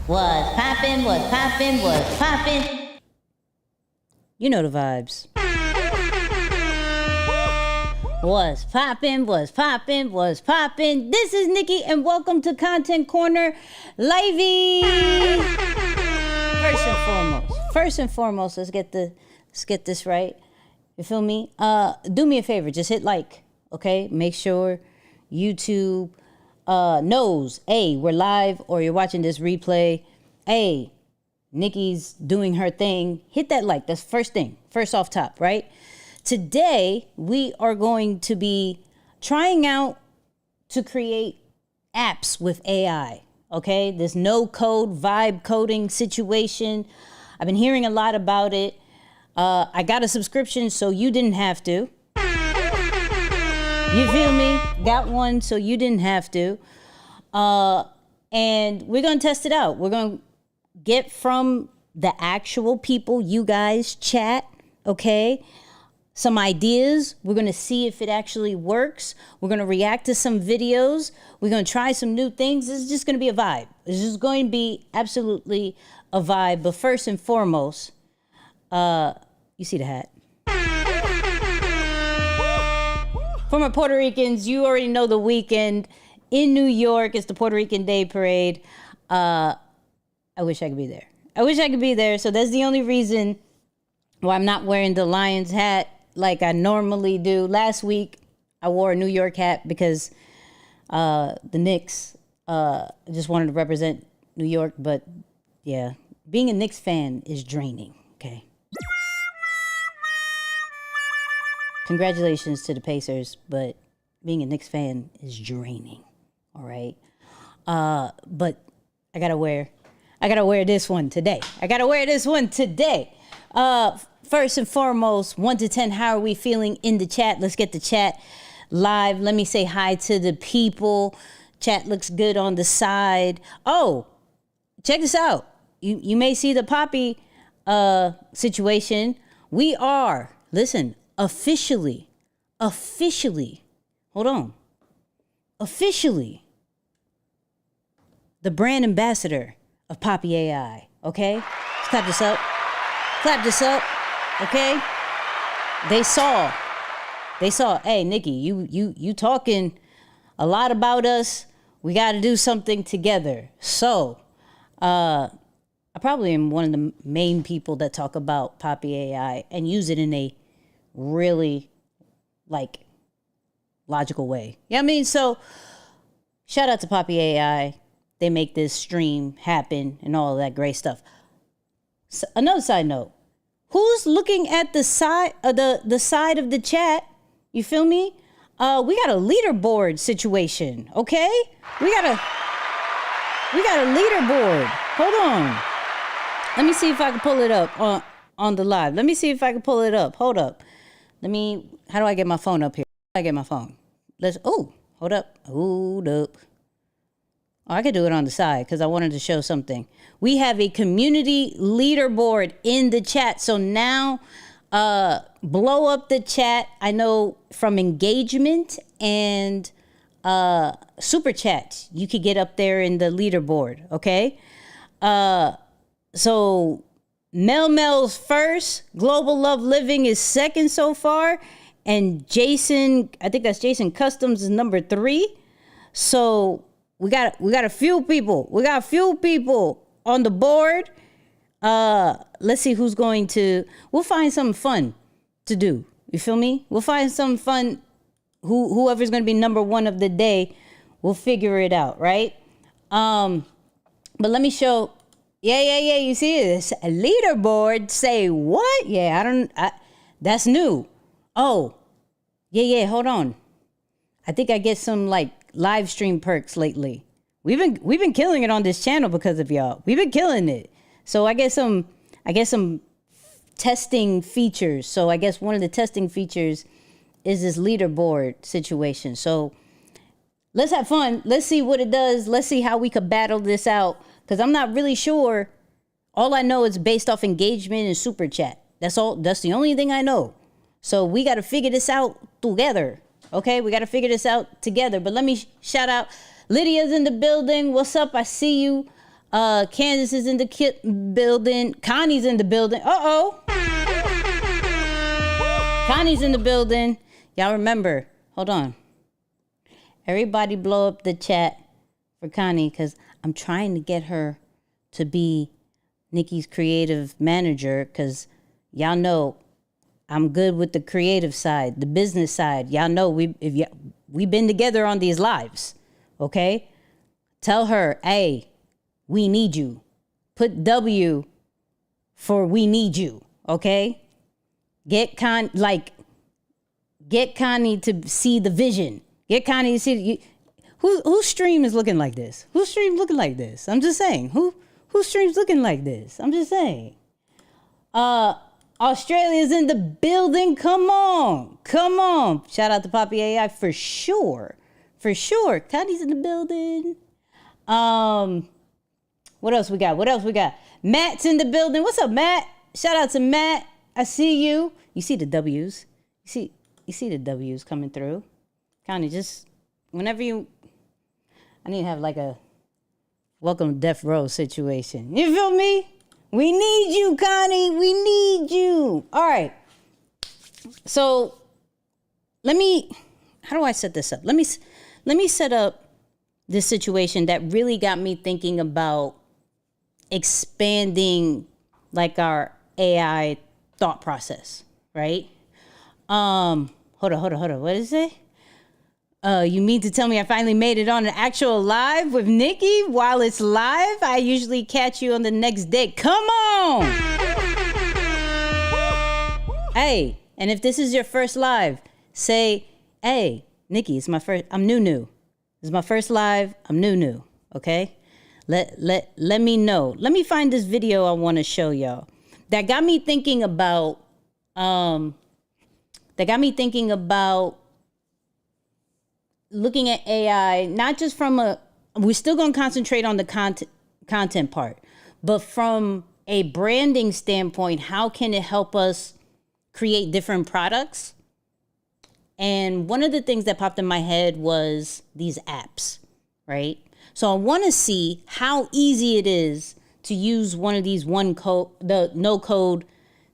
Was poppin', was poppin', was poppin'. You know the vibes. Was poppin', was poppin', was poppin'. This is Nicky and welcome to Content Corner Livey. First and foremost, let's get this right. You feel me? Do me a favor, just hit like, okay? Make sure YouTube knows, hey, we're live or you're watching this replay. Hey, Nikki's doing her thing. Hit that like. That's first thing. First off top, right? Today, we are going to be trying out to create apps with AI, okay? This no-code vibe coding situation. I've been hearing a lot about it. I got a subscription, so you didn't have to. You feel me? Got one, so you didn't have to. And we're going to test it out. We're going to get from the actual people, you guys, chat, okay? Some ideas. We're going to see if it actually works. We're going to react to some videos. We're going to try some new things. This is just going to be a vibe. This is going to be absolutely a vibe. But first and foremost, you see the hat. For my Puerto Ricans, you already know the weekend in New York. It's the Puerto Rican Day Parade. I wish I could be there. I wish I could be there. So that's the only reason why I'm not wearing the Lions hat like I normally do. Last week, I wore a New York hat because the Knicks just wanted to represent New York. But yeah, being a Knicks fan is draining, okay? Congratulations to the Pacers, but being a Knicks fan is draining, all right? But I gotta wear I gotta wear this one today. First and foremost, 1 to 10, how are we feeling in the chat? Let's get the chat live. Let me say hi to the people. Chat looks good on the side. Oh, check this out. You may see the Poppy situation. We are, listen, officially, hold on. Officially, the brand ambassador of Poppy AI, okay? Let's clap this up, okay? They saw, hey, Nicky, you talking a lot about us. We got to do something together. So, I probably am one of the main people that talk about Poppy AI and use it in a really, like, logical way. You know what I mean? So, shout out to Poppy AI. They make this stream happen and all of that great stuff. So, another side note. Who's looking at the side of the side of the chat? You feel me? We got a leaderboard situation, okay? We got a leaderboard. Hold on. Let me see if I can pull it up on the live. Let me see if I can pull it up. Hold up. How do I get my phone up here? How do I get my phone? Hold up. Oh, I could do it on the side because I wanted to show something. We have a community leaderboard in the chat. So now, blow up the chat. I know from engagement and super chats, you could get up there in the leaderboard, okay? So Mel's first, Global Love Living is second so far, and Jason, I think that's Jason Customs, is number 3. So we got a few people. We got a few people on the board. Let's see who's going to. We'll find something fun to do. You feel me? We'll find something fun. Whoever's going to be number 1 of the day, we'll figure it out, right? But let me show. Yeah. You see it? It's a leaderboard. Say what? Yeah, that's new. Oh, yeah. Hold on. I think I get some like live stream perks lately. We've been killing it on this channel because of y'all. We've been killing it. So I get some testing features. So I guess one of the testing features is this leaderboard situation. So let's have fun. Let's see what it does. Let's see how we could battle this out. Because I'm not really sure. All I know is based off engagement and super chat. That's all. That's the only thing I know. So we got to figure this out together. Okay, we got to figure this out together. But let me shout out. Lydia's in the building. What's up? I see you. Candace is in the building. Connie's in the building. Connie's in the building. Y'all remember. Hold on. Everybody blow up the chat for Connie because I'm trying to get her to be Nicky's creative manager because y'all know I'm good with the creative side, the business side. Y'all know we've been together on these lives, okay? Tell her, hey, we need you. Put W for we need you, okay? Get Connie to see the vision. Get Connie to see whose stream is looking like this? Whose stream looking like this? I'm just saying. Whose stream's looking like this? I'm just saying. Australia's in the building. Come on. Shout out to Poppy AI for sure. Connie's in the building. What else we got? Matt's in the building. What's up, Matt? Shout out to Matt. I see you. You see the W's. You see the W's coming through. Connie, just whenever I need to have like a welcome to death row situation. You feel me? We need you, Connie. We need you. All right. So how do I set this up? Let me set up this situation that really got me thinking about expanding like our AI thought process, right? Hold on. What is it? You mean to tell me I finally made it on an actual live with Nicky? While it's live, I usually catch you on the next day. Come on! Hey, and if this is your first live, say, hey, Nicky, it's my first, I'm new. This is my first live, I'm new, okay? Let me know. Let me find this video I want to show y'all that got me thinking about looking at AI, not just from we're still going to concentrate on the content part, but from a branding standpoint, how can it help us create different products? And one of the things that popped in my head was these apps, right? So I want to see how easy it is to use one of these the no code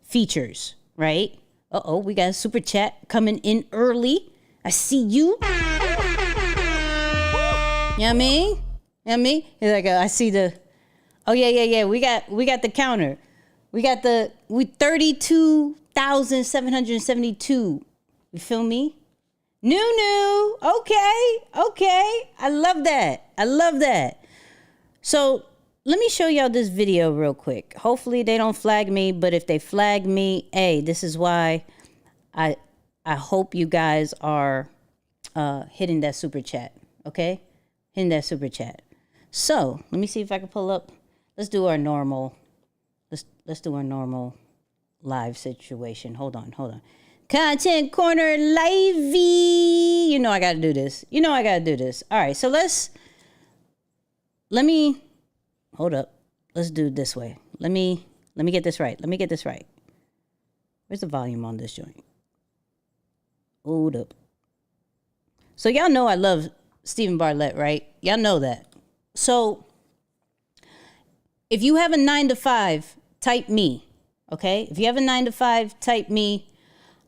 features, right? We got a super chat coming in early. I see you. You know what I mean? You know what I mean? He's like, I see the, oh yeah. We got the counter. We 32,772. You feel me? New. Okay. I love that. So let me show y'all this video real quick. Hopefully they don't flag me, but if they flag me, hey, this is why I hope you guys are hitting that super chat. Okay? Hitting that super chat. So let me see if I can pull up. Let's do our normal. Let's do our normal live situation. Hold on. Content corner livey. You know I gotta do this. All right, so let me hold up. Let's do it this way. Let me get this right. Where's the volume on this joint? Hold up. So y'all know I love Stephen Bartlett, right? Y'all know that. So if you have a 9-to-5, type me. Okay? If you have a 9-to-5, type me.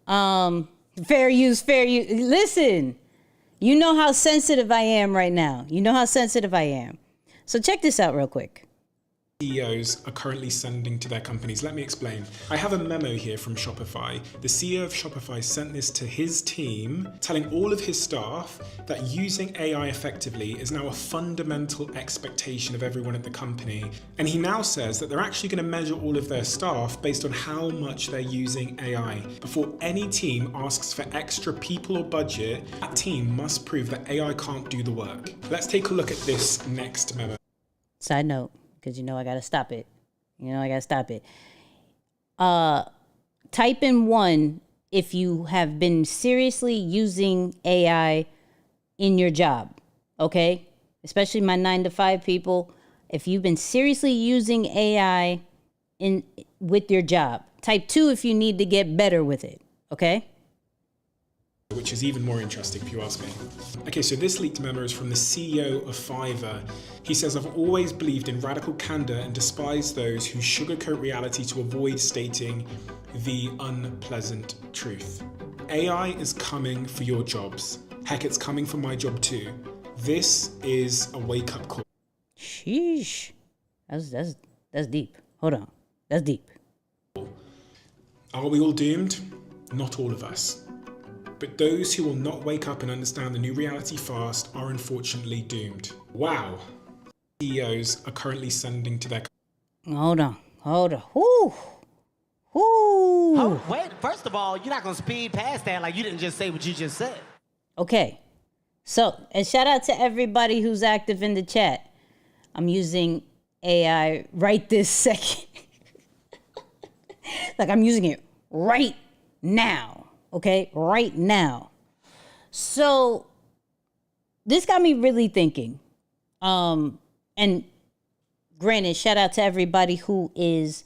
Fair use. Listen, you know how sensitive I am right now. So check this out real quick. CEOs are currently sending to their companies. Let me explain. I have a memo here from Shopify. The CEO of Shopify sent this to his team, telling all of his staff that using AI effectively is now a fundamental expectation of everyone at the company. And he now says that they're actually going to measure all of their staff based on how much they're using AI. Before any team asks for extra people or budget, that team must prove that AI can't do the work. Let's take a look at this next memo. Side note, because I gotta stop it. Type in 1 if you have been seriously using AI in your job, okay? Especially my 9-to-5 people. If you've been seriously using AI with your job. Type 2 if you need to get better with it, okay? Which is even more interesting if you ask me. Okay, so this leaked memo is from the CEO of Fiverr. He says, I've always believed in radical candor and despised those who sugarcoat reality to avoid stating the unpleasant truth. AI is coming for your jobs. Heck, it's coming for my job too. This is a wake-up call. Sheesh. That's deep. Hold on. That's deep. Are we all doomed? Not all of us. But those who will not wake up and understand the new reality fast are unfortunately doomed. Wow. CEOs are currently sending to their... Hold on. Whoo. Oh, wait, first of all, you're not going to speed past that like you didn't just say what you just said. Okay. So, and shout out to everybody who's active in the chat. I'm using AI right this second. Like I'm using it right now. Okay, right now. So this got me really thinking. And granted, shout out to everybody who is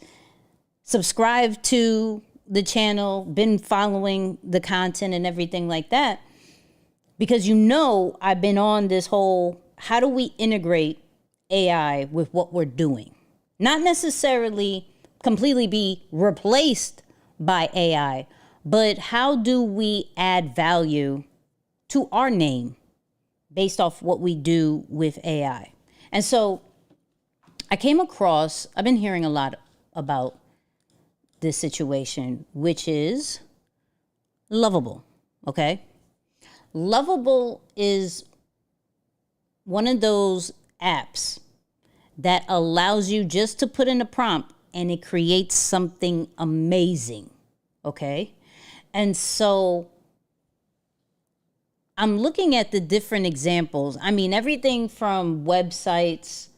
subscribed to the channel, been following the content and everything like that. Because I've been on this whole, how do we integrate AI with what we're doing? Not necessarily completely be replaced by AI, but how do we add value to our name based off what we do with AI? And so I've been hearing a lot about this situation, which is Lovable, okay? Lovable is one of those apps that allows you just to put in a prompt and it creates something amazing, okay? And so I'm looking at the different examples. I mean, everything from websites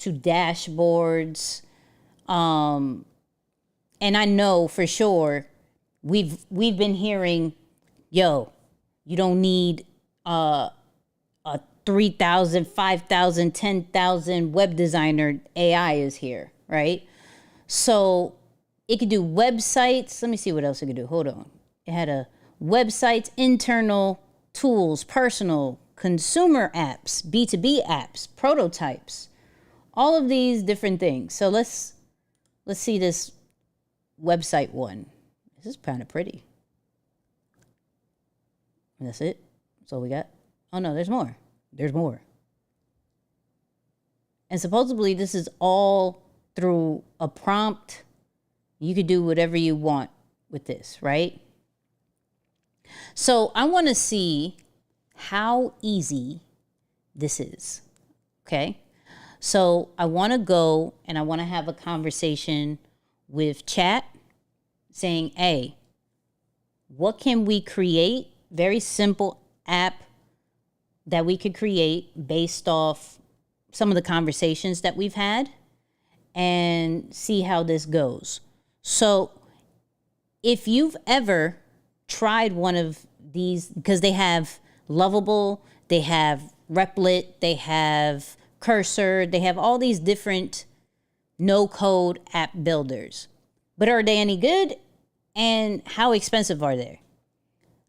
to dashboards. And I know for sure we've been hearing, yo, you don't need a 3,000, 5,000, 10,000 web designer. AI is here, right? So it could do websites. Let me see what else it could do. Hold on. It had a websites, internal tools, personal, consumer apps, B2B apps, prototypes, all of these different things. So let's see this website one. This is kind of pretty. And that's it. That's all we got. Oh no, there's more. There's more. And supposedly this is all through a prompt. You could do whatever you want with this, right? So I want to see how easy this is. Okay. So I want to go and I want to have a conversation with chat saying, hey, what can we create? Very simple app that we could create based off some of the conversations that we've had and see how this goes. So if you've ever tried one of these, because they have Lovable, they have Replit, they have Cursor, they have all these different no-code app builders. But are they any good? And how expensive are they?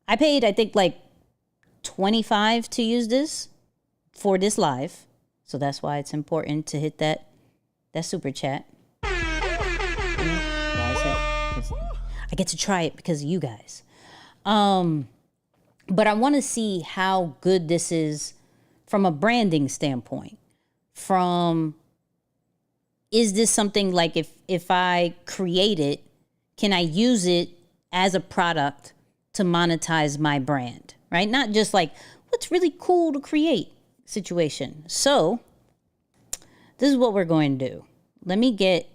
I paid, I think, like $25 to use this for this live. So that's why it's important to hit that super chat. I get to try it because of you guys. But I want to see how good this is from a branding standpoint. Is this something like if I create it, can I use it as a product to monetize my brand, right? Not just like, what's really cool to create situation. So this is what we're going to do. Let me get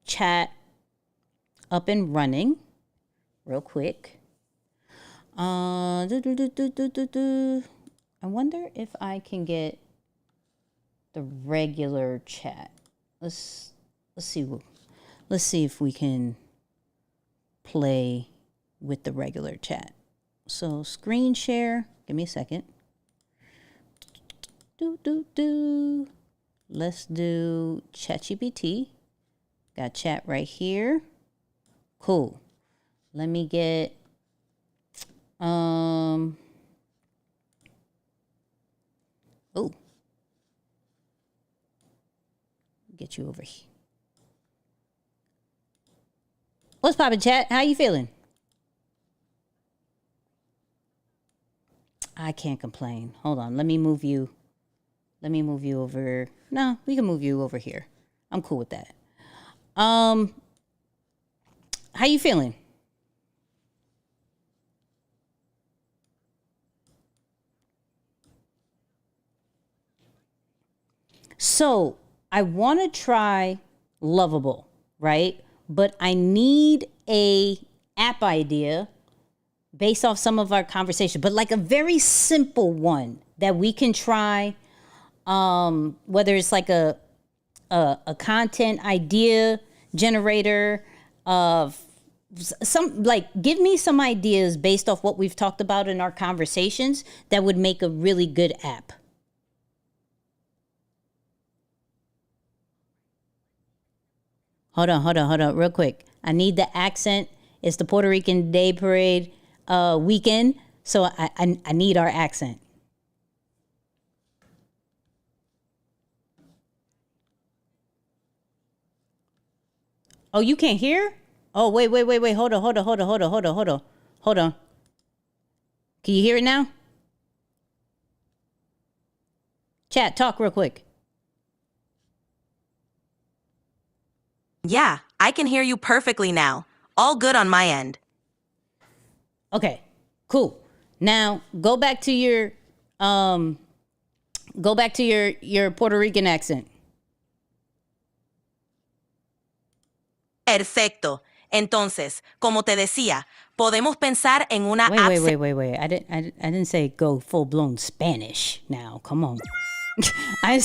chat up and running real quick. I wonder if I can get the regular chat. Let's see if we can play with the regular chat. So screen share. Give me a second. Let's do ChatGPT. Got chat right here. Cool. Let me get get you over here. What's poppin', chat? How you feeling? I can't complain. Hold on. Let me move you over. No, we can move you over here. I'm cool with that. How you feeling? So I want to try Lovable, right? But I need a app idea based off some of our conversation, but like a very simple one that we can try. Whether it's like a content idea generator of some, like, give me some ideas based off what we've talked about in our conversations that would make a really good app. Hold on, real quick. I need the accent. It's the Puerto Rican Day Parade weekend, so I need our accent. Oh, you can't hear? Oh, wait. Hold on. Can you hear it now? Chat, talk real quick. Yeah, I can hear you perfectly now. All good on my end. Okay, cool. Now go back to your Puerto Rican accent. Perfecto. Entonces, como te decía, podemos pensar en una app. Wait. I didn't say go full blown Spanish now. Come on. I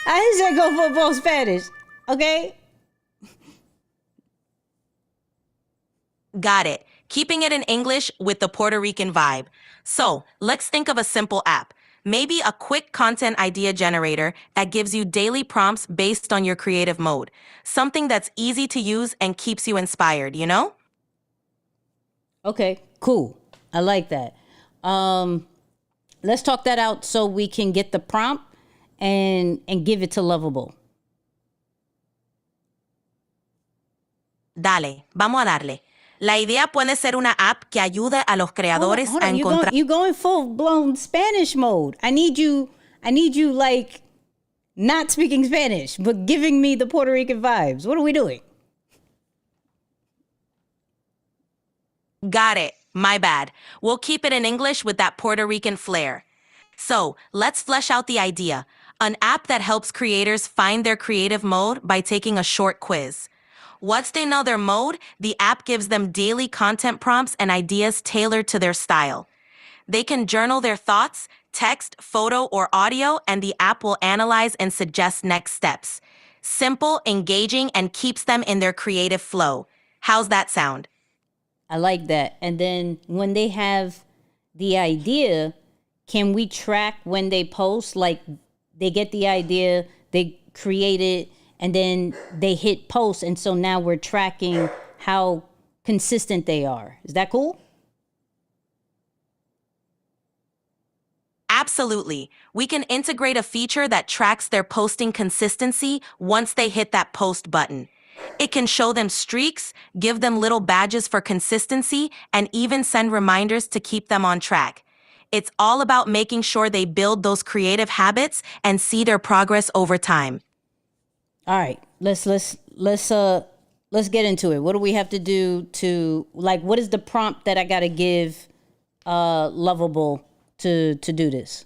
I said go for both Spanish. Okay? Got it. Keeping it in English with the Puerto Rican vibe. So, let's think of a simple app. Maybe a quick content idea generator that gives you daily prompts based on your creative mode. Something that's easy to use and keeps you inspired, you know? Okay, cool. I like that. Let's talk that out so we can get the prompt and give it to Lovable. Dale, vamos a darle. La idea puede ser una app que ayude a los creadores Hold a on. encontrar. You going full blown Spanish mode. I need you like not speaking Spanish, but giving me the Puerto Rican vibes. What are we doing? Got it. My bad. We'll keep it in English with that Puerto Rican flair. So, let's flesh out the idea. An app that helps creators find their creative mode by taking a short quiz. Once they know their mode, the app gives them daily content prompts and ideas tailored to their style. They can journal their thoughts, text, photo, or audio, and the app will analyze and suggest next steps. Simple, engaging, and keeps them in their creative flow. How's that sound? I like that. And then when they have the idea, can we track when they post? Like they get the idea, they create it, and then they hit post. And so now we're tracking how consistent they are. Is that cool? Absolutely. We can integrate a feature that tracks their posting consistency once they hit that post button. It can show them streaks, give them little badges for consistency, and even send reminders to keep them on track. It's all about making sure they build those creative habits and see their progress over time. All right. Let's get into it. What do we have to do to, like, what is the prompt that I got to give Lovable to do this?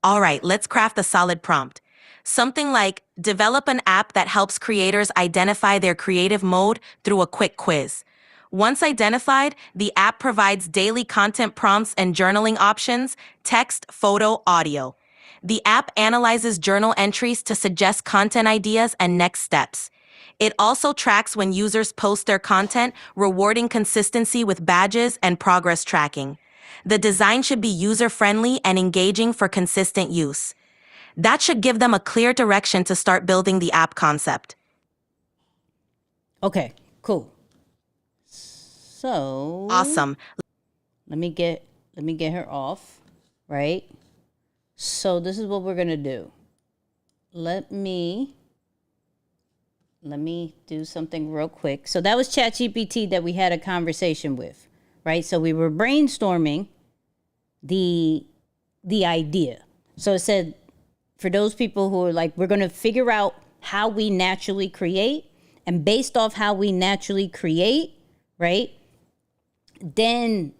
All right, let's craft a solid prompt. Something like, develop an app that helps creators identify their creative mode through a quick quiz. Once identified, the app provides daily content prompts and journaling options, text, photo, audio. The app analyzes journal entries to suggest content ideas and next steps. It also tracks when users post their content, rewarding consistency with badges and progress tracking. The design should be user-friendly and engaging for consistent use. That should give them a clear direction to start building the app concept. Okay, cool. So Awesome. let me get her off, right? So this is what we're gonna do. Let me do something real quick. So that was ChatGPT that we had a conversation with, right? So we were brainstorming the idea. So it said, for those people who are like, we're going to figure out how we naturally create, and based off how we naturally create, right, then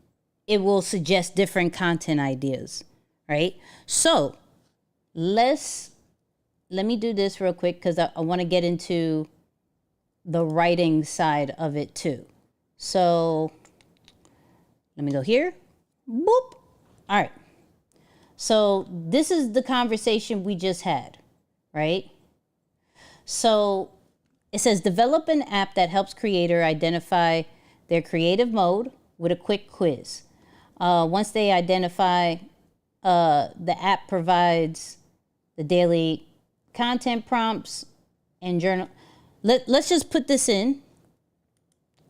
it will suggest different content ideas, right? So let me do this real quick because I want to get into the writing side of it too. So let me go here. Boop. All right. So this is the conversation we just had, right? So it says, develop an app that helps creator identify their creative mode with a quick quiz. Once they identify, the app provides the daily content prompts and journal. Let's just put this in.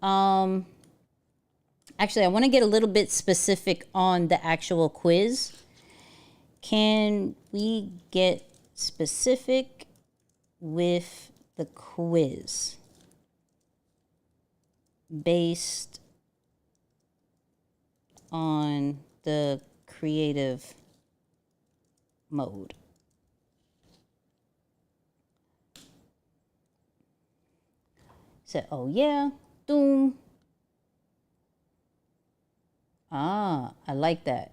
Actually, I want to get a little bit specific on the actual quiz. Can we get specific with the quiz based on the creative mode? So, oh yeah, doom. I like that.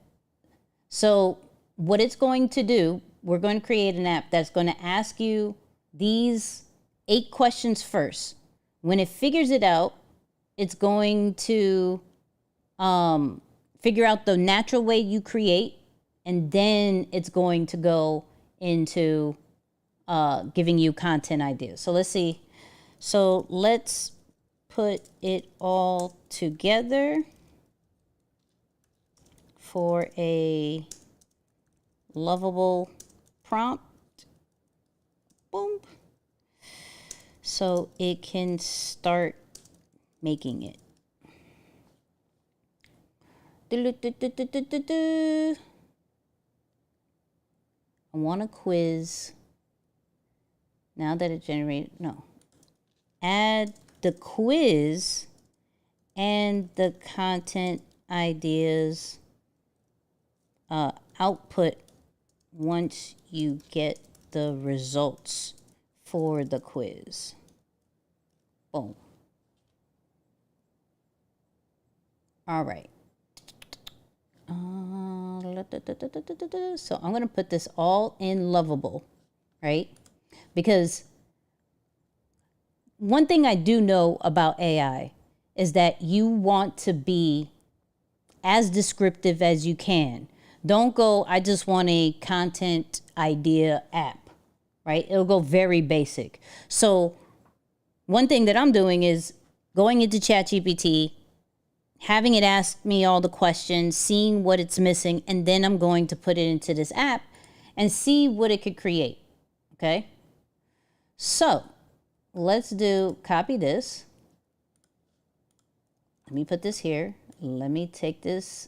So what it's going to do, we're going to create an app that's going to ask you these 8 questions first. When it figures it out, it's going to figure out the natural way you create and then it's going to go into giving you content ideas. So let's see. So let's put it all together for a lovable prompt. Boom. So it can start making it. I want a quiz. Now that it generated, no. Add the quiz and the content ideas output once you get the results for the quiz. Boom. All right. So I'm going to put this all in Lovable, right? Because one thing I do know about AI is that you want to be as descriptive as you can. Don't go, I just want a content idea app, right? It'll go very basic. So one thing that I'm doing is going into ChatGPT, having it ask me all the questions, seeing what it's missing, and then I'm going to put it into this app and see what it could create, okay? So let's copy this. Let me put this here. Let me take this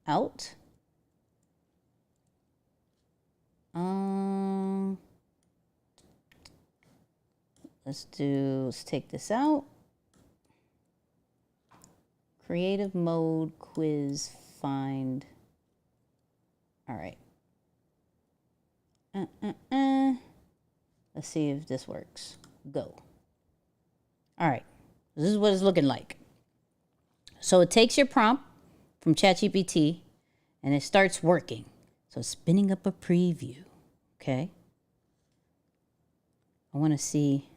out. Let's take this out. Creative mode, quiz, find. All right. Let's see if this works. Go. All right. This is what it's looking like. So it takes your prompt from ChatGPT and it starts working. So it's spinning up a preview. Okay. I want to see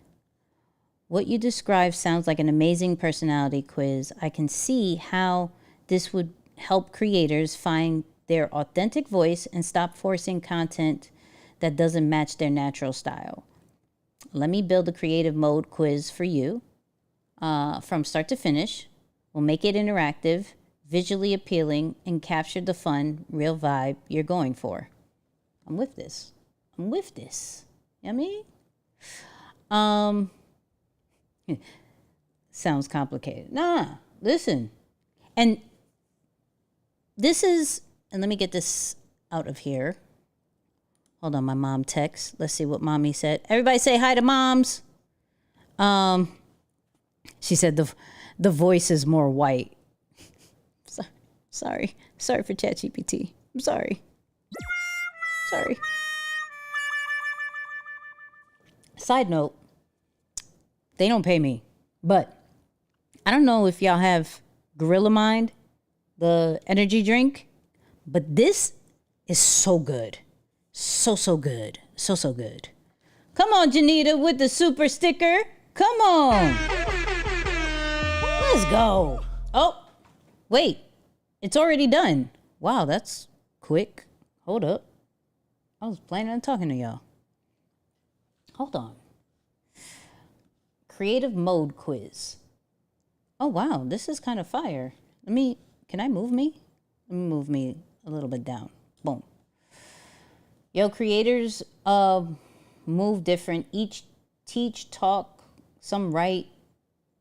what you describe. Sounds like an amazing personality quiz. I can see how this would help creators find their authentic voice and stop forcing content that doesn't match their natural style. Let me build a creative mode quiz for you from start to finish. We'll make it interactive, visually appealing, and capture the fun, real vibe you're going for. I'm with this. You know what I mean? Sounds complicated. Nah, listen. And let me get this out of here. Hold on, my mom texts. Let's see what mommy said. Everybody say hi to moms. She said the voice is more white. Sorry for ChatGPT. I'm sorry. Side note, they don't pay me, but I don't know if y'all have Gorilla Mind, the energy drink, but this is so good. So good. So good. Come on, Janita, with the super sticker. Come on. Let's go. Oh, wait. It's already done. Wow, that's quick. Hold up. I was planning on talking to y'all. Hold on. Creative mode quiz. Oh, wow, this is kind of fire. Can I move me? Let me move me a little bit down. Boom. Yo, creators move different. Each teach, talk, some write,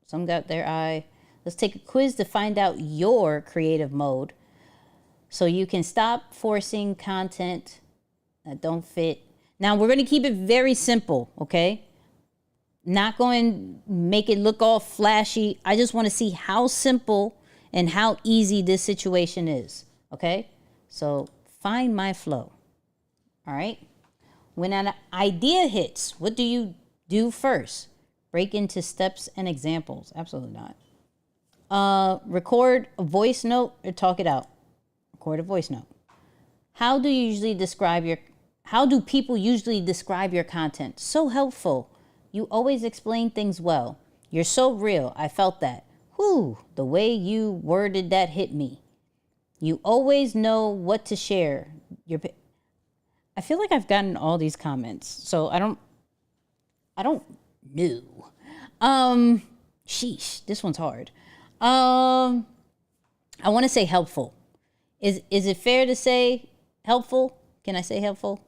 some got their eye. Let's take a quiz to find out your creative mode so you can stop forcing content that don't fit. Now, we're going to keep it very simple, okay? Not going to make it look all flashy. I just want to see how simple and how easy this situation is, okay? So find my flow, all right? When an idea hits, what do you do first? Break into steps and examples. Absolutely not. Record a voice note or talk it out. Record a voice note. How do people usually describe your content? So helpful. You always explain things well. You're so real. I felt that. Whew, the way you worded that hit me. You always know what to share. I feel like I've gotten all these comments, so I don't know. Sheesh, this one's hard. I want to say helpful. Is it fair to say helpful? Can I say helpful?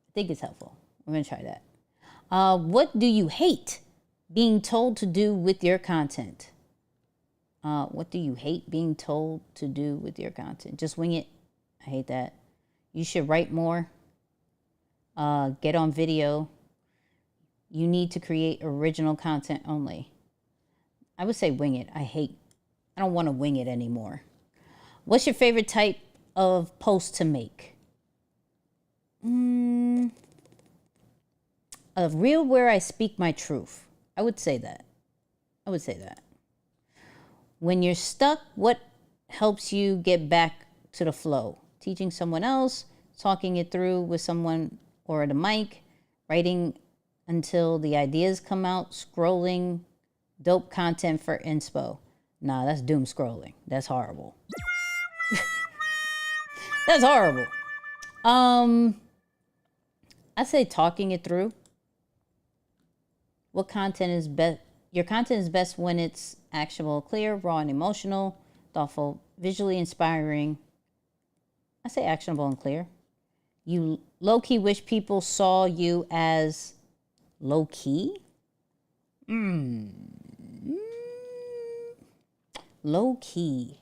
I think it's helpful. We're gonna try that. What do you hate being told to do with your content? What do you hate being told to do with your content? Just wing it. I hate that. You should write more. Get on video. You need to create original content only. I would say wing it. I don't want to wing it anymore. What's your favorite type of post to make? A reel where I speak my truth. I would say that. When you're stuck, what helps you get back to the flow? Teaching someone else, talking it through with someone or at a mic, writing until the ideas come out, scrolling, dope content for inspo. Nah, that's doom scrolling. That's horrible. That's horrible. I say talking it through. What content is best? Your content is best when it's actionable, clear, raw, and emotional, thoughtful, visually inspiring. I say actionable and clear. You low-key wish people saw you as low-key? Low-key.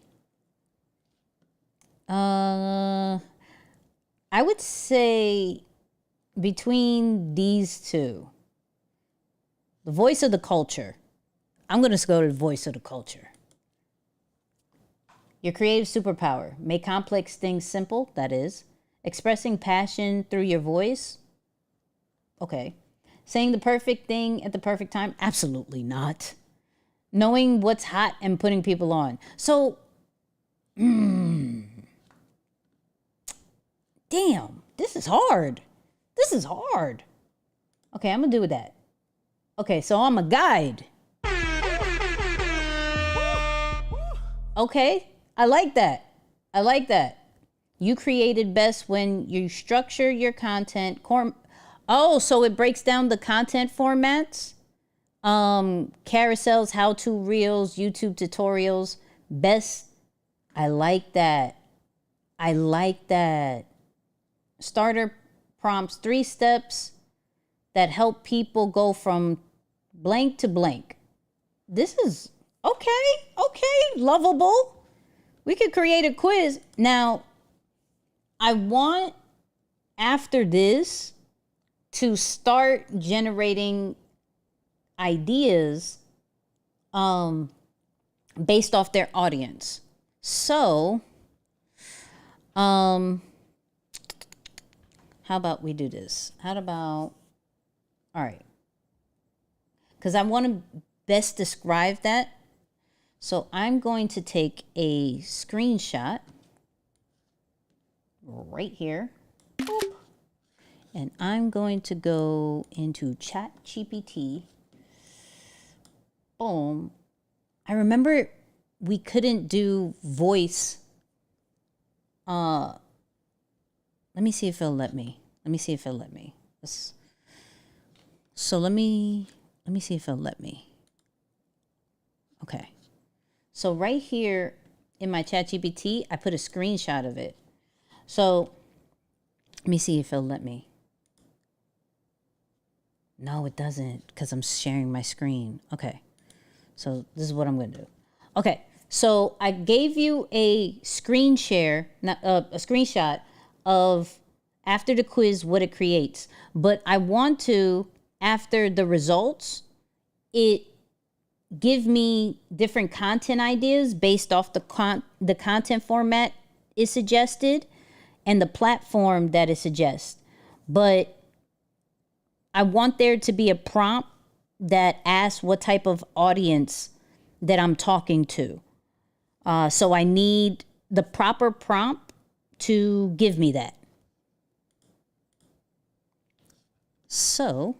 I would say between these two. The voice of the culture. I'm going to go to the voice of the culture. Your creative superpower. Make complex things simple, that is. Expressing passion through your voice. Okay. Saying the perfect thing at the perfect time. Absolutely not. Knowing what's hot and putting people on. So, damn, this is hard. Okay, I'm going to do with that. Okay, so I'm a guide. Okay, I like that. You created best when you structure your content. So it breaks down the content formats. Carousels, how-to reels, YouTube tutorials. Best. I like that. Starter prompts, 3 steps that help people go from blank to blank. This is okay, lovable. We could create a quiz. Now, I want after this to start generating ideas based off their audience. So, how about we do this? All right. Because I want to best describe that. So I'm going to take a screenshot right here. Boop. And I'm going to go into ChatGPT. Boom. I remember we couldn't do voice. Let me see if it'll let me. So let me see if it'll let me. Okay. So right here in my ChatGPT, I put a screenshot of it. So let me see if it'll let me. No, it doesn't, because I'm sharing my screen. Okay. So this is what I'm going to do. Okay. So I gave you a screenshot of after the quiz what it creates. But I want to, after the results, it give me different content ideas based off the content format is suggested and the platform that it suggests. But I want there to be a prompt that asks what type of audience that I'm talking to. So I need the proper prompt to give me that. So,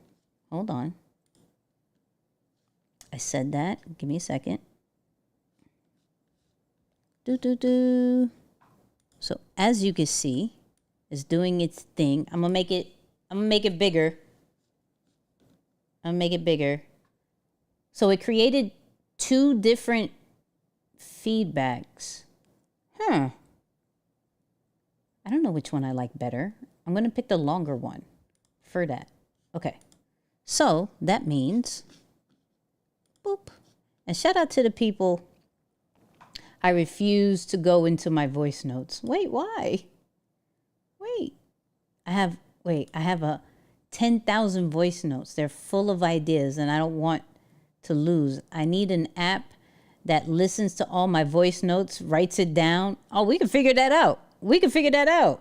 hold on. I said that. Give me a second. So as you can see, It's doing its thing. I'm gonna make it bigger. I'm gonna make it bigger. So it created 2 different feedbacks. I don't know which one I like better. I'm gonna pick the longer one for that. Okay. So that means, boop. And shout out to the people. I refuse to go into my voice notes. Wait, why? Wait. I have a 10,000 voice notes. They're full of ideas and I don't want to lose. I need an app that listens to all my voice notes, writes it down. Oh, we can figure that out. You know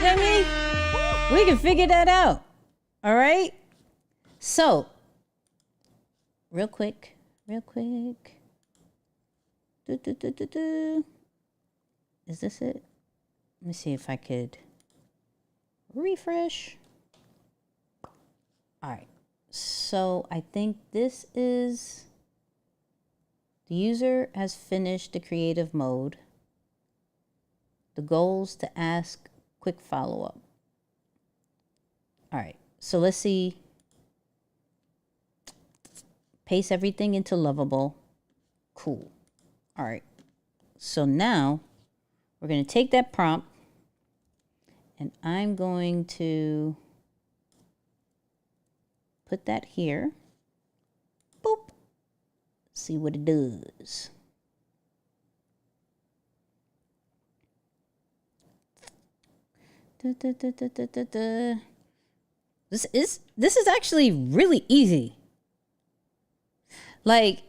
what I mean? We can figure that out. All right? So, real quick. Is this it? Let me see if I could refresh. All right. So I think this is, the user has finished the creative mode. The goals to ask quick follow-up. All right. So let's see. Paste everything into Lovable. Cool. All right. So now we're going to take that prompt and I'm going to put that here. Boop. See what it does. This is actually really easy. Like,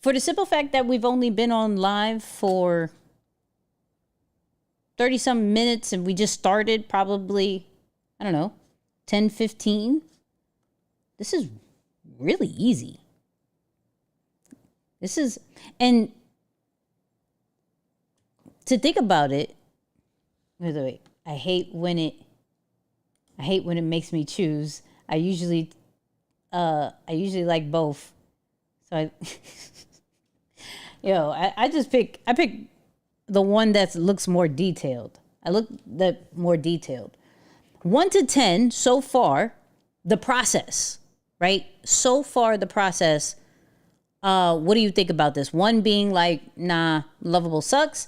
for the simple fact that we've only been on live for 30 some minutes and we just started probably, I don't know, 10, 15. This is really easy. And to think about it, wait, I hate when it makes me choose. I usually like both. So I pick the one that looks more detailed. 1 to 10 so far, the process, right? So far the process, what do you think about this? 1 being like, nah, Lovable sucks.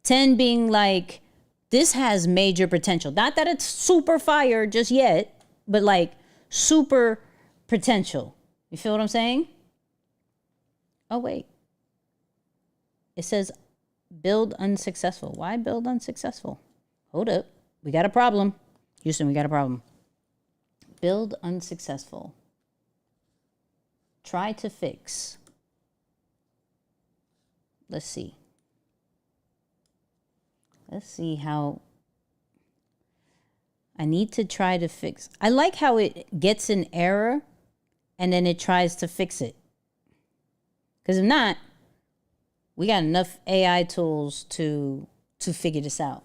10 being like, this has major potential. Not that it's super fire just yet, but like super potential. You feel what I'm saying? Oh, wait. It says build unsuccessful. Why build unsuccessful? Hold up. We got a problem. Houston, we got a problem. Build unsuccessful. Try to fix. Let's see. Let's see how. I need to try to fix. I like how it gets an error and then it tries to fix it. Because if not, we got enough AI tools to figure this out.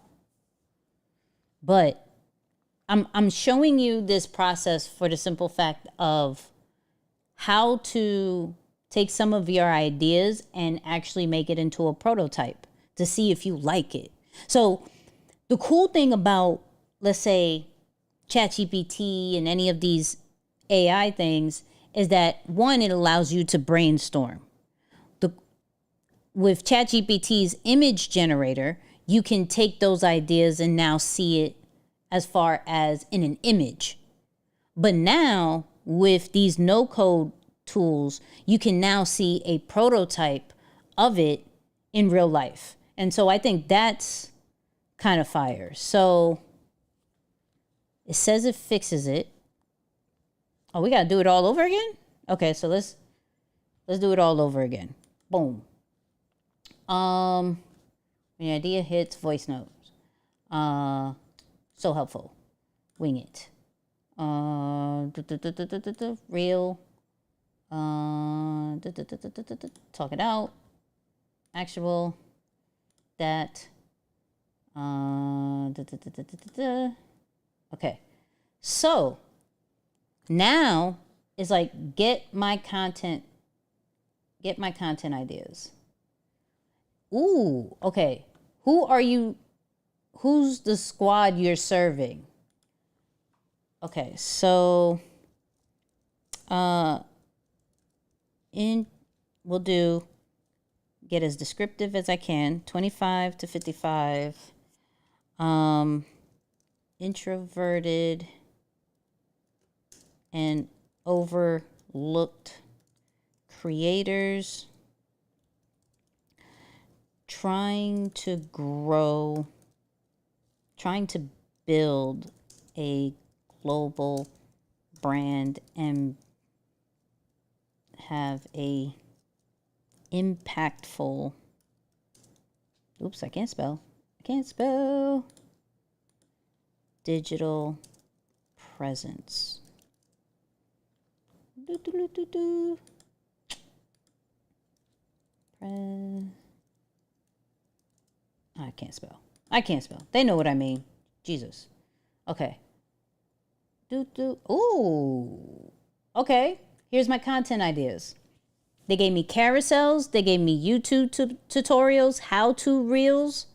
But I'm showing you this process for the simple fact of how to take some of your ideas and actually make it into a prototype to see if you like it. So the cool thing about, let's say, ChatGPT and any of these AI things is that, 1, it allows you to brainstorm. With ChatGPT's image generator, you can take those ideas and now see it as far as in an image. But now with these no-code tools, you can now see a prototype of it in real life. And so I think that's kind of fire. So it says it fixes it. Oh, we got to do it all over again? Okay, so let's do it all over again. Boom. When your idea hits voice notes. So helpful. Wing it. Real. Talk it out. Actual. That. Okay. So now it's like get my content ideas. Ooh, okay. Who are you who's the squad you're serving? Okay, so we'll do get as descriptive as I can. 25 to 55. Introverted and overlooked creators trying to build a global brand and have a impactful, oops, I can't spell, digital presence. I can't spell. They know what I mean. Jesus. Okay. Ooh. Okay. Here's my content ideas. They gave me carousels. They gave me YouTube tutorials, how-to reels.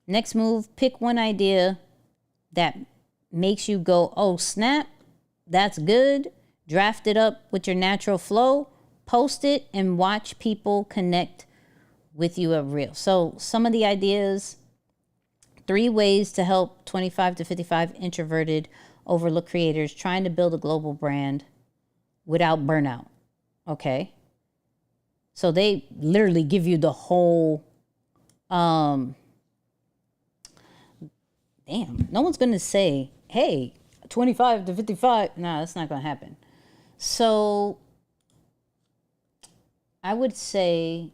Next move, pick one idea that makes you go, oh, snap, that's good. Draft it up with your natural flow, post it, and watch people connect with you at reel. So some of the ideas, 3 ways to help 25 to 55 introverted, overlooked creators trying to build a global brand without burnout. Okay. So they literally give you the whole, damn, no one's going to say, hey, 25 to 55. Nah, that's not going to happen. So I would say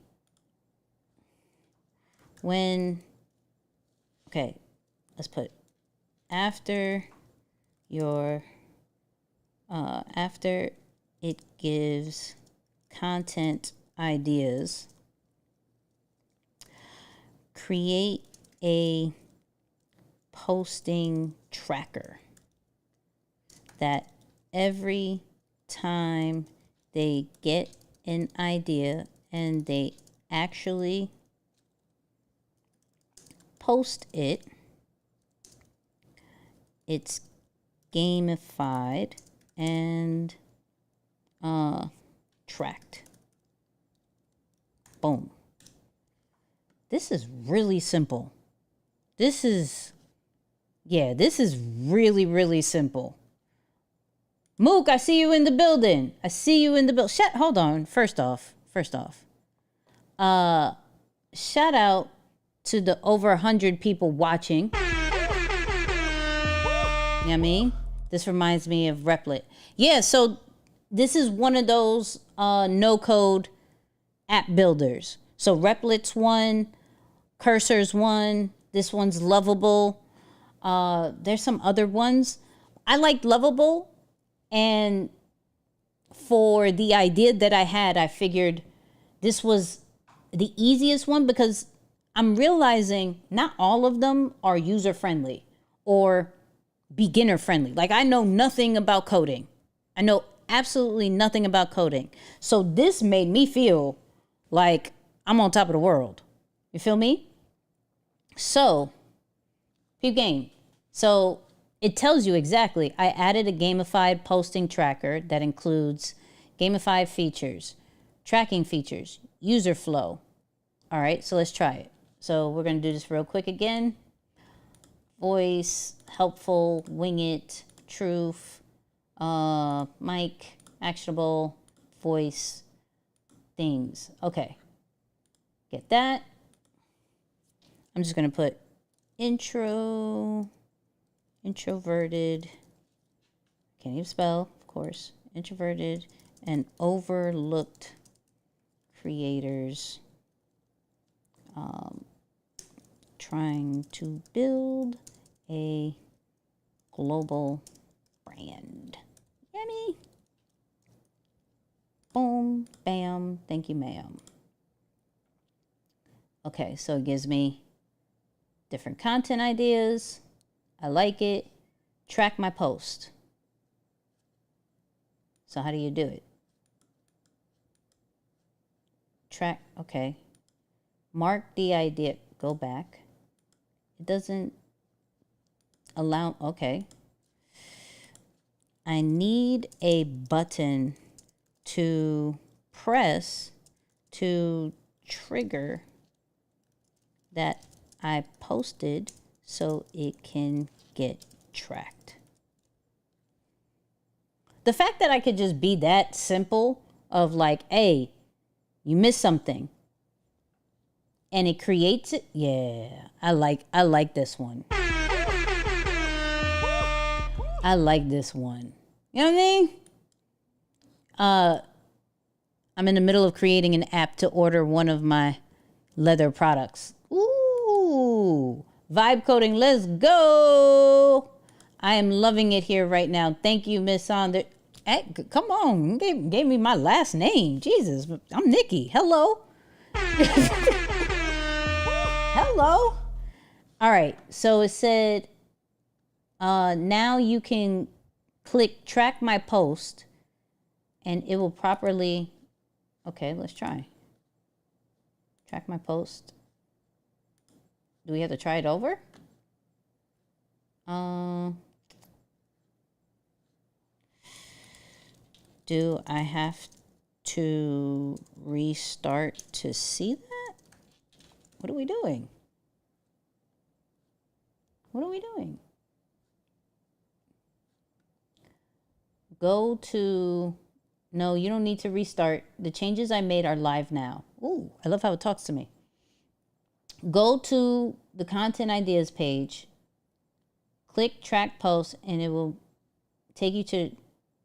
let's put after it gives content ideas, create a posting tracker that every time they get an idea and they actually post it, it's gamified and tracked. Boom. This is really simple. This is really, really simple. Mook, I see you in the building. Hold on. First off, shout out to the over 100 people watching. You know what I mean? This reminds me of Replit. Yeah, so this is one of those no-code app builders. So Replit's one, Cursor's one, this one's Lovable. There's some other ones. I liked Lovable, and for the idea that I had, I figured this was the easiest one because I'm realizing not all of them are user-friendly or beginner-friendly. Like, I know nothing about coding. I know absolutely nothing about coding. So this made me feel like I'm on top of the world. You feel me? So, peep game. So it tells you exactly. I added a gamified posting tracker that includes gamified features, tracking features, user flow. All right, so let's try it. So we're going to do this real quick again. Voice, helpful, wing it, truth, mic, actionable, voice, things. Okay, get that. I'm just going to put introverted, can't even spell, of course, introverted and overlooked creators trying to build a global brand. Yummy. Boom, bam, thank you, ma'am. Okay, so it gives me different content ideas. I like it. Track my post. So how do you do it? Track, okay. Mark the idea. Go back. It doesn't allow, okay. I need a button to press to trigger that I posted so it can get tracked. The fact that I could just be that simple of like, hey, you missed something, and it creates it. Yeah, I like this one. I like this one. You know what I mean? I'm in the middle of creating an app to order one of my leather products. Ooh, vibe coding, let's go. I am loving it here right now. Thank you, Miss Saunders. Hey, come on, gave me my last name. Jesus, I'm Nicky. Hello. Hello. All right, so it said, now you can click track my post and it will properly, okay, let's try. Track my post. Do we have to try it over? Do I have to restart to see that? What are we doing? What are we doing? Go to, no, you don't need to restart. The changes I made are live now. Ooh, I love how it talks to me. Go to the content ideas page, click track post, and it will take you to,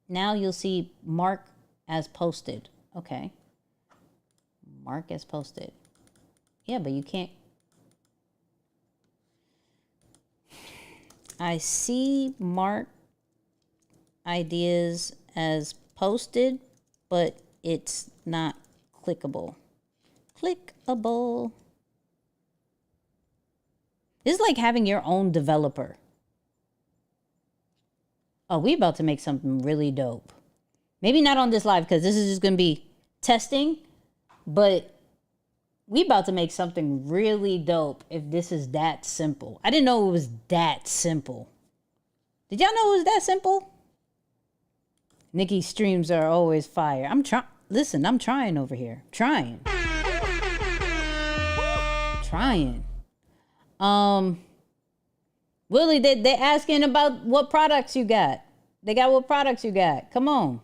now you'll see mark as posted. Okay. Mark as posted. Yeah, but you can't. I see mark ideas as posted, but it's not clickable. Clickable. It's like having your own developer. Oh, we about to make something really dope. Maybe not on this live because this is just going to be testing, but we about to make something really dope if this is that simple. I didn't know it was that simple. Did y'all know it was that simple? Nicky's streams are always fire. Listen, I'm trying over here. Trying. Willie, they're asking about what products you got. They got what products you got. Come on.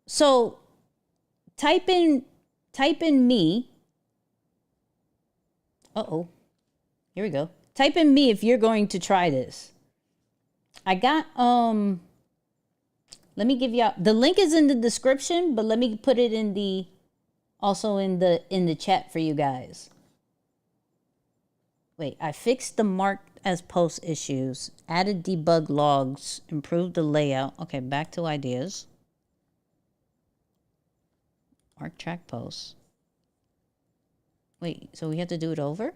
So type in me. Uh-oh. Here we go. Type in me if you're going to try this. I got let me give y'all, the link is in the description, but let me put it in the chat for you guys. Wait, I fixed the marked as post issues, added debug logs, improved the layout. Okay, back to ideas. Mark track posts. Wait, so we have to do it over?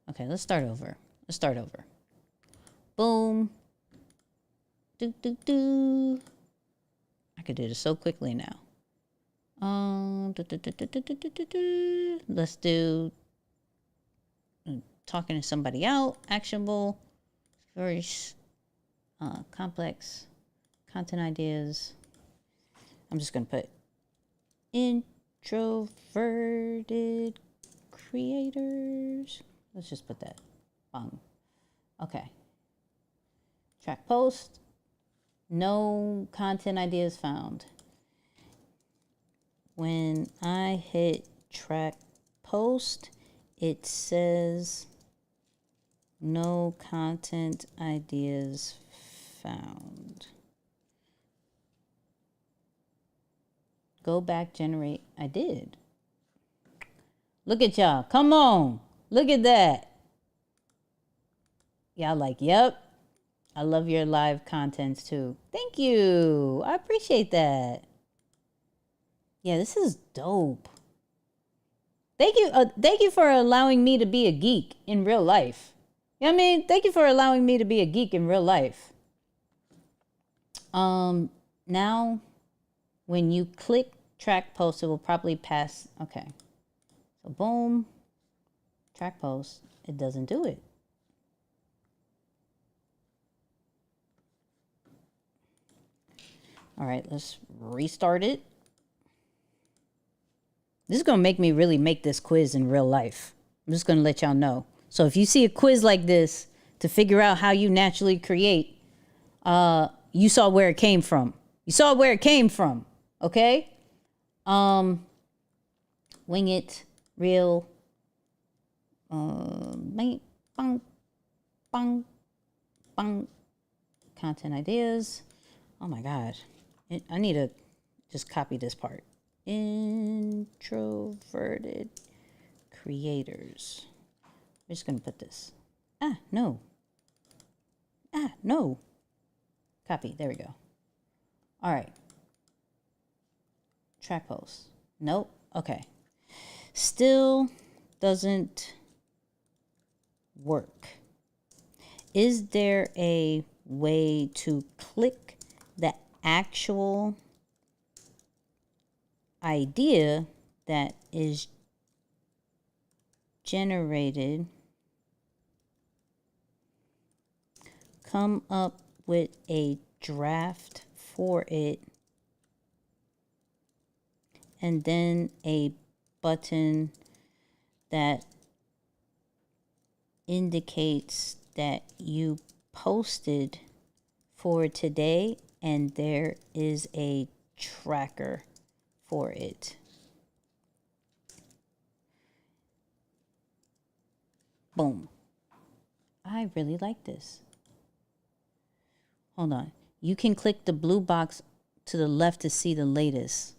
Okay, let's start over. Boom. I could do this so quickly now. Let's do talking to somebody out, actionable, first, complex, content ideas. I'm just going to put introverted creators. Let's just put that. Okay. Track post. No content ideas found. When I hit track post, it says no content ideas found. Go back, generate. I did. Look at y'all. Come on. Look at that. Y'all like, yep. I love your live contents too. Thank you. I appreciate that. Yeah, this is dope. Thank you for allowing me to be a geek in real life. You know what I mean? Thank you for allowing me to be a geek in real life. Now, when you click track post, it will probably pass. Okay. So boom. Track post, it doesn't do it. All right, let's restart it. This is going to make me really make this quiz in real life. I'm just going to let y'all know. So if you see a quiz like this to figure out how you naturally create, you saw where it came from. You saw where it came from, okay? Wing it, real, bang, bang, bang, bang, content ideas. Oh my God. I need to just copy this part. Introverted creators. I'm just going to put this. No. No. Copy. There we go. All right. Track post. Nope. Okay. Still doesn't work. Is there a way to click the actual idea that is generated, come up with a draft for it, and then a button that indicates that you posted for today and there is a tracker for it. Boom. I really like this. Hold on. You can click the blue box to the left to see the latest.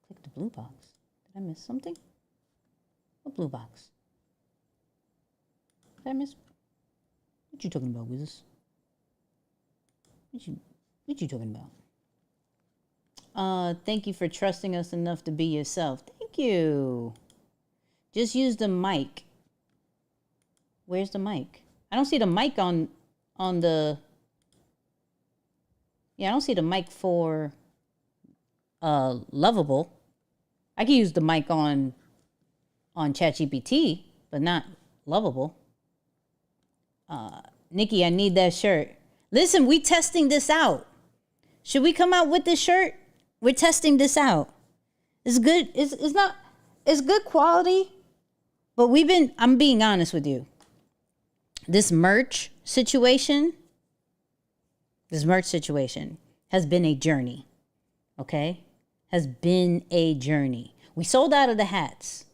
Click the blue box. Did I miss something? What blue box? Did I miss? What you talking about, Wiz? What you talking about? Thank you for trusting us enough to be yourself. Thank you. Just use the mic. Where's the mic? I don't see the mic on the. Yeah, I don't see the mic for Lovable. I can use the mic on ChatGPT, but not Lovable. Nicky, I need that shirt. Listen, we testing this out. Should we come out with this shirt? We're testing this out. It's good. It's good quality, but I'm being honest with you. This merch situation has been a journey. Okay? Has been a journey. We sold out of the hats.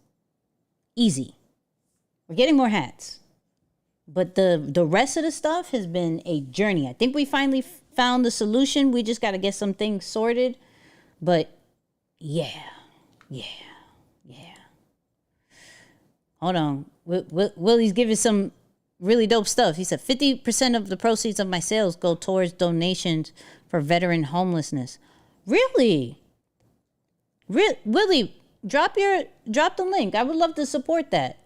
Easy. We're getting more hats. But the rest of the stuff has been a journey. I think we finally found the solution. We just got to get some things sorted. But yeah. Hold on. Willie's giving some really dope stuff. He said 50% of the proceeds of my sales go towards donations for veteran homelessness. Really? Willie, drop the link. I would love to support that.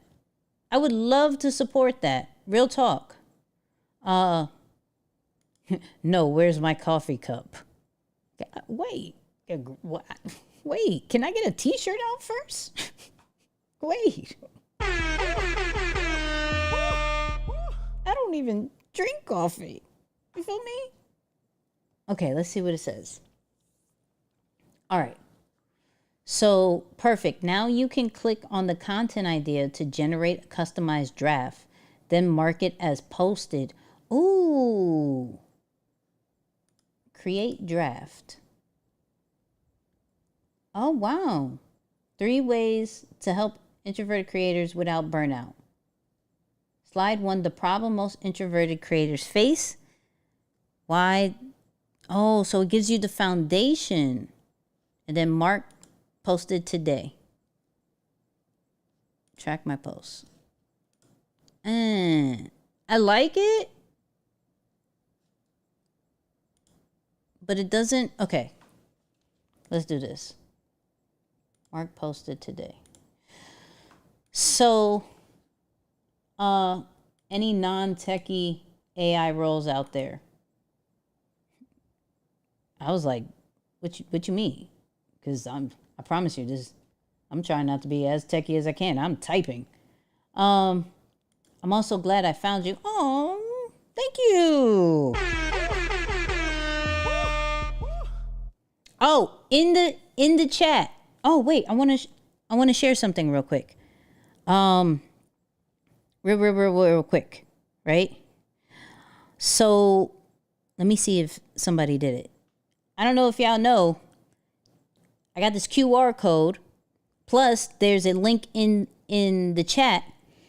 Real talk. No, where's my coffee cup? Wait, can I get a t-shirt out first? Wait. I don't even drink coffee. You feel me? Okay, let's see what it says. All right. So, perfect. Now you can click on the content idea to generate a customized draft, then mark it as posted. Ooh. Create draft. Oh, wow. 3 ways to help introverted creators without burnout. Slide 1, the problem most introverted creators face. Why? Oh, so it gives you the foundation. And then mark posted today. Track my posts. I like it. But it doesn't. Okay. Let's do this. Mark posted today. So, any non-techie AI roles out there? I was like, what you mean? Because I promise you, I'm trying not to be as techie as I can. I'm typing. I'm also glad I found you. Oh, thank you. Oh, in the chat. Oh, wait, I want to share something real quick. Real quick, right? So, let me see if somebody did it. I don't know if y'all know. I got this QR code. Plus, there's a link in the chat.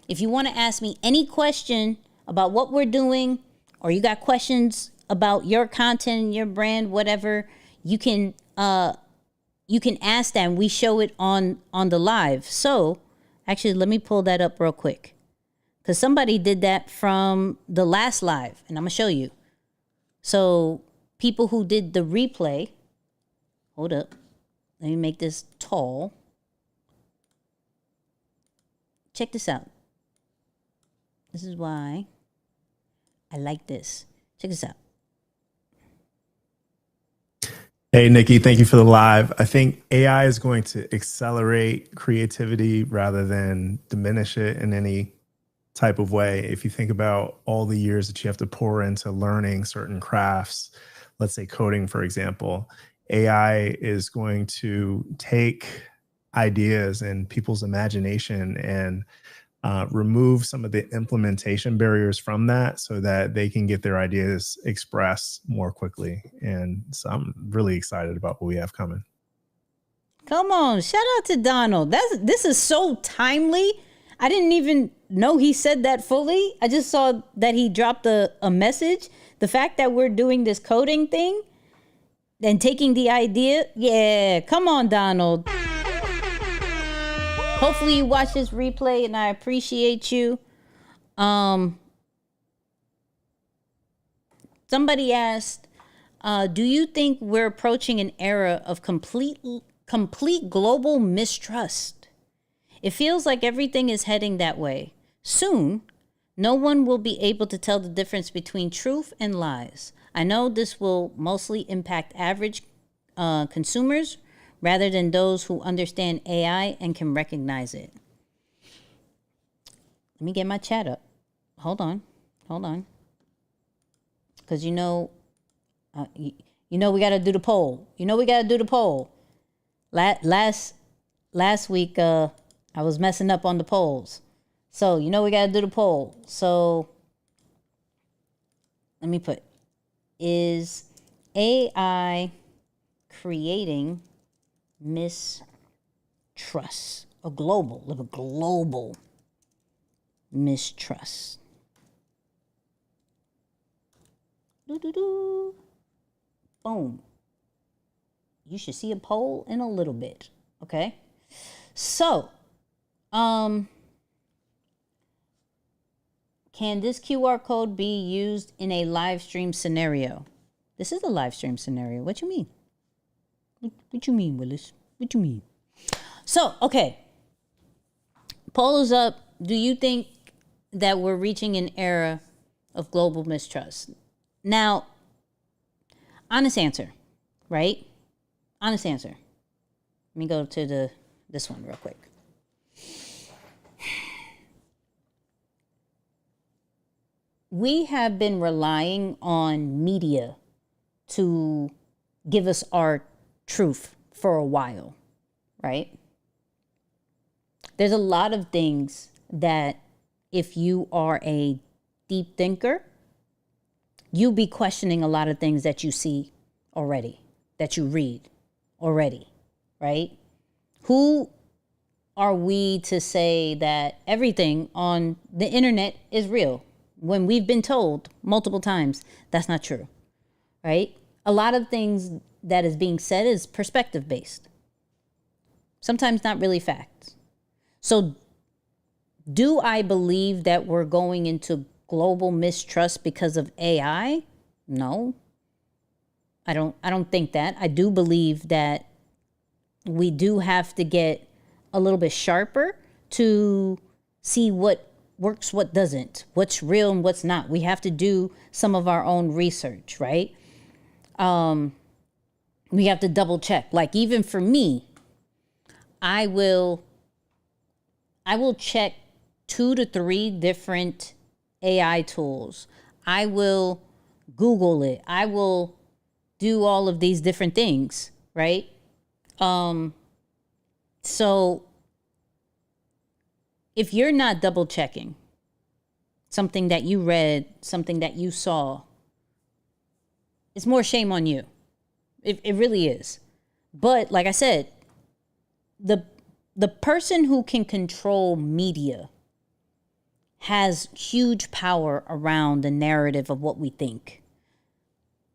If you want to ask me any question about what we're doing, or you got questions about your content, your brand, whatever, you can ask that, and we show it on the live. So, actually, let me pull that up real quick, because somebody did that from the last live, and I'm gonna show you. So, people who did the replay, hold up, let me make this tall. Check this out. This is why I like this. Check this out. Hey, Nikki, thank you for the live. I think AI is going to accelerate creativity rather than diminish it in any type of way. If you think about all the years that you have to pour into learning certain crafts, let's say coding, for example, AI is going to take ideas and people's imagination and remove some of the implementation barriers from that so that they can get their ideas expressed more quickly. And so I'm really excited about what we have coming. Come on, shout out to Donald. This is so timely. I didn't even know he said that fully. I just saw that he dropped a message. The fact that we're doing this coding thing and taking the idea, yeah, come on, Donald. Hopefully you watch this replay, and I appreciate you. Somebody asked, do you think we're approaching an era of complete global mistrust? It feels like everything is heading that way. Soon, no one will be able to tell the difference between truth and lies. I know this will mostly impact average consumers rather than those who understand AI and can recognize it. Let me get my chat up. Hold on. Because we got to do the poll. Last week, I was messing up on the polls. So, we got to do the poll. So, let me put, is AI creating mistrust? A global mistrust. Boom. You should see a poll in a little bit. Okay. So, can this QR code be used in a live stream scenario? This is a live stream scenario. What you mean? What you mean, Willis? What you mean? So, okay. Poll is up. Do you think that we're reaching an era of global mistrust? Now, honest answer, right? Honest answer. Let me go to this one real quick. We have been relying on media to give us our truth for a while, right? There's a lot of things that if you are a deep thinker, you'll be questioning a lot of things that you see already, that you read already, right? Who are we to say that everything on the internet is real when we've been told multiple times that's not true, right? A lot of things that is being said is perspective based, sometimes not really facts. So do I believe that we're going into global mistrust because of AI? No, I don't think that. I do believe that we do have to get a little bit sharper to see what works, what doesn't, what's real and what's not. We have to do some of our own research, right? We have to double check. Like even for me, I will check 2 to 3 different AI tools. I will Google it. I will do all of these different things, right? So if you're not double checking something that you read, something that you saw, it's more shame on you. It really is. But like I said, the person who can control media has huge power around the narrative of what we think.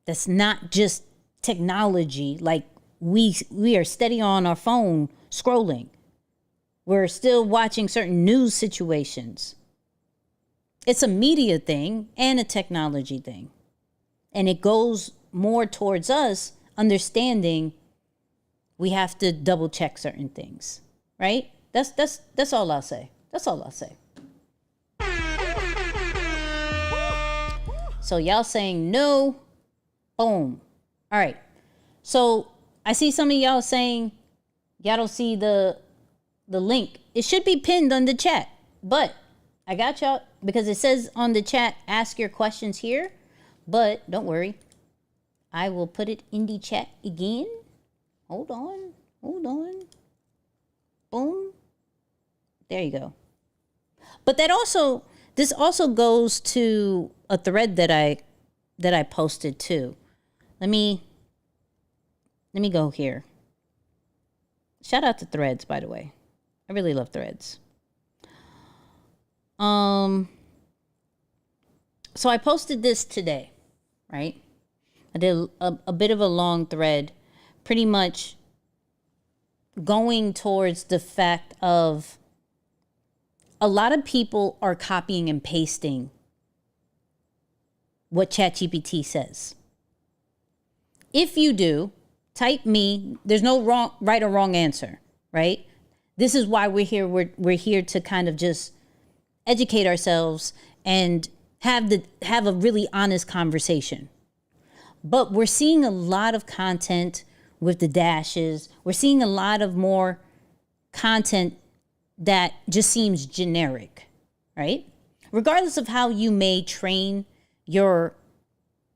That's not just technology. Like we are steady on our phone scrolling. We're still watching certain news situations. It's a media thing and a technology thing. And it goes more towards us understanding we have to double check certain things, right? That's all I'll say. That's all I'll say. So y'all saying no, boom. All right. So I see some of y'all saying y'all don't see the link. It should be pinned on the chat, but I got y'all because it says on the chat, ask your questions here, but don't worry. I will put it in the chat again. Hold on. Boom. There you go. But this also goes to a thread that I posted too. Let me go here. Shout out to Threads, by the way. I really love Threads. So I posted this today, right? I did a bit of a long thread, pretty much going towards the fact of a lot of people are copying and pasting what ChatGPT says. If you do, type me. There's no right or wrong answer, right? This is why we're here. We're here to kind of just educate ourselves and have a really honest conversation. But we're seeing a lot of content with the dashes. We're seeing a lot of more content that just seems generic, right? Regardless of how you may train your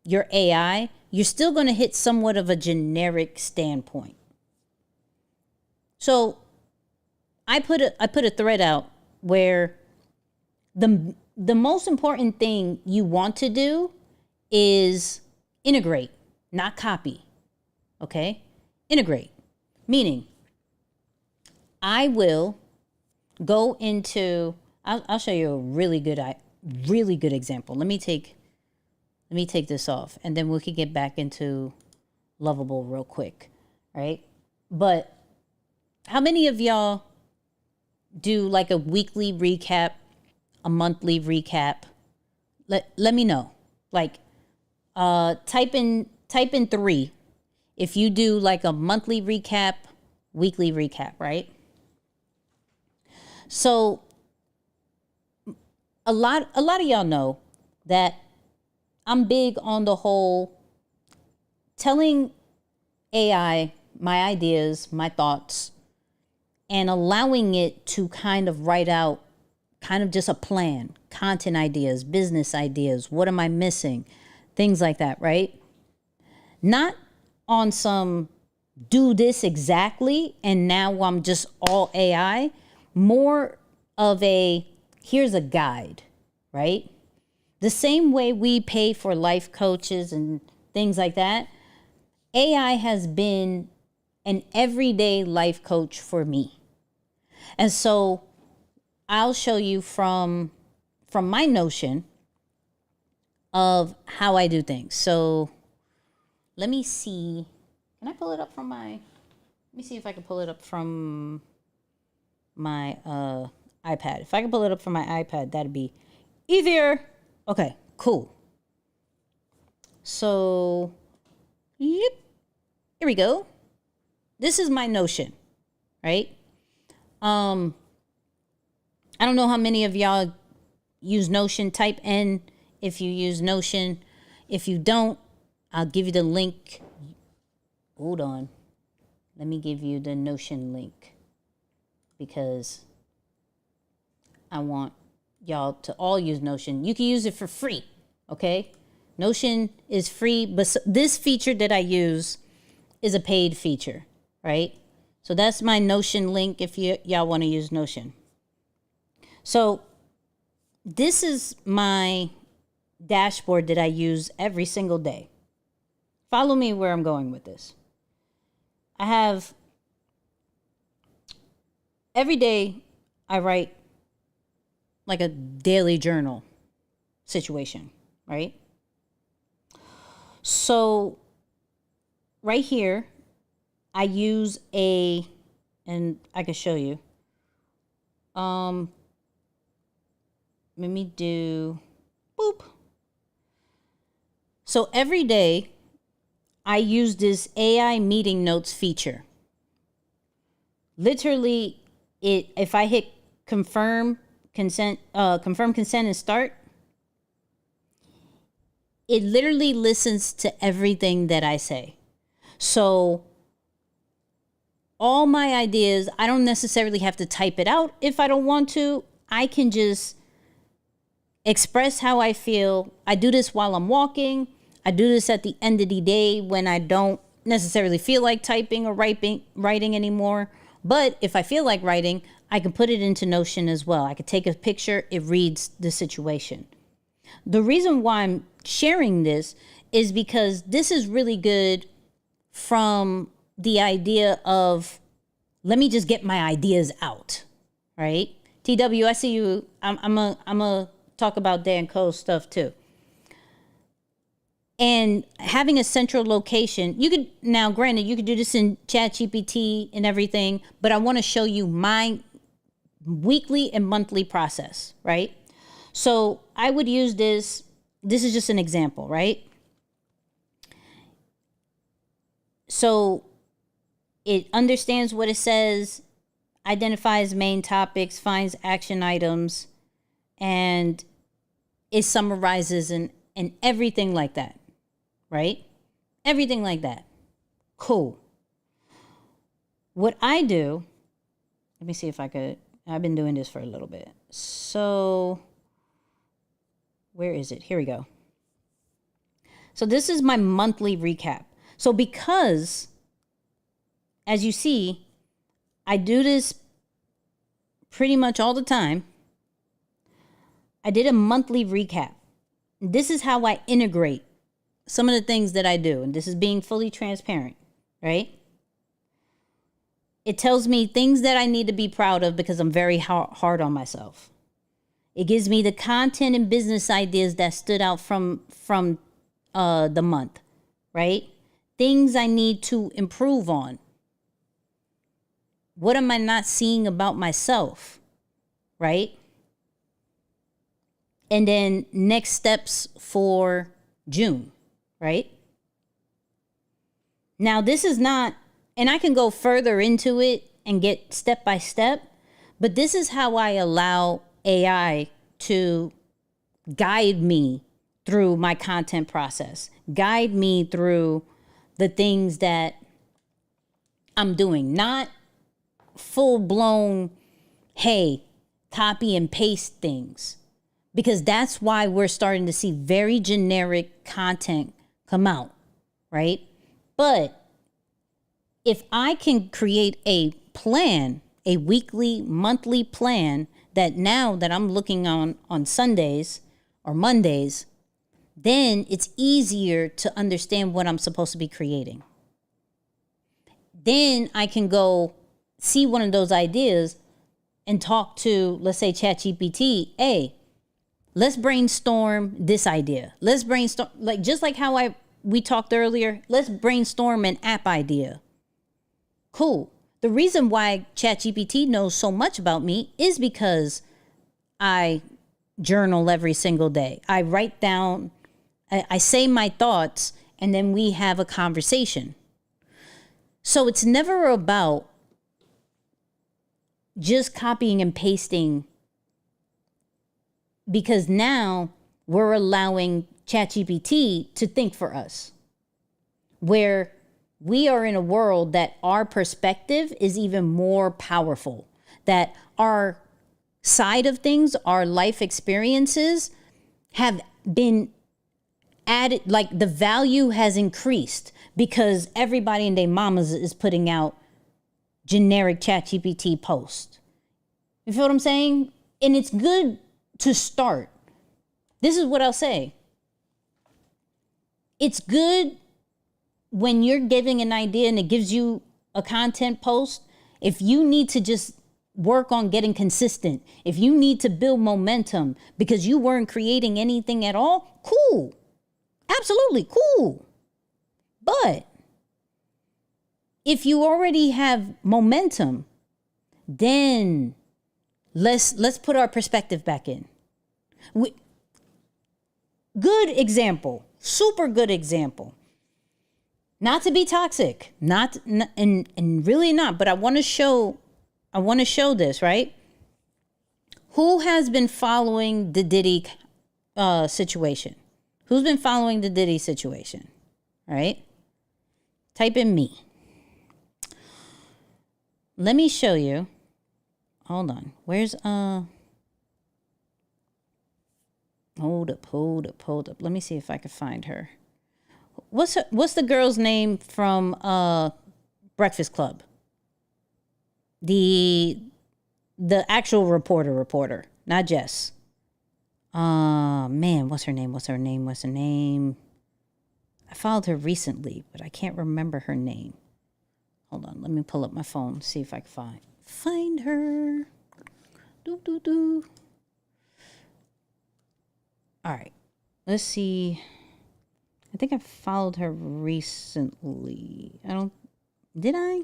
AI, you're still going to hit somewhat of a generic standpoint. So I put a thread out where the most important thing you want to do is integrate, not copy. Okay? Integrate. Meaning, I will go into, I'll show you a really good example. Let me take this off and then we can get back into Lovable real quick, right? But how many of y'all do like a weekly recap, a monthly recap? Let me know. Like, type in 3 if you do like a monthly recap, weekly recap, right? So a lot of y'all know that I'm big on the whole telling AI my ideas, my thoughts, and allowing it to kind of write out kind of just a plan, content ideas, business ideas, what am I missing, things like that, right? Not on some do this exactly and now I'm just all AI, more of a here's a guide, right? The same way we pay for life coaches and things like that, AI has been an everyday life coach for me. And so I'll show you from my notion of how I do things. So let me see. Can I pull it up from let me see if I can pull it up from my iPad. If I can pull it up from my iPad, that'd be easier. Okay, cool. So, yep. Here we go. This is my Notion, right? I don't know how many of y'all use Notion. Type N if you use Notion. If you don't, I'll give you the link. Hold on. Let me give you the Notion link. because I want y'all to all use Notion. You can use it for free, okay? Notion is free, but this feature that I use is a paid feature, right? So that's my Notion link if y'all want to use Notion. So this is my dashboard that I use every single day. Follow me where I'm going with this. I have, every day I write like a daily journal situation, right? So right here, I use and I can show you. Let me do, boop. So every day I use this AI meeting notes feature. Literally, if I hit confirm consent and start, it literally listens to everything that I say. So all my ideas, I don't necessarily have to type it out if I don't want to. I can just express how I feel. I do this while I'm walking. I do this at the end of the day when I don't necessarily feel like typing or writing anymore. But if I feel like writing, I can put it into Notion as well. I could take a picture. It reads the situation. The reason why I'm sharing this is because this is really good from the idea of, let me just get my ideas out, right? TW, I see you. I'm a talk about Dan Coe's stuff too. And having a central location, you could, now granted, you could do this in ChatGPT and everything, but I want to show you my weekly and monthly process, right? So I would use this. This is just an example, right? So it understands what it says, identifies main topics, finds action items, and it summarizes and everything like that, right? Everything like that. Cool. What I do, let me see if I could, I've been doing this for a little bit. So where is it? Here we go. So this is my monthly recap. So because, as you see, I do this pretty much all the time, I did a monthly recap. This is how I integrate some of the things that I do. And this is being fully transparent, right? It tells me things that I need to be proud of because I'm very hard on myself. It gives me the content and business ideas that stood out from the month, right? Things I need to improve on. What am I not seeing about myself, right? And then next steps for June, right? Now, this is not, and I can go further into it and get step by step, but this is how I allow AI to guide me through my content process, guide me through the things that I'm doing, not full blown, hey, copy and paste things, because that's why we're starting to see very generic content come out, right? But if I can create a plan, a weekly, monthly plan that now that I'm looking on Sundays or Mondays, then it's easier to understand what I'm supposed to be creating. Then I can go see one of those ideas and talk to, let's say, ChatGPT. Hey, let's brainstorm this idea. Let's brainstorm, like just like how we talked earlier, let's brainstorm an app idea. Cool. The reason why ChatGPT knows so much about me is because I journal every single day. I write down, I say my thoughts, and then we have a conversation. So it's never about just copying and pasting, because now we're allowing ChatGPT to think for us, where we are in a world that our perspective is even more powerful. that our side of things, our life experiences have been added, like the value has increased because everybody and their mamas is putting out generic ChatGPT posts. You feel what I'm saying? And it's good to start. This is what I'll say. It's good when you're giving an idea and it gives you a content post. If you need to just work on getting consistent, if you need to build momentum because you weren't creating anything at all, cool. Absolutely cool. But if you already have momentum, then let's put our perspective back in. Good example, super good example. Not to be toxic, and really not, but I want to show this, right? Who has been following the Diddy situation? Who's been following the Diddy situation? Right? Type in me. Let me show you. Hold on. Where's Hold up. Let me see if I can find her. What's the girl's name from Breakfast Club? The actual reporter, not Jess. Man, what's her name? I followed her recently, but I can't remember her name. Hold on, let me pull up my phone, see if I can find her. All right, let's see. I think I followed her recently. Did I?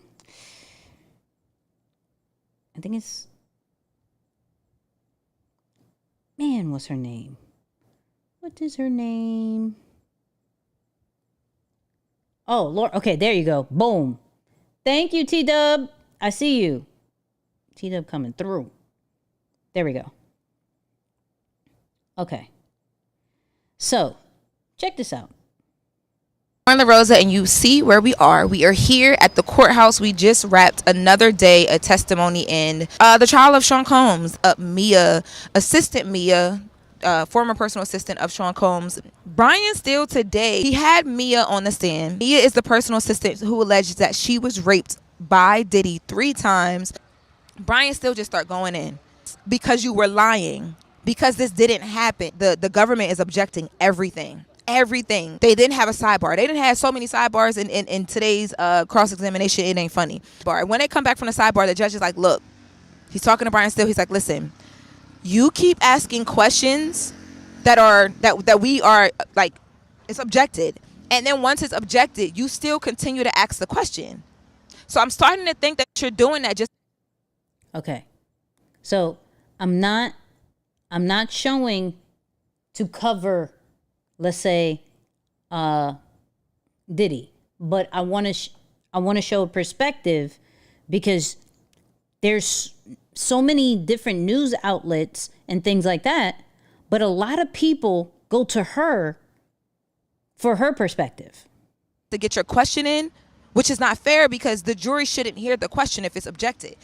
I think it's, man, what's her name? What is her name? Oh, Lord. Okay, there you go. Boom. Thank you, T-Dub. I see you. T-Dub coming through. There we go. Okay. So, check this out. On the Rosa, and you see where we are. We are here at the courthouse. We just wrapped another day of testimony in the trial of Sean Combs. Mia, former personal assistant of Sean Combs. Brian Steele today, he had Mia on the stand. Mia is the personal assistant who alleges that she was raped by Diddy 3 times. Brian Steele just start going in because you were lying, because this didn't happen. The government is objecting everything. They didn't have a sidebar. They didn't have so many sidebars in today's cross-examination. It ain't funny. But when they come back from the sidebar, the judge is like, look, he's talking to Brian Steele. He's like, listen, you keep asking questions that we are like, it's objected. And then once it's objected, you still continue to ask the question. So I'm starting to think that you're doing that just. Okay. So I'm not showing to cover, let's say, Diddy, but I want to show a perspective because there's so many different news outlets and things like that, but a lot of people go to her for her perspective. To get your question in, which is not fair because the jury shouldn't hear the question if it's objected.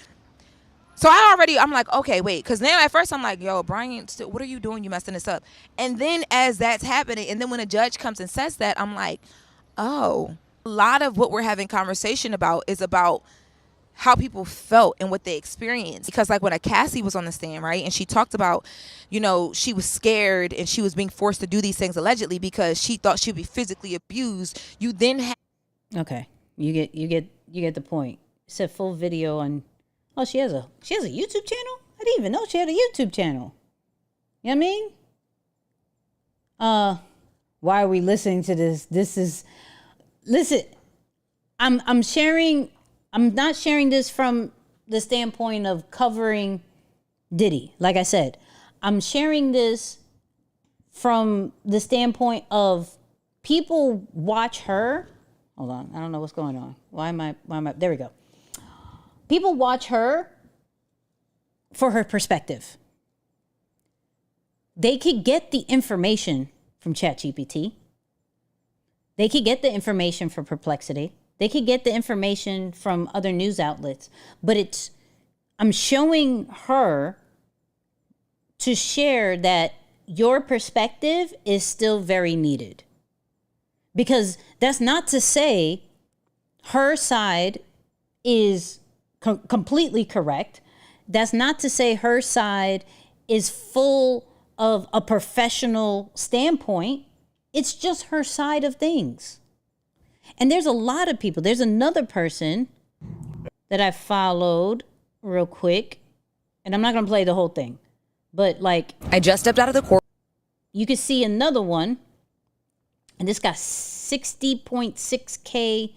So I'm like, okay, wait, because now at first I'm like, yo, Brian, what are you doing? You messing this up. And then as that's happening, and then when a judge comes and says that, I'm like, oh, a lot of what we're having conversation about is about how people felt and what they experienced. Because like when a Cassie was on the stand, right, and she talked about, she was scared and she was being forced to do these things allegedly because she thought she'd be physically abused. You then have. Okay, you get the point. It said full video on. Oh, she has a YouTube channel? I didn't even know she had a YouTube channel. You know what I mean? Why are we listening to this? Listen, I'm not sharing this from the standpoint of covering Diddy. Like I said, I'm sharing this from the standpoint of people watch her. Hold on. I don't know what's going on. Why am I, there we go. People watch her for her perspective. They could get the information from ChatGPT. They could get the information from Perplexity. They could get the information from other news outlets. But it's I'm showing her to share that your perspective is still very needed. Because that's not to say her side is completely correct. That's not to say her side is full of a professional standpoint. It's just her side of things. And there's a lot of people. There's another person that I followed real quick, and I'm not going to play the whole thing, but like, I just stepped out of the court. You can see another one, and this got 60.6K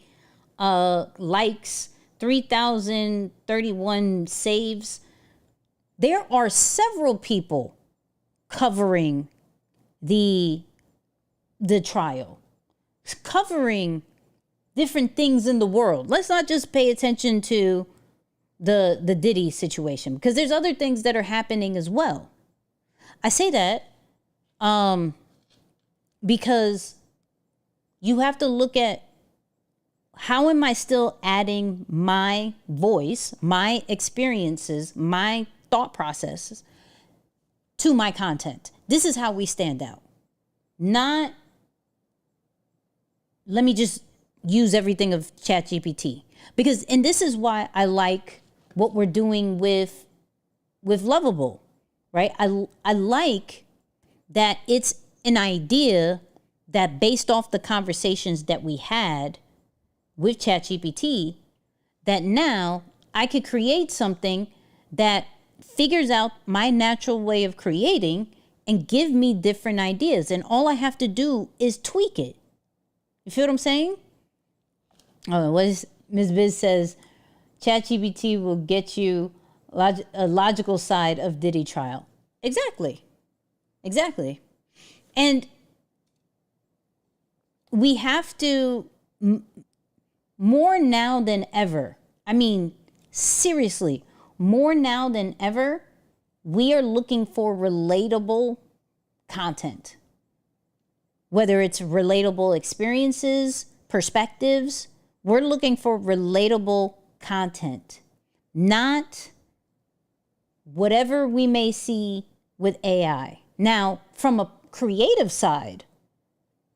likes, 3,031 saves. There are several people covering the trial, covering different things in the world. Let's not just pay attention to the Diddy situation, because there's other things that are happening as well. I say that because you have to look at, how am I still adding my voice, my experiences, my thought processes to my content? This is how we stand out. Not, let me just use everything of ChatGPT. Because, and this is why I like what we're doing with Lovable, right? I like that it's an idea that, based off the conversations that we had with ChatGPT, that now I could create something that figures out my natural way of creating and give me different ideas. And all I have to do is tweak it. You feel what I'm saying? Oh, what is Ms. Biz says, ChatGPT will get you a logical side of Diddy trial. Exactly. And we have to, more now than ever, I mean, seriously, more now than ever, we are looking for relatable content. Whether it's relatable experiences, perspectives, we're looking for relatable content, not whatever we may see with AI. Now, from a creative side,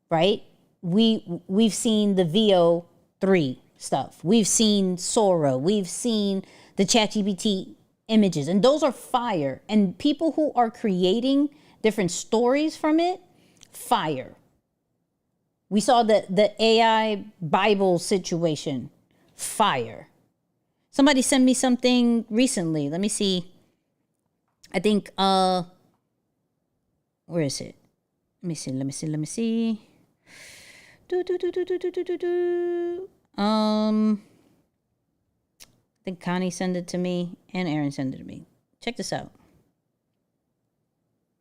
right? We've seen the VO3 stuff. We've seen Sora. We've seen the ChatGPT images, and those are fire. And people who are creating different stories from it, fire. We saw the AI Bible situation, fire. Somebody sent me something recently. Let me see. I think, where is it? Let me see. I think Connie sent it to me and Aaron sent it to me. Check this out.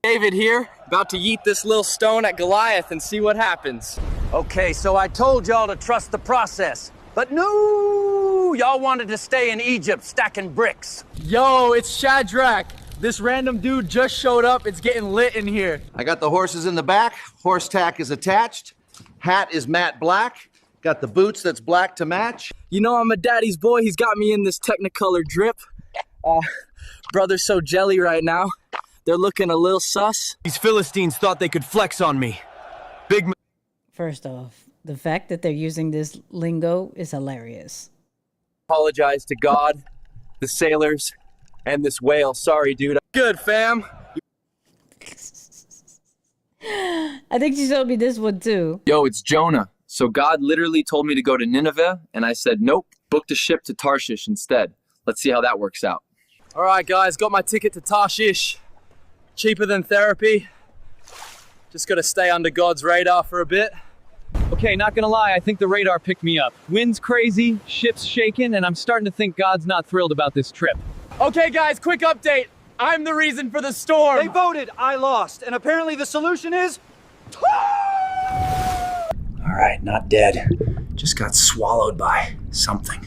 David here, about to yeet this little stone at Goliath and see what happens. Okay, so I told y'all to trust the process, but no, y'all wanted to stay in Egypt stacking bricks. Yo, it's Shadrach. This random dude just showed up. It's getting lit in here. I got the horses in the back. Horse tack is attached. Hat is matte black. Got the boots that's black to match. You know I'm a daddy's boy. He's got me in this Technicolor drip. Brother's so jelly right now. They're looking a little sus. These Philistines thought they could flex on me. First off, the fact that they're using this lingo is hilarious. Apologize to God, the sailors, and this whale. Sorry, dude. Good, fam. I think she showed me this one too. Yo, it's Jonah. So God literally told me to go to Nineveh, and I said, nope, booked a ship to Tarshish instead. Let's see how that works out. All right, guys, got my ticket to Tarshish. Cheaper than therapy. Just gotta stay under God's radar for a bit. Okay, not gonna lie, I think the radar picked me up. Wind's crazy, ship's shaking, and I'm starting to think God's not thrilled about this trip. Okay, guys, quick update. I'm the reason for the storm. They voted, I lost, and apparently the solution is... All right, not dead. Just got swallowed by something.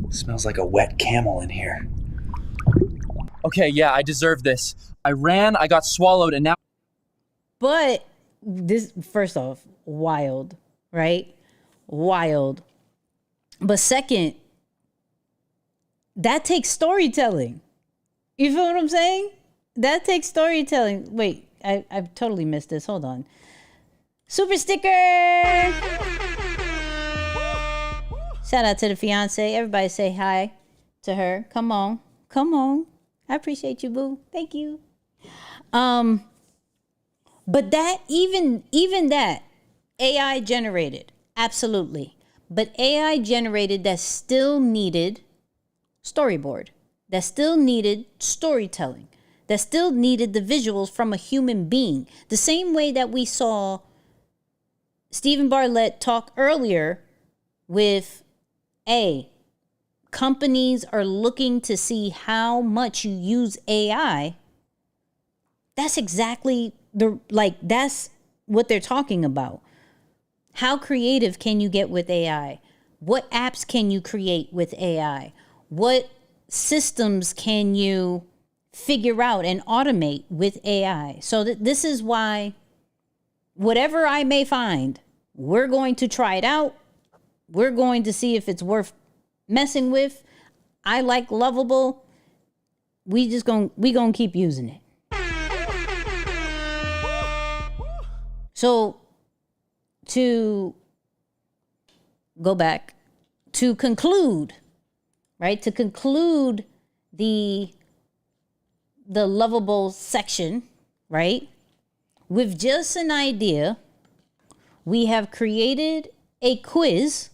Smells like a wet camel in here. Okay, yeah, I deserve this. I ran, I got swallowed, and now... But this, first off, wild, right? Wild. But second, that takes storytelling. You feel what I'm saying? That takes storytelling. Wait, I've totally missed this. Hold on. Super sticker! Shout out to the fiance. Everybody say hi to her. Come on. Come on. I appreciate you, boo. Thank you. But that, even that, AI generated. Absolutely. But AI generated that still needed storyboard. That still needed storytelling. That still needed the visuals from a human being. The same way that we saw Stephen Bartlett talk earlier with companies are looking to see how much you use AI. That's exactly that's what they're talking about. How creative can you get with AI? What apps can you create with AI? What systems can you figure out and automate with AI? So this is why whatever I may find, we're going to try it out. We're going to see if it's worth messing with. I like Lovable. We gonna keep using it. So to go back, to conclude, right? To conclude the Lovable section, right? With just an idea, we have created a quiz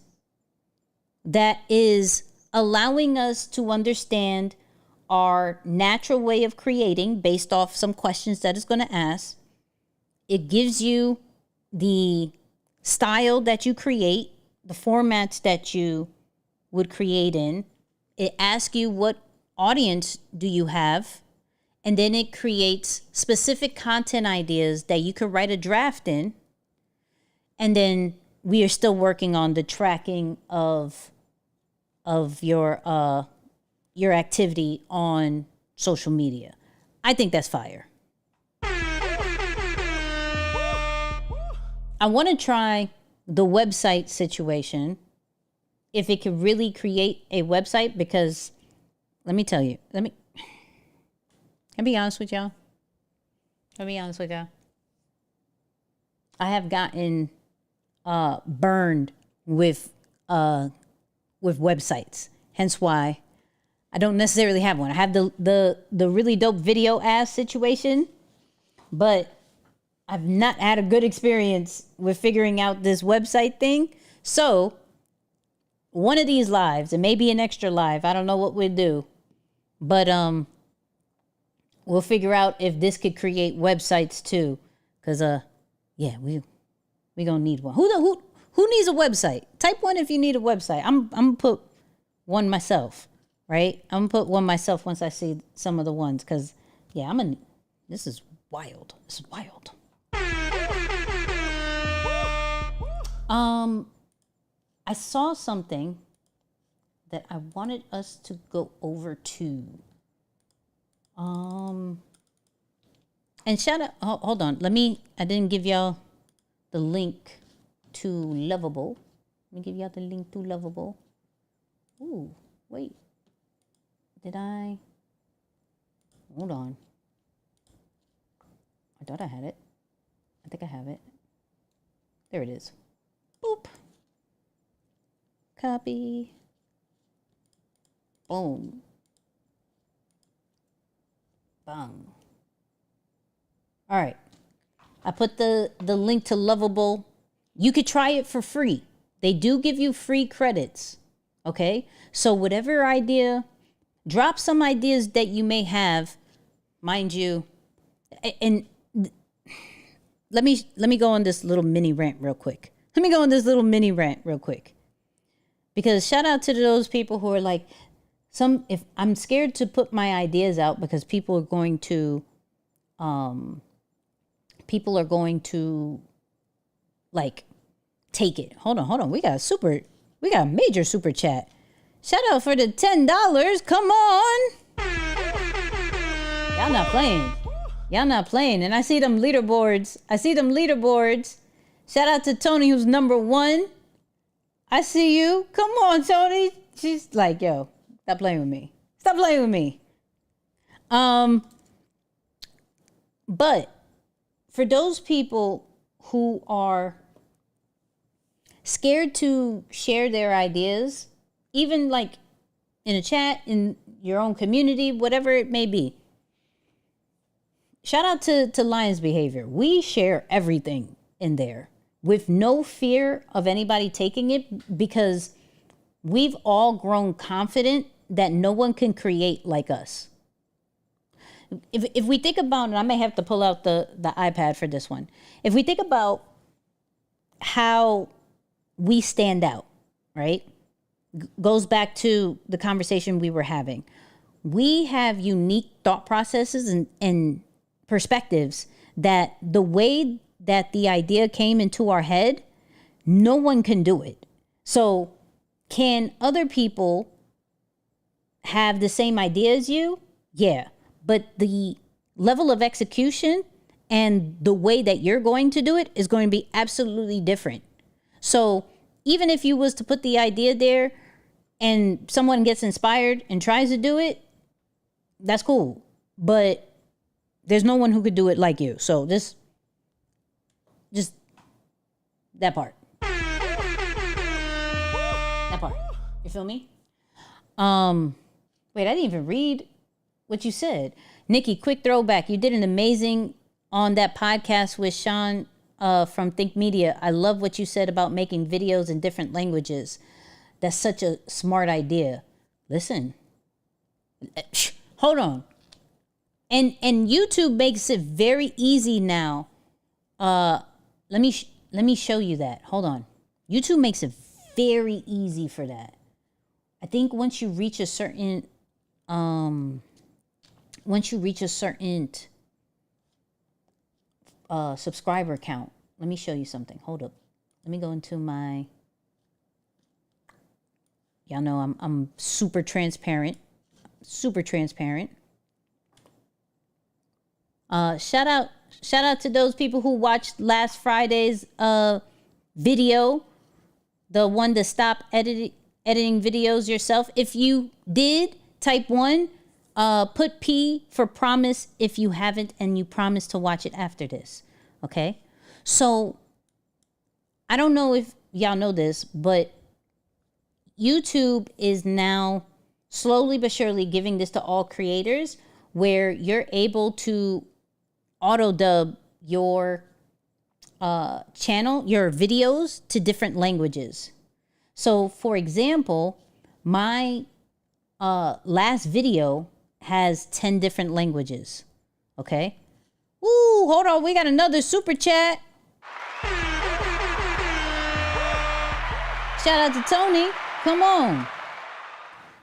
that is allowing us to understand our natural way of creating based off some questions that it's going to ask. It gives you the style that you create, the formats that you would create in. It asks you what audience do you have, and then it creates specific content ideas that you could write a draft in. And then we are still working on the tracking of your activity on social media. I think that's fire. I want to try the website situation, if it could really create a website, because let me tell you, can I be honest with y'all? I have gotten burned with websites. Hence why I don't necessarily have one. I have the really dope video ass situation, but I've not had a good experience with figuring out this website thing. So one of these lives, it may be an extra live, I don't know what we'll do, but we'll figure out if this could create websites too. Cause yeah, we gonna need one. Who needs a website? Type one if you need a website. I'm gonna put one myself, right? I'm gonna put one myself once I see some of the ones, cause yeah, this is wild. This is wild. I saw something that I wanted us to go over to. And shout out, hold on. I didn't give y'all the link to Lovable. Let me give y'all the link to Lovable. Ooh, wait. Hold on. I thought I had it. I think I have it. There it is. Boop. Copy. Boom. Bang. All right. I put the link to Lovable. You could try it for free. They do give you free credits. Okay? So whatever idea, drop some ideas that you may have, mind you. And let me go on this little mini rant real quick. Because shout out to those people who are like, if I'm scared to put my ideas out because people are going to like take it. Hold on. We got a major super chat. Shout out for the $10. Come on. Y'all not playing. And I see them leaderboards. Shout out to Tony, who's number 1. I see you. Come on, Tony. She's like, yo, stop playing with me. Stop playing with me. But for those people who are scared to share their ideas, even like in a chat, in your own community, whatever it may be, shout out to Lion's Behavior. We share everything in there with no fear of anybody taking it, because we've all grown confident that no one can create like us. If we think about, and I may have to pull out the iPad for this one. If we think about how we stand out, right? Goes back to the conversation we were having. We have unique thought processes and perspectives that the way that the idea came into our head, no one can do it. So can other people have the same idea as you? Yeah. But the level of execution and the way that you're going to do it is going to be absolutely different. So even if you was to put the idea there and someone gets inspired and tries to do it, that's cool. But there's no one who could do it like you. So just that part. That part. You feel me? Wait, I didn't even read what you said. Nicky, quick throwback. You did an amazing on that podcast with Sean from Think Media. I love what you said about making videos in different languages. That's such a smart idea. Listen, hold on. And YouTube makes it very easy now. Let me show you that. Hold on. YouTube makes it very easy for that. I think once you reach a certain subscriber count. Let me show you something. Hold up. Let me go into my. Y'all know I'm super transparent. Super transparent. Shout out to those people who watched last Friday's video, the one to stop editing videos yourself. If you did, type 1. Put P for promise if you haven't and you promise to watch it after this. Okay? So, I don't know if y'all know this, but YouTube is now slowly but surely giving this to all creators, where you're able to auto-dub your channel, your videos, to different languages. So, for example, my last video has 10 different languages. Okay? Ooh, hold on. We got another super chat. Shout out to Tony. Come on.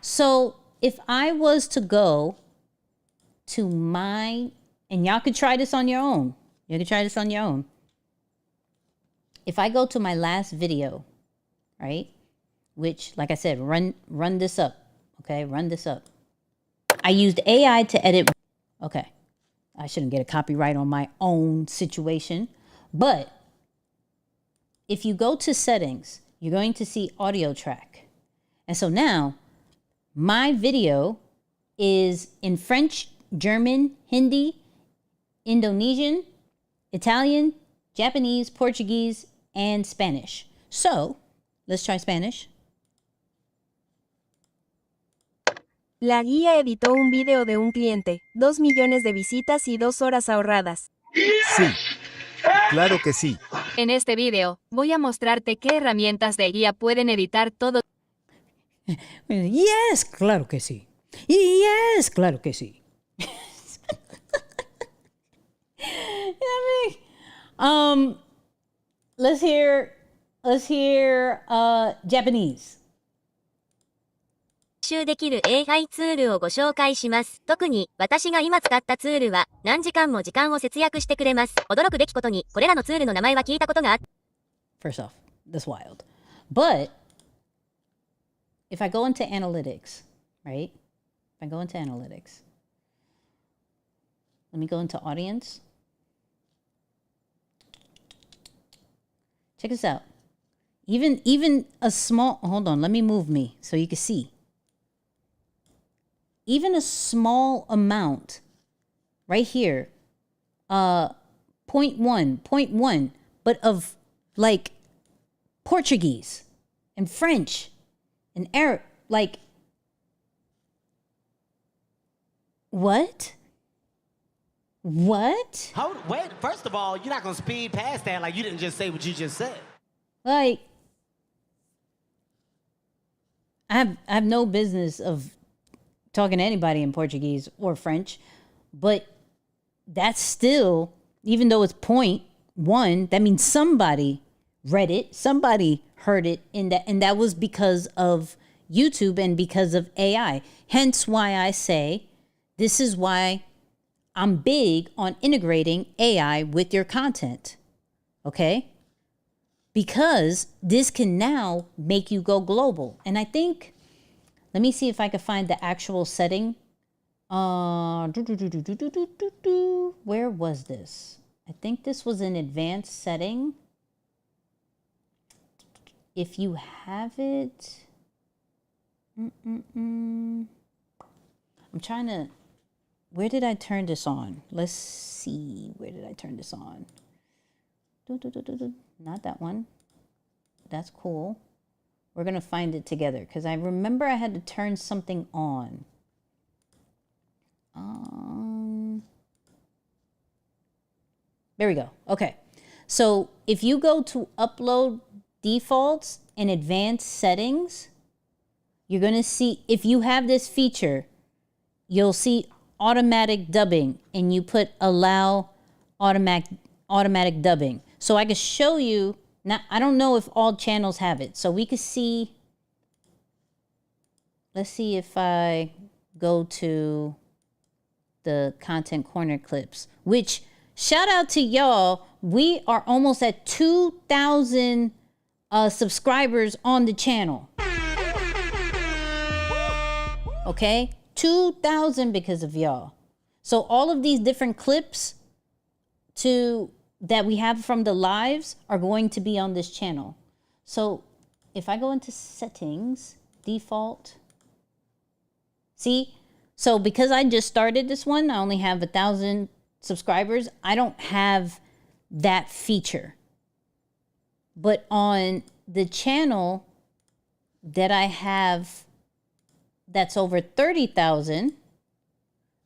So if I was to go to my, and y'all could try this on your own. You can try this on your own. If I go to my last video, right? Which, like I said, run this up. Okay, run this up. I used AI to edit. Okay, I shouldn't get a copyright on my own situation. But if you go to settings, you're going to see audio track. And so now my video is in French, German, Hindi, Indonesian, Italian, Japanese, Portuguese, and Spanish. So let's try Spanish. La guía editó un video de un cliente, 2 millones de visitas y 2 horas ahorradas. Sí, claro que sí. En este video, voy a mostrarte qué herramientas de guía pueden editar todo. Yes, claro que sí. Yes, claro que sí. You know what I mean? Let's hear Japanese. 学習できる AI ツールをご紹介します。特に私が今使ったツールは何時間も時間を節約してくれます。驚くべきことにこれらのツールの名前は聞いたことがある。 First off, that's wild. But if I go into analytics, right? If I go into analytics, let me go into audience. Check this out. Even a small, hold on, let me move me so you can see. even a small amount right here, 0.1, but of like Portuguese and French and Arab, like, what? What? Wait, first of all, you're not gonna speed past that like you didn't just say what you just said. Like, I have no business of talking to anybody in Portuguese or French, but that's still, even though it's 0.1, that means somebody read it, somebody heard it, and that was because of YouTube and because of AI. Hence why I say this is why I'm big on integrating AI with your content. Okay? Because this can now make you go global. And I think, let me see if I can find the actual setting. Where was this? I think this was an advanced setting. If you have it, I'm trying to, where did I turn this on? Let's see, where did I turn this on? Not that one. That's cool. We're going to find it together because I remember I had to turn something on. There we go. Okay. So if you go to upload defaults and advanced settings, you're going to see, if you have this feature, you'll see automatic dubbing, and you put allow automatic dubbing. So I can show you, now I don't know if all channels have it. So we could see, let's see if I go to the content corner clips, which shout out to y'all. We are almost at 2,000 subscribers on the channel. Okay, 2,000 because of y'all. So all of these different clips that we have from the lives are going to be on this channel. So if I go into settings, default, see, so because I just started this one, I only have 1,000 subscribers. I don't have that feature. But on the channel that I have that's over 30,000,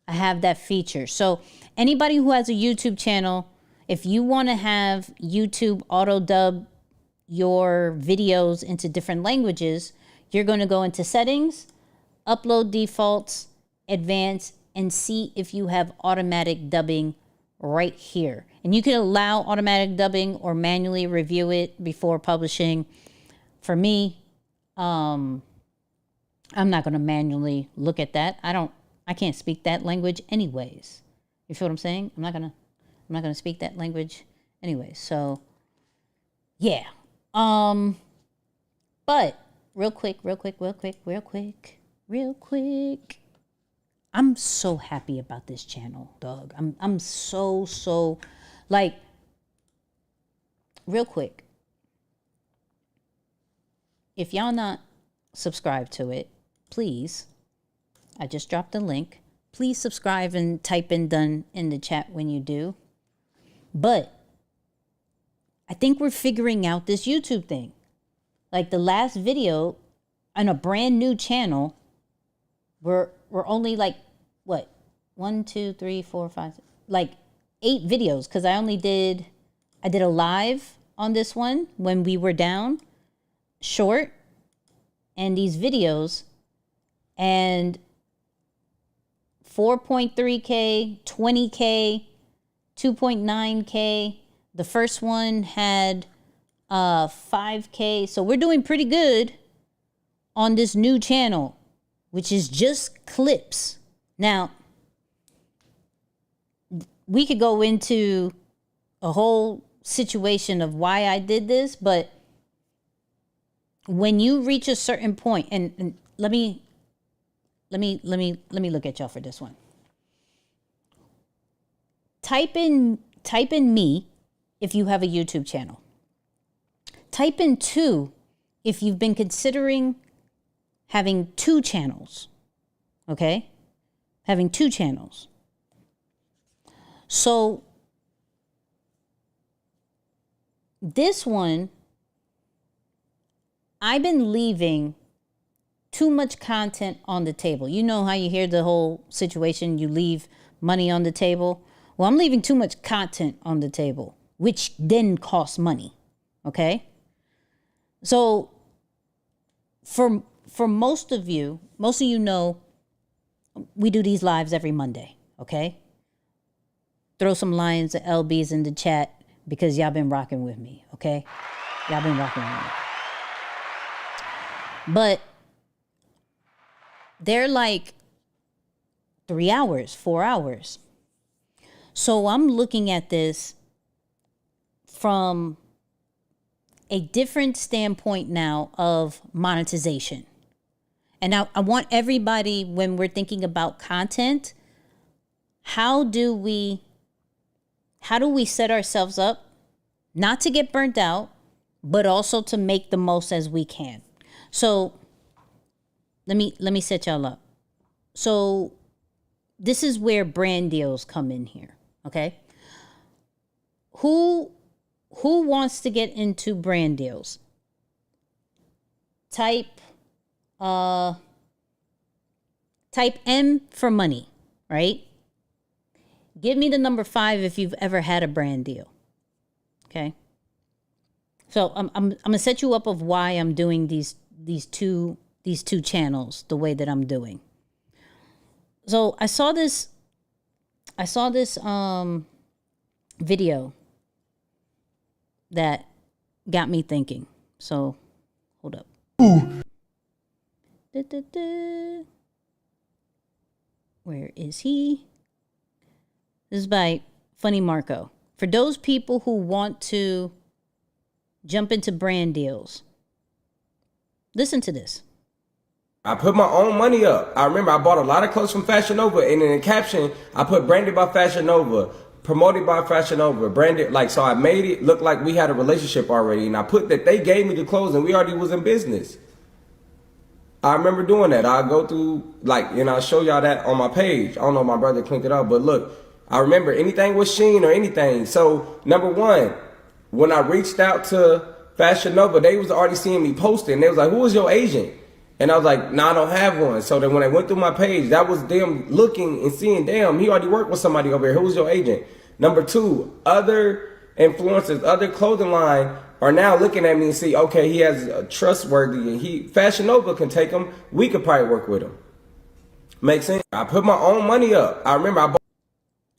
I have that feature. So anybody who has a YouTube channel, if you want to have YouTube auto dub your videos into different languages, you're going to go into settings, upload defaults, advanced, and see if you have automatic dubbing right here. And you can allow automatic dubbing or manually review it before publishing. For me, I'm not going to manually look at that. I can't speak that language anyways. You feel what I'm saying? I'm not going to speak that language anyway. So yeah. But real quick. I'm so happy about this channel, dog. I'm so like, real quick. If y'all not subscribed to it, please, I just dropped the link. Please subscribe and type in done in the chat when you do. But I think we're figuring out this YouTube thing. Like the last video on a brand new channel, we're only like, what? 1, 2, 3, 4, 5, like 8 videos. Cause I did a live on this one when we were down, short, and these videos, and 4.3K, 20K, 2.9K. The first one had 5K. So we're doing pretty good on this new channel, which is just clips. Now, we could go into a whole situation of why I did this, but when you reach a certain point, and let me look at y'all for this one. Type in me if you have a YouTube channel. Type in 2 if you've been considering having 2 channels. Okay? having 2 channels. So this one, I've been leaving too much content on the table. You know how you hear the whole situation, you leave money on the table? Well, I'm leaving too much content on the table, which then costs money, okay? So for most of you know, we do these lives every Monday, okay? Throw some lions and LBs in the chat because y'all been rocking with me, okay? Y'all been rocking with me. But they're like 3 hours, 4 hours. So I'm looking at this from a different standpoint now of monetization. And now I want everybody, when we're thinking about content, how do we set ourselves up not to get burnt out, but also to make the most as we can? So let me set y'all up. So this is where brand deals come in here, okay? Who wants to get into brand deals? Type M for money, right? Give me the number 5 if you've ever had a brand deal. Okay. So I'm gonna set you up of why I'm doing these two channels the way that I'm doing. So I saw this video that got me thinking. So hold up. Where is he? This is by Funny Marco. For those people who want to jump into brand deals, listen to this. I put my own money up. I remember I bought a lot of clothes from Fashion Nova, and in the caption, I put branded by Fashion Nova, promoted by Fashion Nova, branded, like, so I made it look like we had a relationship already, and I put that they gave me the clothes and we already was in business. I remember doing that. I'll go through, like, and I'll show y'all that on my page. I don't know if my brother cleaned it up, but look, I remember anything with Shein or anything. So, number one, when I reached out to Fashion Nova, they was already seeing me posting. They was like, who is your agent? And I was like, nah, I don't have one. So then when I went through my page, that was them looking and seeing, damn, he already worked with somebody over here. Who was your agent? Number two, other influencers, other clothing line are now looking at me and see, okay, he has a trustworthy, and Fashion Nova can take him. We could probably work with him. Make sense? I put my own money up. I remember I bought.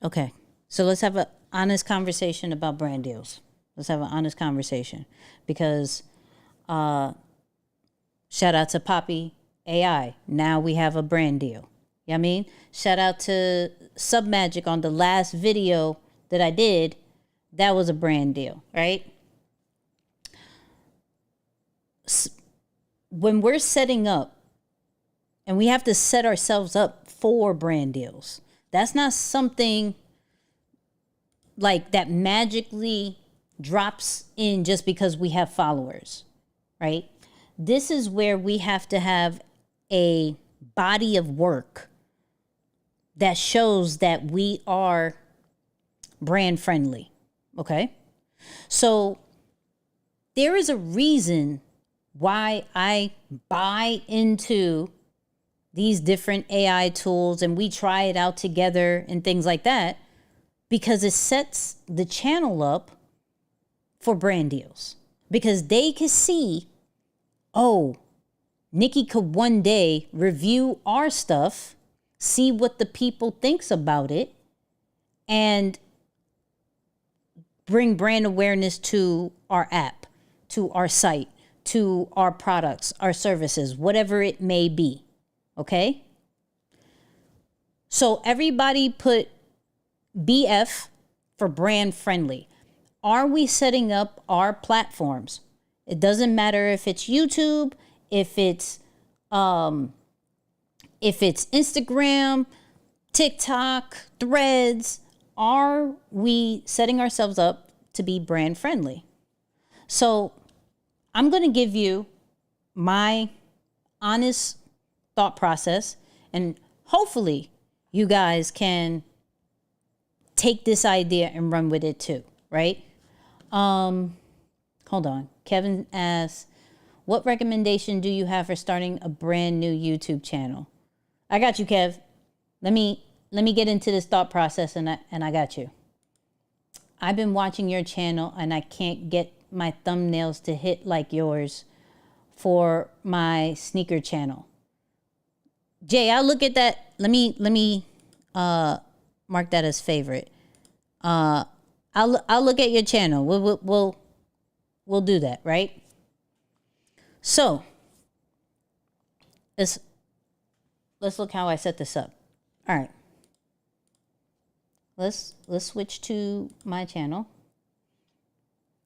Okay, so let's have an honest conversation about brand deals. Let's have an honest conversation because shout out to Poppy AI. Now we have a brand deal. You know what I mean? Shout out to Submagic on the last video that I did. That was a brand deal, right? When we're setting up, and we have to set ourselves up for brand deals, that's not something like that magically drops in just because we have followers, right? This is where we have to have a body of work that shows that we are brand friendly, okay? So there is a reason why I buy into these different AI tools and we try it out together and things like that, because it sets the channel up for brand deals. Because they can see, oh, Nicky could one day review our stuff, see what the people thinks about it, and bring brand awareness to our app, to our site, to our products, our services, whatever it may be. Okay? So everybody put BF for brand friendly. Are we setting up our platforms? It doesn't matter if it's YouTube, if it's Instagram, TikTok, Threads. Are we setting ourselves up to be brand friendly? So I'm going to give you my honest thought process, and hopefully you guys can take this idea and run with it too, right? Hold on. Kevin asks, what recommendation do you have for starting a brand new YouTube channel? I got you, Kev. Let me get into this thought process and I got you. I've been watching your channel and I can't get my thumbnails to hit like yours for my sneaker channel. Jay, I'll look at that. Let me mark that as favorite. I'll look at your channel. We'll do that, right? So let's look how I set this up. All right. Let's switch to my channel.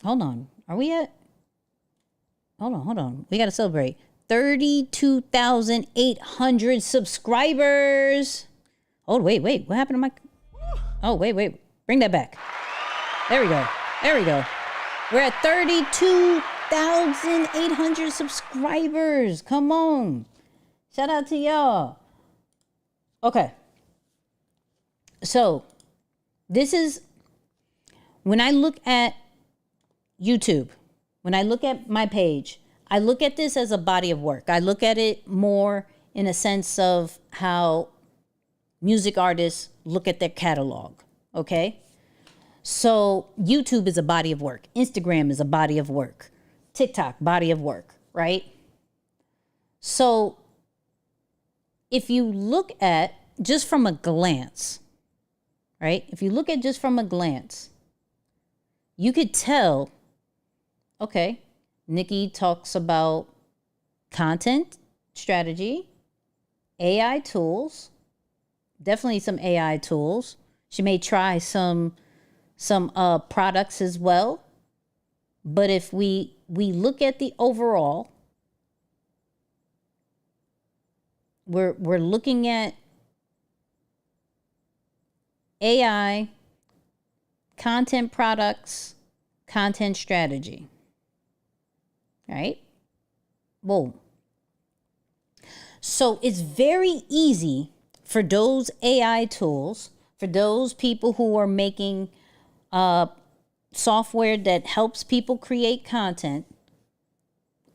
Hold on. Are we at? Hold on. We got to celebrate. 32,800 subscribers. Oh, wait. What happened to my... Oh, wait. Bring that back. There we go. We're at 32,800 subscribers. Come on. Shout out to y'all. Okay. So, this is... When I look at YouTube, when I look at my page, I look at this as a body of work. I look at it more in a sense of how music artists look at their catalog, okay? So YouTube is a body of work. Instagram is a body of work. TikTok, body of work, right? So if you look at just from a glance, right? If you look at just from a glance, you could tell, okay, Nicky talks about content strategy, AI tools, definitely some AI tools. She may try some products as well. But if we look at the overall, we're looking at AI, content products, content strategy. Right? Whoa. So it's very easy for those AI tools, for those people who are making software that helps people create content,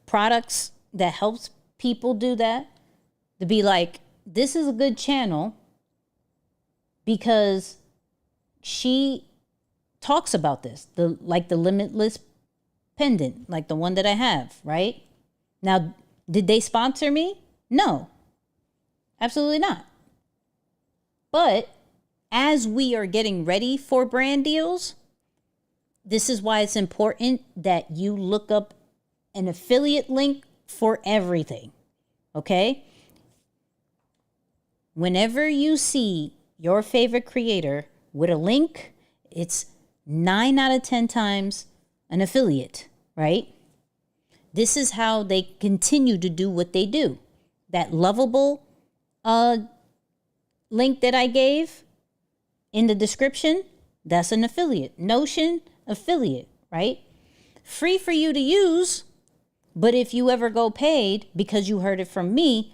products that helps people do that, to be like, this is a good channel because she talks about this, the limitless pendant, like the one that I have, right? Now, did they sponsor me? No, absolutely not. But as we are getting ready for brand deals, this is why it's important that you look up an affiliate link for everything, okay? Whenever you see your favorite creator with a link, it's 9 out of 10 times an affiliate, right? This is how they continue to do what they do. That Lovable link that I gave in the description, that's an affiliate. Notion, affiliate, right? Free for you to use, but if you ever go paid because you heard it from me,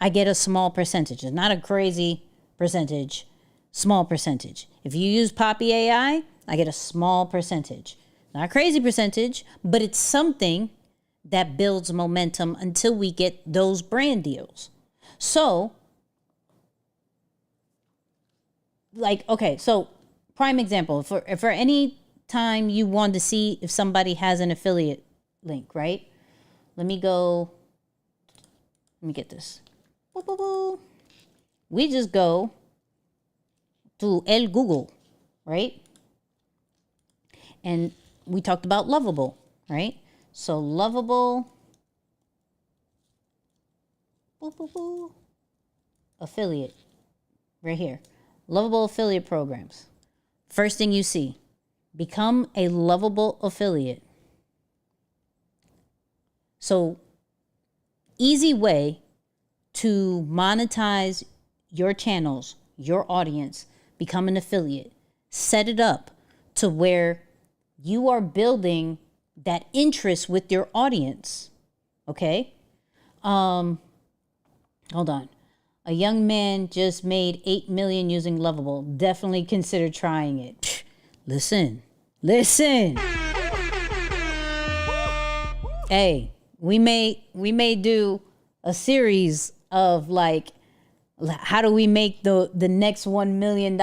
I get a small percentage. It's not a crazy percentage, small percentage. If you use Poppy AI, I get a small percentage. Not a crazy percentage, but it's something that builds momentum until we get those brand deals. So, like, okay, so prime example, for any time you want to see if somebody has an affiliate link, right? Let me get this. We just go to El Google, right? And we talked about Lovable, right? So Lovable affiliate right here. Lovable affiliate programs. First thing you see, become a Lovable affiliate. So easy way to monetize your channels, your audience, become an affiliate. Set it up to where you are building that interest with your audience. Okay? Hold on. A young man just made 8 million using Lovable. Definitely consider trying it. Psh, listen. Hey, we may do a series of like, how do we make the next $1 million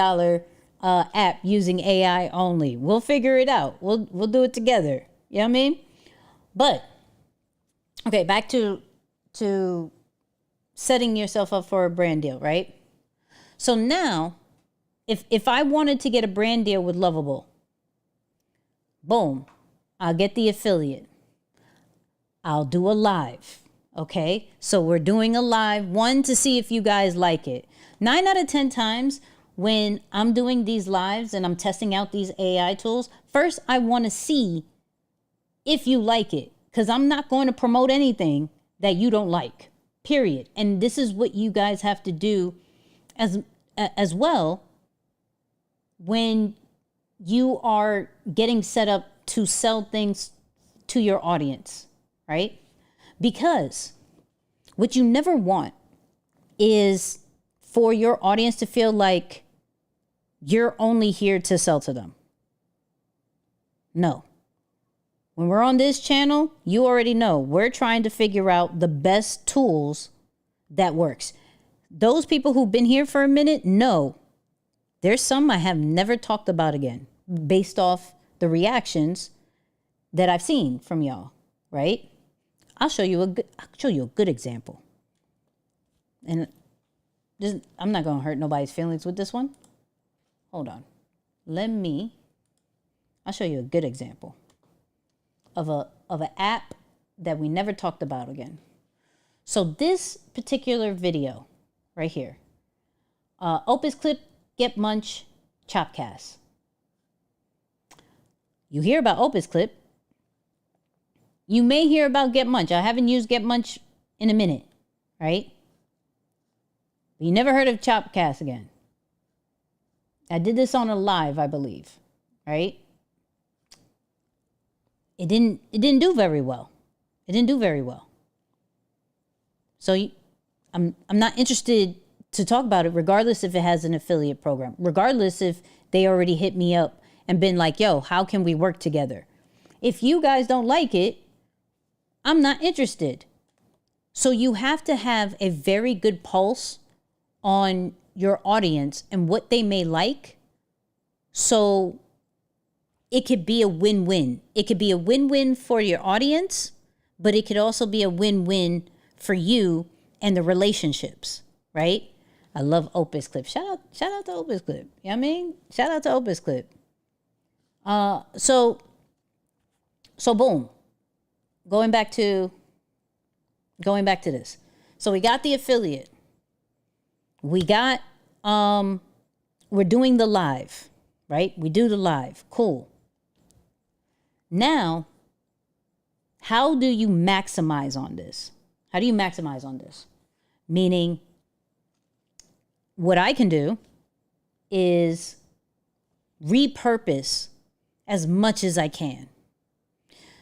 app using AI only? We'll figure it out. We'll do it together. You know what I mean? But okay, back to setting yourself up for a brand deal, right? So now, if I wanted to get a brand deal with Lovable, boom, I'll get the affiliate. I'll do a live, okay? So we're doing a live, one, to see if you guys like it. 9 out of 10 times when I'm doing these lives and I'm testing out these AI tools, first I want to see if you like it, because I'm not going to promote anything that you don't like, period. And this is what you guys have to do as well when you are getting set up to sell things to your audience, right? Because what you never want is for your audience to feel like you're only here to sell to them. No. When we're on this channel, you already know we're trying to figure out the best tools that works. Those people who've been here for a minute know there's some I have never talked about again based off the reactions that I've seen from y'all, right? I'll show you a good example. And I'm not going to hurt nobody's feelings with this one. Hold on. I'll show you a good example of an app that we never talked about again. So this particular video right here, Opus Clip, Get Munch, Chopcast. You hear about Opus Clip. You may hear about Get Munch. I haven't used Get Munch in a minute, right? But you never heard of Chopcast again. I did this on a live, I believe, right? It didn't do very well. It didn't do very well. So I'm not interested to talk about it, regardless if it has an affiliate program, regardless if they already hit me up and been like, yo, how can we work together? If you guys don't like it, I'm not interested. So you have to have a very good pulse on your audience and what they may like. So it could be a win-win. It could be a win-win for your audience, but it could also be a win-win for you and the relationships, right? I love Opus Clip. Shout out to Opus Clip. You know what I mean? Shout out to Opus Clip. So boom. Going back to this. So we got the affiliate. We got we're doing the live, right? We do the live. Cool. Now, how do you maximize on this? How do you maximize on this? Meaning, what I can do is repurpose as much as I can.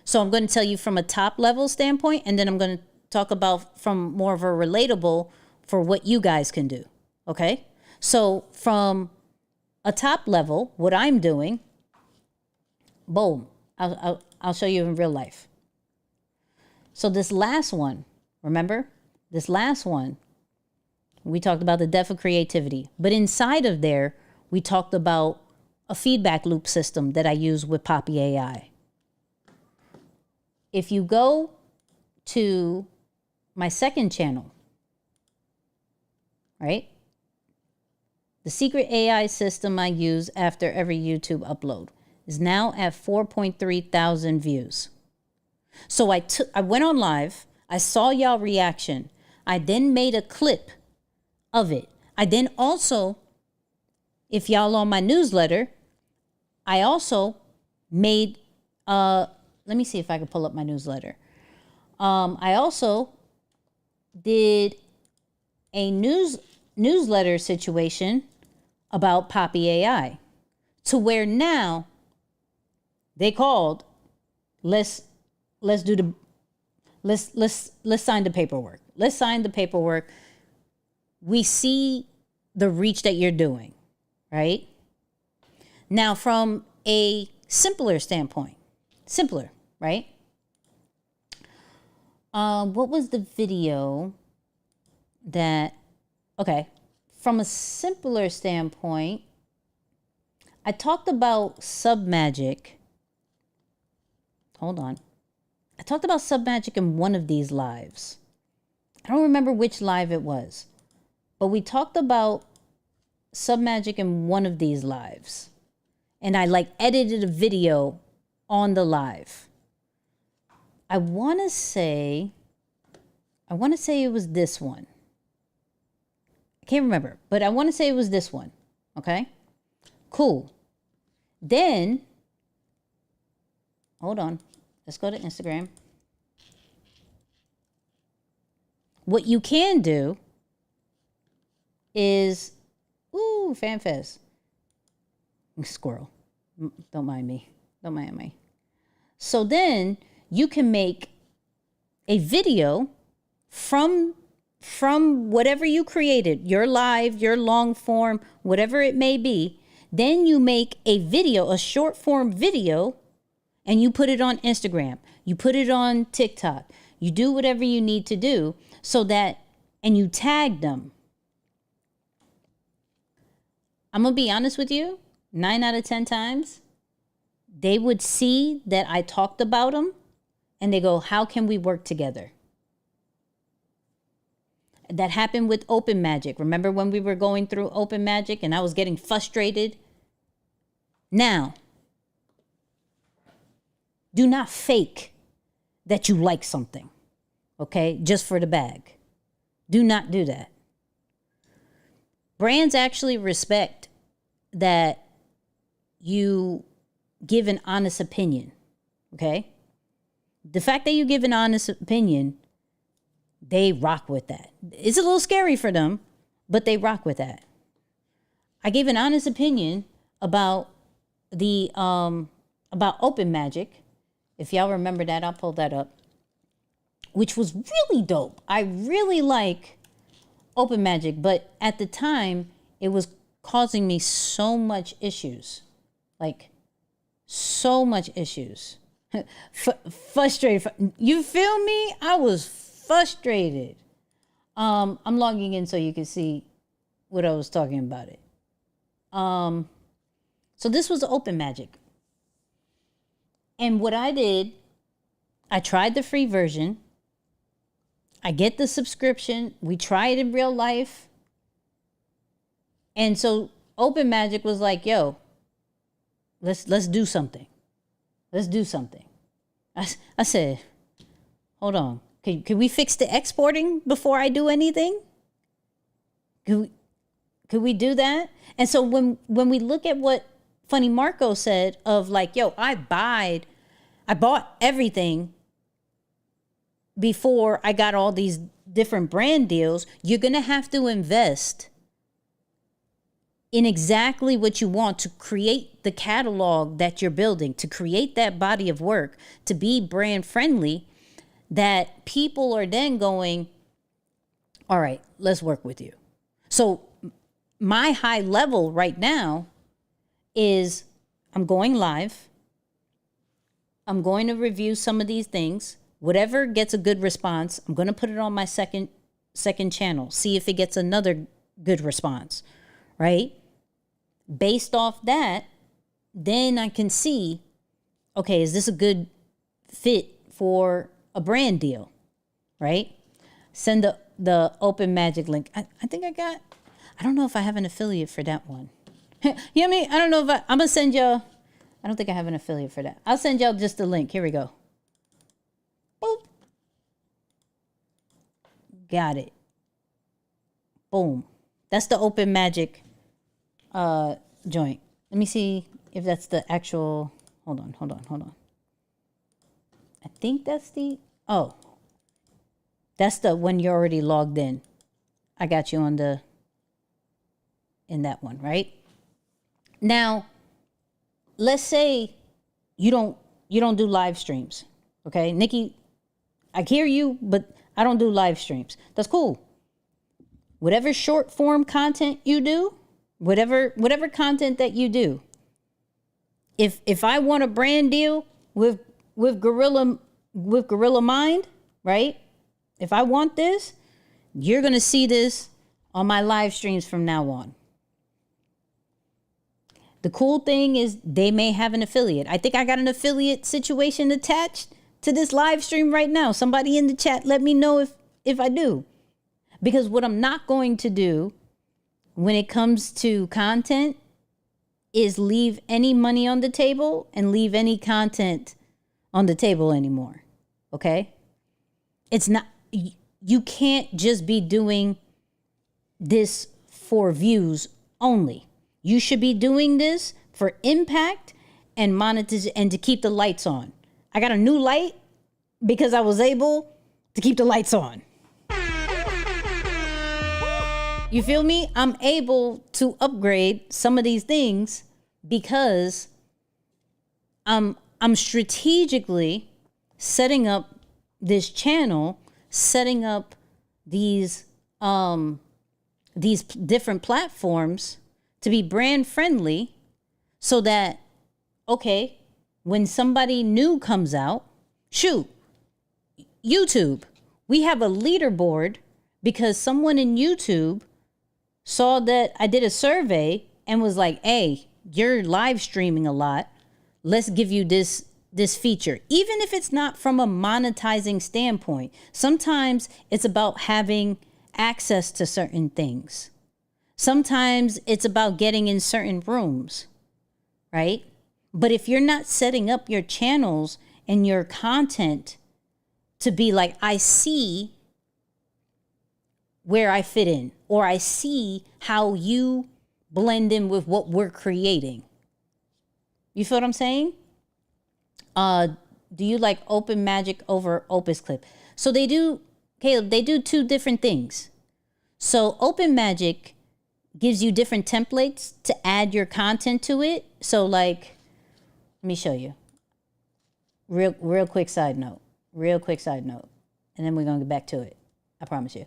So I'm going to tell you from a top level standpoint, and then I'm going to talk about from more of a relatable for what you guys can do. Okay? So from a top level, what I'm doing, boom, I'll show you in real life. So this last one, remember? This last one, we talked about the death of creativity. But inside of there, we talked about a feedback loop system that I use with Poppy AI. If you go to my second channel, right? The secret AI system I use after every YouTube upload is now at 4.3 thousand views. So I went on live. I saw y'all reaction. I then made a clip of it. I then also, if y'all on my newsletter, I also made, let me see if I can pull up my newsletter. I also did a newsletter situation about Poppy AI, to where now they called, let's sign the paperwork. Let's sign the paperwork. we see the reach that you're doing, right? Now, from a simpler standpoint, right? What was the video that, okay, from a simpler standpoint, I talked about Submagic. Hold on. I talked about Submagic in one of these lives. I don't remember which live it was, but we talked about Submagic in one of these lives. And I like edited a video on the live. I want to say it was this one. I can't remember, but I want to say it was this one. Okay? Cool. Then, hold on. Let's go to Instagram. What you can do is, ooh, FanFest. Squirrel. Don't mind me. Don't mind me. So then you can make a video from whatever you created, your live, your long form, whatever it may be. Then you make a video, a short form video, and you put it on Instagram. You put it on TikTok. You do whatever you need to do so that, and you tag them. I'm going to be honest with you. 9 out of 10 times, they would see that I talked about them and they go, how can we work together? That happened with Open Magic. Remember when we were going through Open Magic and I was getting frustrated? Now, do not fake that you like something, okay? Just for the bag. Do not do that. Brands actually respect that you give an honest opinion, okay? The fact that you give an honest opinion, they rock with that. It's a little scary for them, but they rock with that. I gave an honest opinion about the about Open Magic. If y'all remember that, I'll pull that up, which was really dope. I really like Open Magic, but at the time, it was causing me so much issues. Like, so much issues. Frustrated. You feel me? I was frustrated. I'm logging in so you can see what I was talking about it. So this was Open Magic. And what I did, I tried the free version. I get the subscription. We try it in real life. And so Open Magic was like, yo, let's do something. Let's do something. I said, hold on. Can we fix the exporting before I do anything? Could we do that? And so when we look at what Funny Marco said of like, yo, I bought everything before I got all these different brand deals, you're going to have to invest in exactly what you want to create the catalog that you're building, to create that body of work, to be brand friendly, that people are then going, all right, let's work with you. So my high level right now is I'm going live. I'm going to review some of these things. Whatever gets a good response, I'm going to put it on my second channel, see if it gets another good response, right? Based off that, then I can see, okay, is this a good fit for a brand deal, right? Send the Open Magic link. I think I don't know if I have an affiliate for that one. You know what I mean? I don't know if I'm going to send y'all, I don't think I have an affiliate for that. I'll send y'all just the link. Here we go. Boop. Got it. Boom. That's the Open Magic joint. Let me see if that's the actual, hold on. I think that's that's the when you're already logged in. I got you in that one, right? Now, let's say you don't do live streams, okay? Nikki, I hear you, but I don't do live streams. That's cool. whatever short form content you do, whatever content that you do, if I want a brand deal with Gorilla Mind, right? If I want this, you're going to see this on my live streams from now on. The cool thing is they may have an affiliate. I think I got an affiliate situation attached to this live stream right now. Somebody in the chat, let me know if I do. Because what I'm not going to do when it comes to content is leave any money on the table and leave any content on the table anymore. Okay? It's not, you can't just be doing this for views only. You should be doing this for impact and monetization and to keep the lights on. I got a new light because I was able to keep the lights on. You feel me? I'm able to upgrade some of these things because I'm strategically setting up this channel, setting up these different platforms to be brand friendly so that, okay, when somebody new comes out, shoot, YouTube, we have a leaderboard because someone in YouTube saw that I did a survey and was like, hey, you're live streaming a lot. Let's give you this feature. Even if it's not from a monetizing standpoint, sometimes it's about having access to certain things. Sometimes it's about getting in certain rooms, right? But if you're not setting up your channels and your content to be like, I see where I fit in, or I see how you blend in with what we're creating. You feel what I'm saying? Do you like Open Magic over Opus Clip? So they do, Caleb, they do two different things. So Open Magic gives you different templates to add your content to it. So like, let me show you. Real quick side note. And then we're gonna get back to it. I promise you.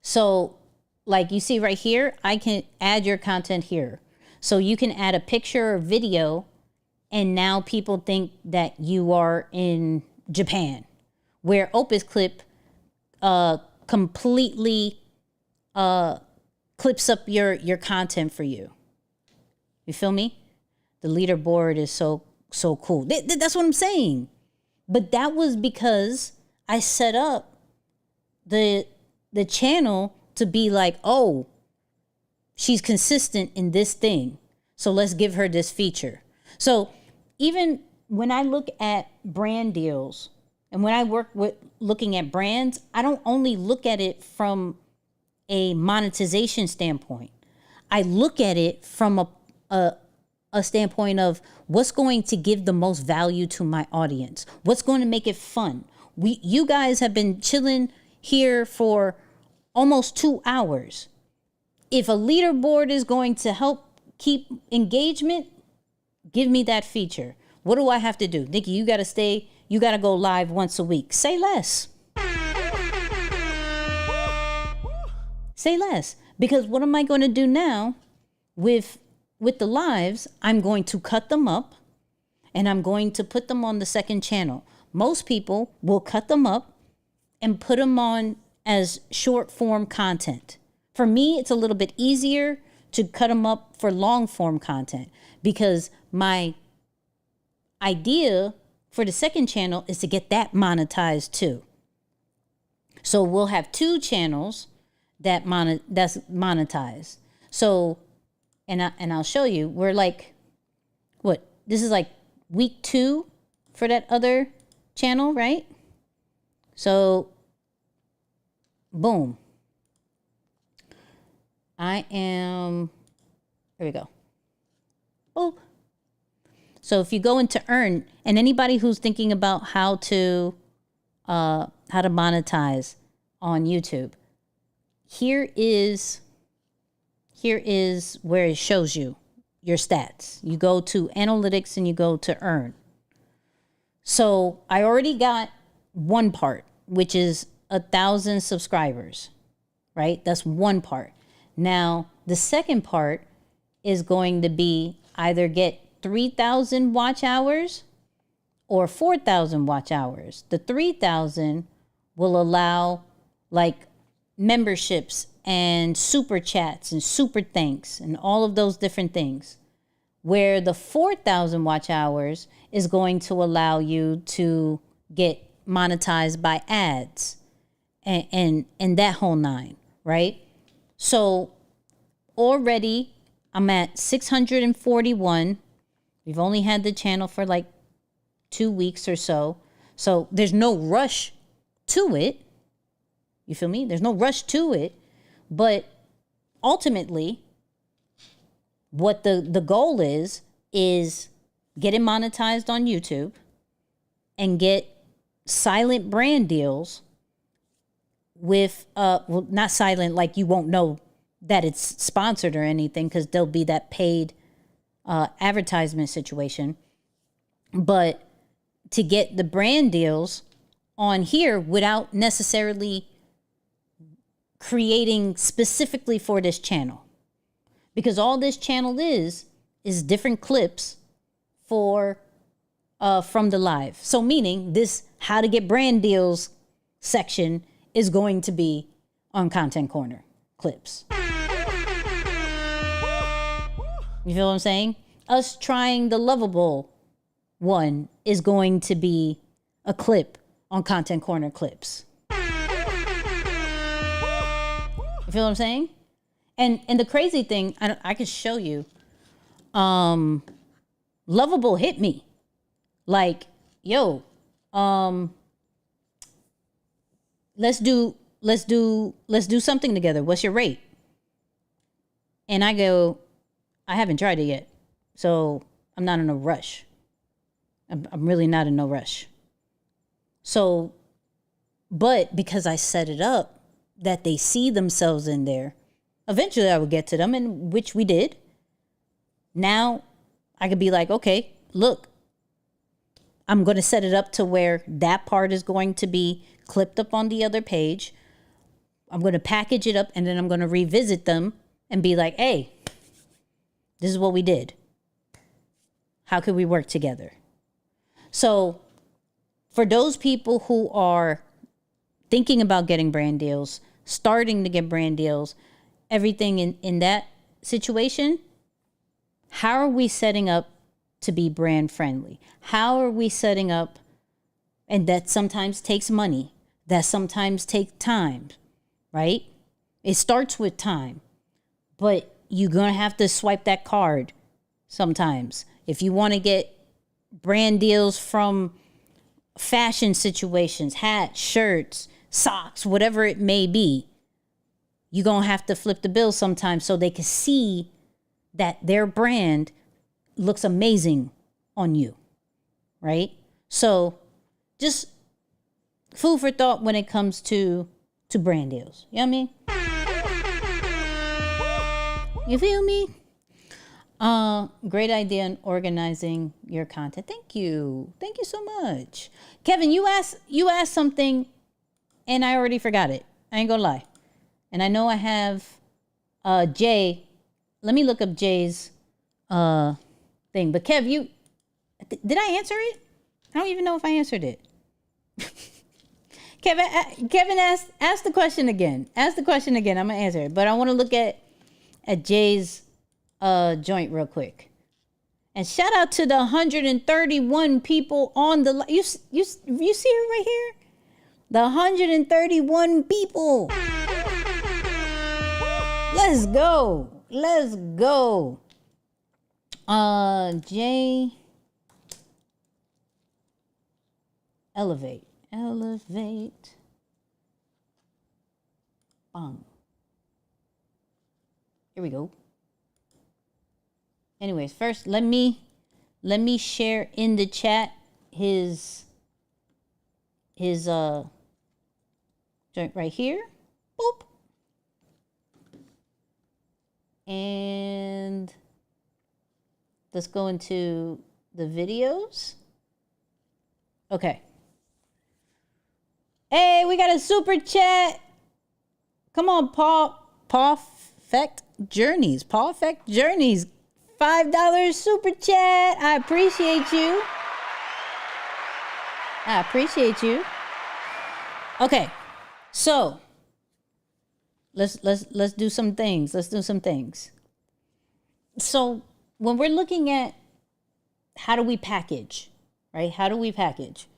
So like you see right here, I can add your content here. So you can add a picture or video and now people think that you are in Japan, where Opus Clip completely clips up your content for you. You feel me? The leaderboard is so cool. That's what I'm saying. But that was because I set up the channel to be like, oh, she's consistent in this thing, so let's give her this feature. So even when I look at brand deals and when I work with looking at brands, I don't only look at it from a monetization standpoint. I look at it from a standpoint of what's going to give the most value to my audience, what's going to make it fun. You guys have been chilling here for almost 2 hours. If a leaderboard is going to help keep engagement, give me that feature. What do I have to do? Nicky, you got to go live once a week. Say less. Say less. Because what am I going to do now with the lives? I'm going to cut them up and I'm going to put them on the second channel. Most people will cut them up and put them on as short form content. For me, it's a little bit easier to cut them up for long form content because my idea for the second channel is to get that monetized too. So we'll have 2 channels that's monetized. So, and I'll show you, we're like, this is like week 2 for that other channel, right? So, boom. Here we go. Oh. So if you go into earn, and anybody who's thinking about how to monetize on YouTube, here is where it shows you your stats. You go to analytics and you go to earn. So I already got one part, which is 1,000 subscribers, right? That's one part. Now, the second part is going to be either get 3,000 watch hours or 4,000 watch hours. The 3,000 will allow like memberships and super chats and super thanks and all of those different things. Where the 4,000 watch hours is going to allow you to get monetized by ads and that whole nine, right? So already I'm at 641. We've only had the channel for like 2 weeks or so. So there's no rush to it. You feel me? There's no rush to it. But ultimately, what the goal is get it monetized on YouTube and get silent brand deals with, well, not silent, like you won't know that it's sponsored or anything because there'll be that paid advertisement situation. But to get the brand deals on here without necessarily creating specifically for this channel. Because all this channel is different clips for from the live. So meaning this how to get brand deals section is going to be on Content Corner clips. You feel what I'm saying? Us trying the Lovable one is going to be a clip on Content Corner clips. You feel what I'm saying? And the crazy thing, I can show you. Lovable hit me, like, yo, let's do something together. What's your rate? And I go, I haven't tried it yet, so I'm not in a rush. I'm really not in no rush. So, but because I set it up that they see themselves in there, eventually I would get to them, and which we did. Now I could be like, okay, look, I'm going to set it up to where that part is going to be clipped up on the other page. I'm going to package it up, and then I'm going to revisit them and be like, hey, this is what we did. How could we work together? So for those people who are thinking about getting brand deals, starting to get brand deals, everything in that situation, how are we setting up to be brand friendly? How are we setting up, and that sometimes takes money, that sometimes takes time, right? It starts with time, but you're going to have to swipe that card sometimes. If you want to get brand deals from fashion situations, hats, shirts, socks, whatever it may be, you're going to have to flip the bill sometimes so they can see that their brand looks amazing on you, right? So just food for thought when it comes to brand deals. You know what I mean? You feel me? Great idea in organizing your content. Thank you. Thank you so much. Kevin, you asked something and I already forgot it. I ain't gonna lie. And I know I have Jay. Let me look up Jay's thing. But Kev, did I answer it? I don't even know if I answered it. Kevin asked the question again. Ask the question again. I'm gonna answer it. But I want to look at Jay's joint real quick. And shout out to the 131 people on the you see it right here? The 131 people. Let's go. Let's go. Jay. Elevate. Bang. Here we go. Anyways, first let me share in the chat his joint right here. Boop. And let's go into the videos. Okay. Hey, we got a super chat. Come on, Perfect Journeys. Perfect Journeys. $5 super chat. I appreciate you. I appreciate you. Okay, so let's do some things. Let's do some things. So when we're looking at how do we package, right? How do we package?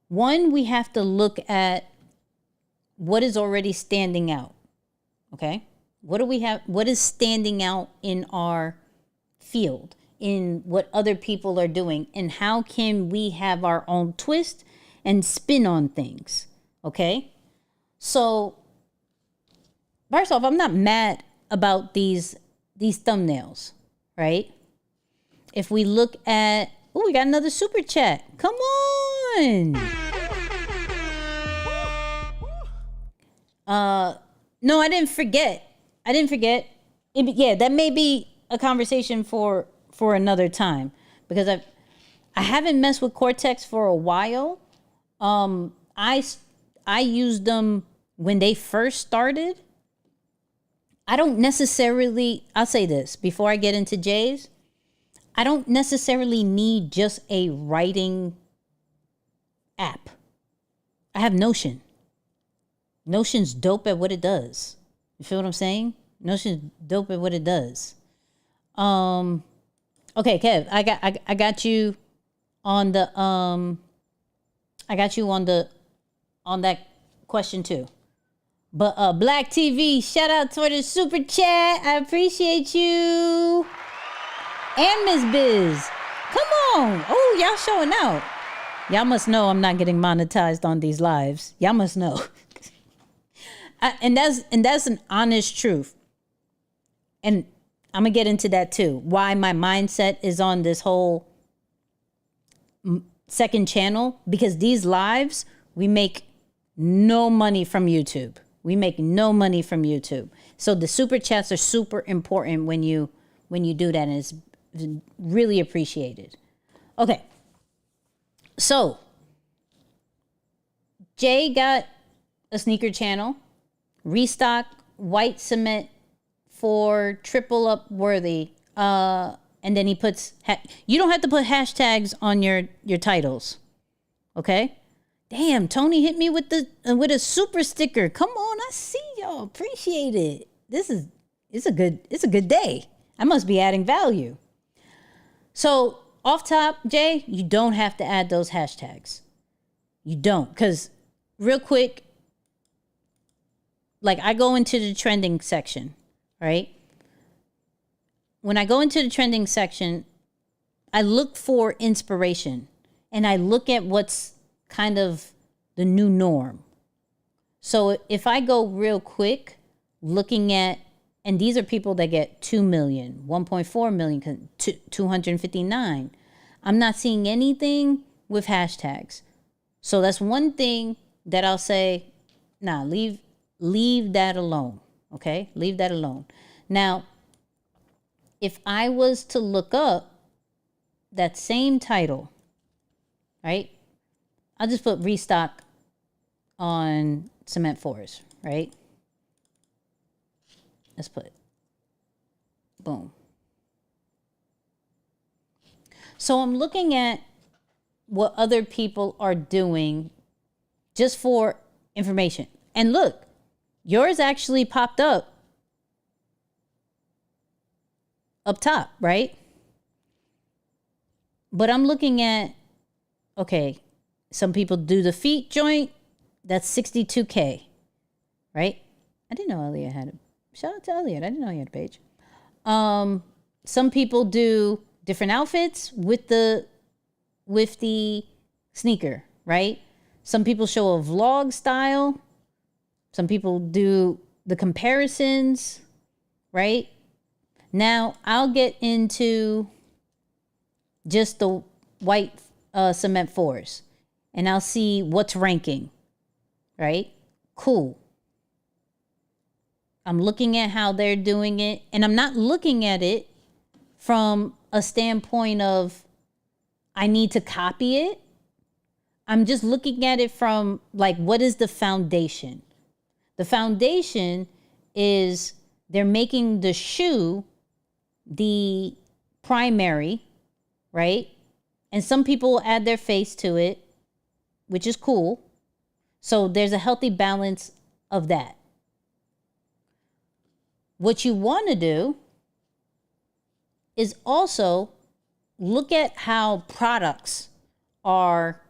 One, we have to look at what is already standing out. Okay? What do we have? What is standing out in our field, in what other people are doing, and how can we have our own twist and spin on things? Okay? So first off, I'm not mad about these thumbnails, right? If we look at, oh, we got another super chat. Come on. No, I didn't forget. Yeah, that may be a conversation for another time, because I haven't messed with Cortex for a while. I used them when they first started. I don't necessarily, I'll say this before I get into Jay's, I don't necessarily need just a writing app. I have Notion. Notion's dope at what it does. You feel what I'm saying? Notion's dope at what it does. Okay, Kev, I got you on the on that question too. But Black TV, shout out for the super chat. I appreciate you. And Miss Biz. Come on. Oh, y'all showing out. Y'all must know I'm not getting monetized on these lives. Y'all must know. And that's an honest truth. And I'm gonna get into that too. Why my mindset is on this whole second channel, because these lives, we make no money from YouTube. We make no money from YouTube. So the super chats are super important when you do that, and it's really appreciated. Okay. So Jay got a sneaker channel, restock white cement for triple up worthy. And then he puts, you don't have to put hashtags on your titles. Okay. Damn, Tony hit me with a super sticker. Come on, I see y'all. Appreciate it. It's a good day. I must be adding value. So off top, Jay, you don't have to add those hashtags. You don't, because real quick, like I go into the trending section, right? When I go into the trending section, I look for inspiration, and I look at what's kind of the new norm. So if I go real quick looking at, and these are people that get 2 million, 1.4 million, 259. I'm not seeing anything with hashtags. So that's one thing that I'll say, nah, leave that alone. Okay? Leave that alone. Now, if I was to look up that same title, right? I'll just put restock on cement fours, right? Let's put it. Boom. So I'm looking at what other people are doing just for information. And look, yours actually popped up top, right? But I'm looking at, okay, some people do the feet joint. That's 62K, right? I didn't know Elliot had it. Shout out to Elliot. I didn't know he had a page. Some people do different outfits with the sneaker, right? Some people show a vlog style. Some people do the comparisons, right? Now I'll get into just the white cement fours, and I'll see what's ranking, right? Cool. I'm looking at how they're doing it, and I'm not looking at it from a standpoint of I need to copy it. I'm just looking at it from like, what is the foundation? The foundation is they're making the shoe the primary, right? And some people will add their face to it, which is cool. So there's a healthy balance of that. What you want to do is also look at how products are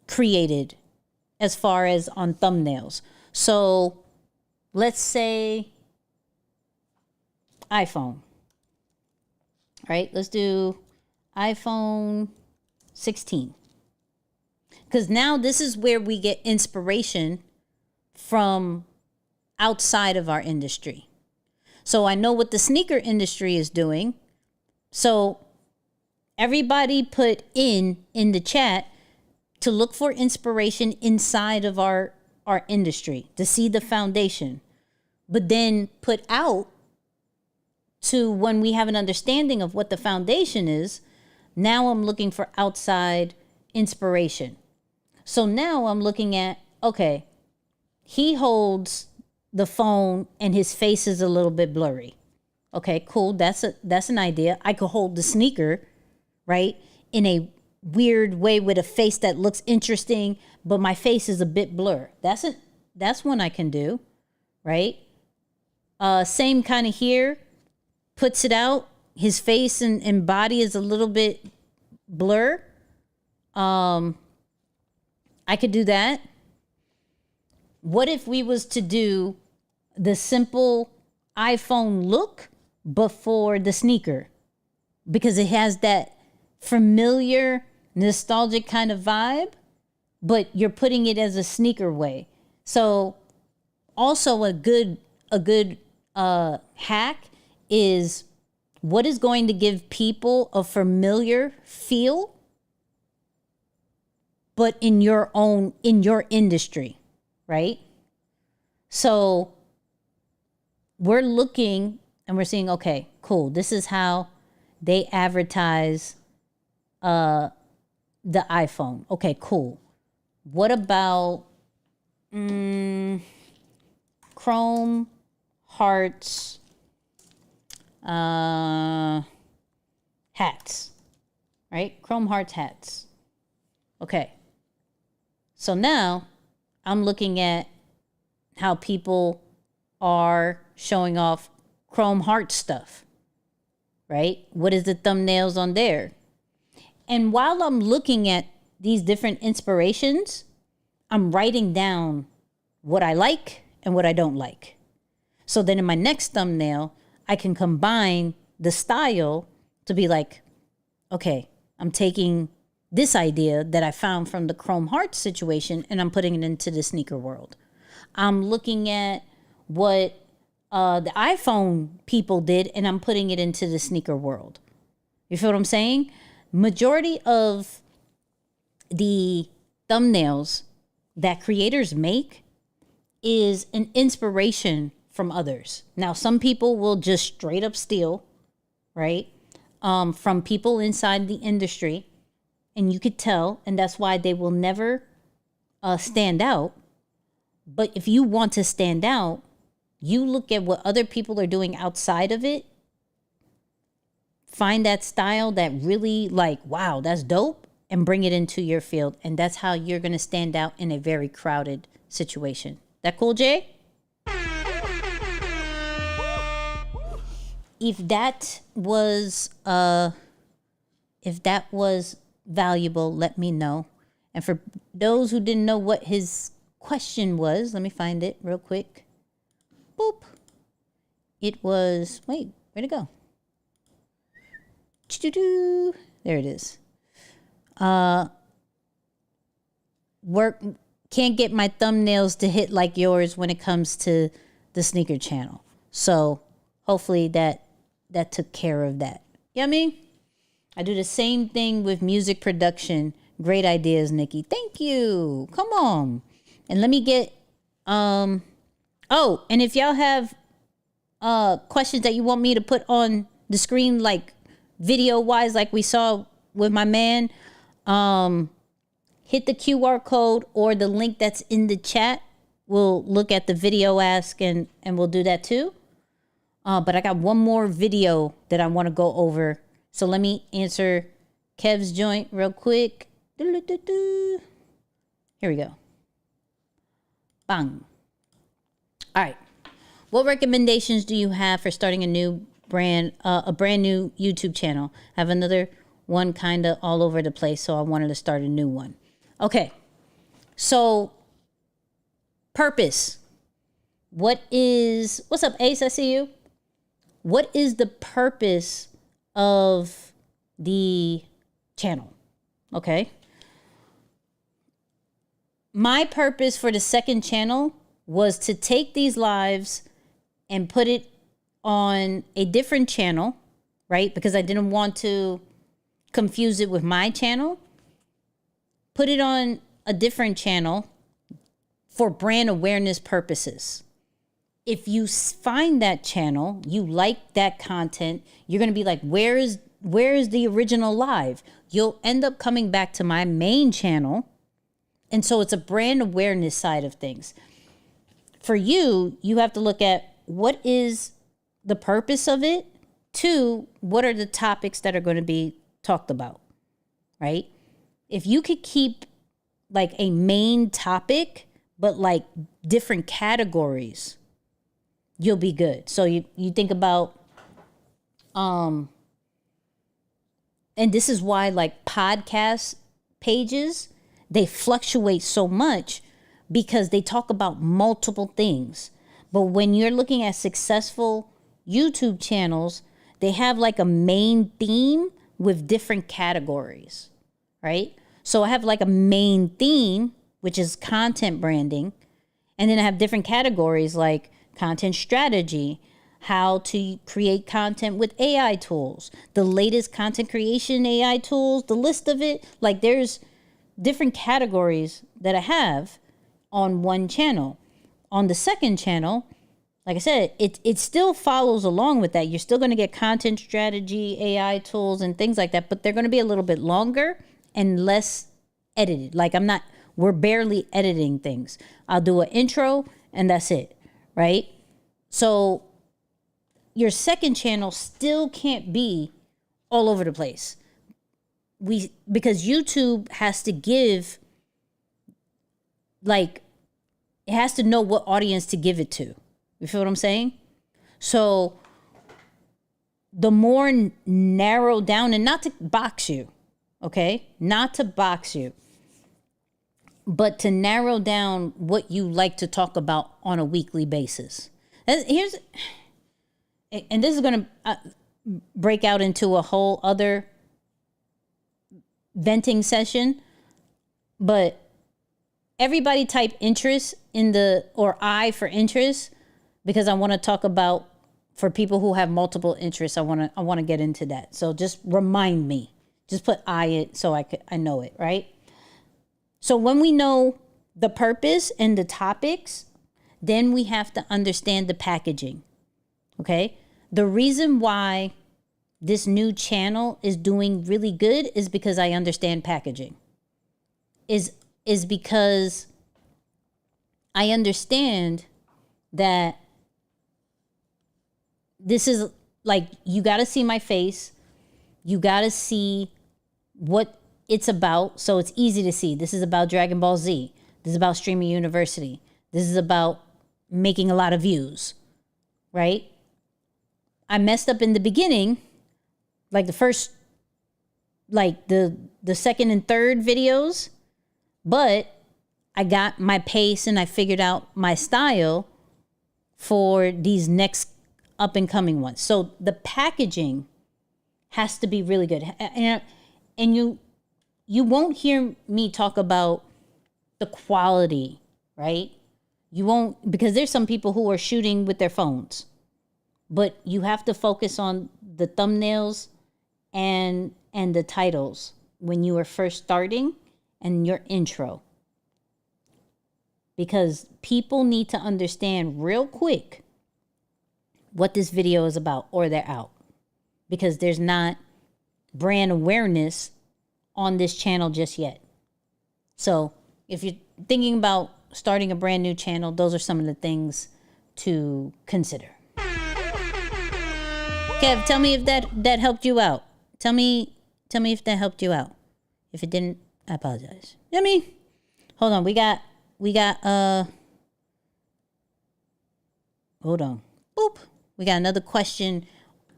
created as far as on thumbnails. So let's say iPhone, right? Let's do iPhone 16. Because now this is where we get inspiration from outside of our industry. So I know what the sneaker industry is doing. So everybody put in the chat to look for inspiration inside of our industry, to see the foundation, but then put out to when we have an understanding of what the foundation is. Now I'm looking for outside inspiration. So now I'm looking at, okay, he holds the phone and his face is a little bit blurry. Okay, cool. That's an idea. I could hold the sneaker, right, in a weird way with a face that looks interesting, but my face is a bit blurred. That's one I can do, right? Same kind of here. Puts it out. His face and body is a little bit blur. I could do that. What if we was to do the simple iPhone look before the sneaker? Because it has that familiar, nostalgic kind of vibe, but you're putting it as a sneaker way. So also a good hack is what is going to give people a familiar feel, but in your industry, right? So we're looking and we're seeing, okay, cool. This is how they advertise the iPhone. Okay, cool. What about Chrome Hearts hats, right? Chrome Hearts hats. Okay. So now I'm looking at how people are showing off Chrome Heart stuff, right? What is the thumbnails on there? And while I'm looking at these different inspirations, I'm writing down what I like and what I don't like. So then in my next thumbnail, I can combine the style to be like, okay, I'm taking this idea that I found from the Chrome Heart situation and I'm putting it into the sneaker world. I'm looking at what the iPhone people did and I'm putting it into the sneaker world. You feel what I'm saying? Majority of the thumbnails that creators make is an inspiration from others. Now, some people will just straight up steal, right? From people inside the industry. And you could tell, and that's why they will never stand out. But if you want to stand out, you look at what other people are doing outside of it. Find that style that really like, wow, that's dope, and bring it into your field. And that's how you're going to stand out in a very crowded situation. That cool, Jay? If that was valuable, let me know. And for those who didn't know what his question was, let me find it real quick. Boop. It was, wait, where'd it go? There it is. Can't get my thumbnails to hit like yours when it comes to the sneaker channel. So hopefully that took care of that. You know what I mean? I do the same thing with music production. Great ideas, Nikki. Thank you. Come on. And let me get and if y'all have questions that you want me to put on the screen, like video wise, like we saw with my man, hit the QR code or the link that's in the chat. We'll look at the video ask and we'll do that too. But I got one more video that I want to go over. So let me answer Kev's joint real quick. Here we go. Bang. All right. What recommendations do you have for starting a brand new YouTube channel? I have another one kind of all over the place, so I wanted to start a new one. Okay. So, purpose. What's up, Ace? I see you. What is the purpose of the channel? Okay. My purpose for the second channel was to take these lives and put it on a different channel, right? Because I didn't want to confuse it with my channel. Put it on a different channel for brand awareness purposes. If you find that channel, you like that content, you're going to be like, where is the original live? You'll end up coming back to my main channel. And so it's a brand awareness side of things. For you, you have to look at what is the purpose of it. Two, what are the topics that are going to be talked about, right? If you could keep like a main topic, but like different categories, you'll be good. So you think about, and this is why like podcast pages, they fluctuate so much because they talk about multiple things. But when you're looking at successful YouTube channels, they have like a main theme with different categories, right? So I have like a main theme, which is content branding. And then I have different categories like content strategy, how to create content with AI tools, the latest content creation AI tools, the list of it. Like there's different categories that I have on one channel. On the second channel, like I said, it still follows along with that. You're still going to get content strategy, AI tools, and things like that, but they're going to be a little bit longer and less edited. Like we're barely editing things. I'll do an intro and that's it, right? So your second channel still can't be all over the place. Because YouTube has to give, like, it has to know what audience to give it to. You feel what I'm saying? So the more narrowed down, and not to box you, okay? Not to box you, but to narrow down what you like to talk about on a weekly basis. And this is going to break out into a whole other venting session, but everybody type interest or I for interest, because I want to talk about for people who have multiple interests. I want to get into that. So just remind me, just put I it so I know it, right? So when we know the purpose and the topics, then we have to understand the packaging. Okay? The reason why this new channel is doing really good is because I understand packaging. Is because I understand that this is like, you got to see my face. You got to see what it's about. So it's easy to see. This is about Dragon Ball Z. This is about Streaming University. This is about making a lot of views, right? I messed up in the beginning, like the first, like the second and third videos, but I got my pace and I figured out my style for these next up and coming ones. So the packaging has to be really good. And you won't hear me talk about the quality, right? You won't, because there's some people who are shooting with their phones, but you have to focus on the thumbnails and the titles when you are first starting and your intro. Because people need to understand real quick what this video is about, or they're out. Because there's not brand awareness on this channel just yet. So if you're thinking about starting a brand new channel, those are some of the things to consider. Kev, tell me if that helped you out. Tell me if that helped you out. If it didn't, I apologize. I mean, hold on. We got hold on. Boop. We got another question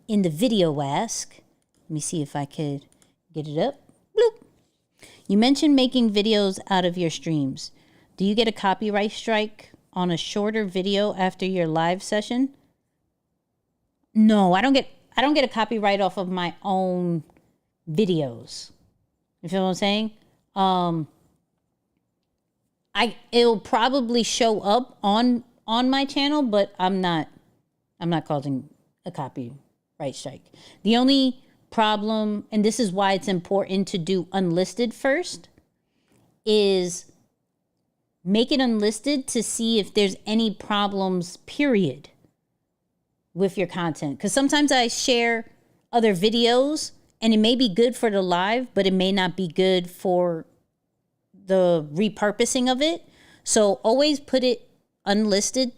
in the video ask. Let me see if I could get it up. Bloop. You mentioned making videos out of your streams. Do you get a copyright strike on a shorter video after your live session? No, I don't get a copyright off of my own videos. You feel what I'm saying? It'll probably show up on my channel, but I'm not causing a copyright strike. The only problem, and this is why it's important to do unlisted first, is make it unlisted to see if there's any problems, period, with your content. Because sometimes I share other videos and it may be good for the live, but it may not be good for the repurposing of it. So always put it unlisted,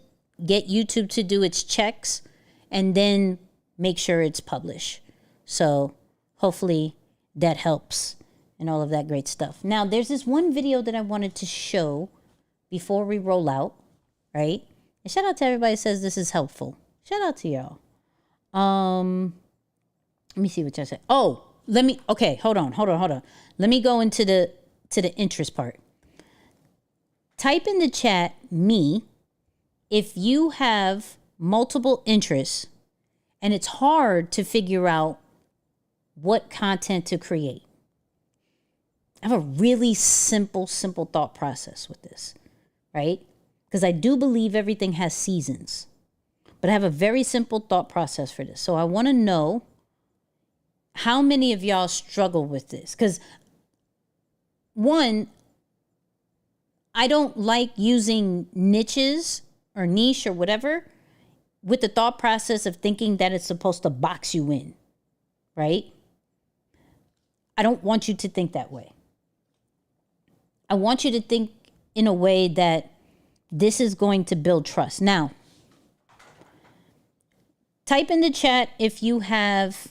get YouTube to do its checks, and then make sure it's published. So hopefully that helps and all of that great stuff. Now, there's this one video that I wanted to show before we roll out, right? And shout out to everybody who says this is helpful. Shout out to y'all. Let me see what y'all say. Oh, hold on. Let me go into the interest part. Type in the chat, me, if you have multiple interests and it's hard to figure out what content to create. I have a really simple thought process with this, right? Because I do believe everything has seasons. But I have a very simple thought process for this. So I want to know how many of y'all struggle with this. Because one, I don't like using niches or niche or whatever with the thought process of thinking that it's supposed to box you in, right? I don't want you to think that way. I want you to think in a way that this is going to build trust. Now, type in the chat if you have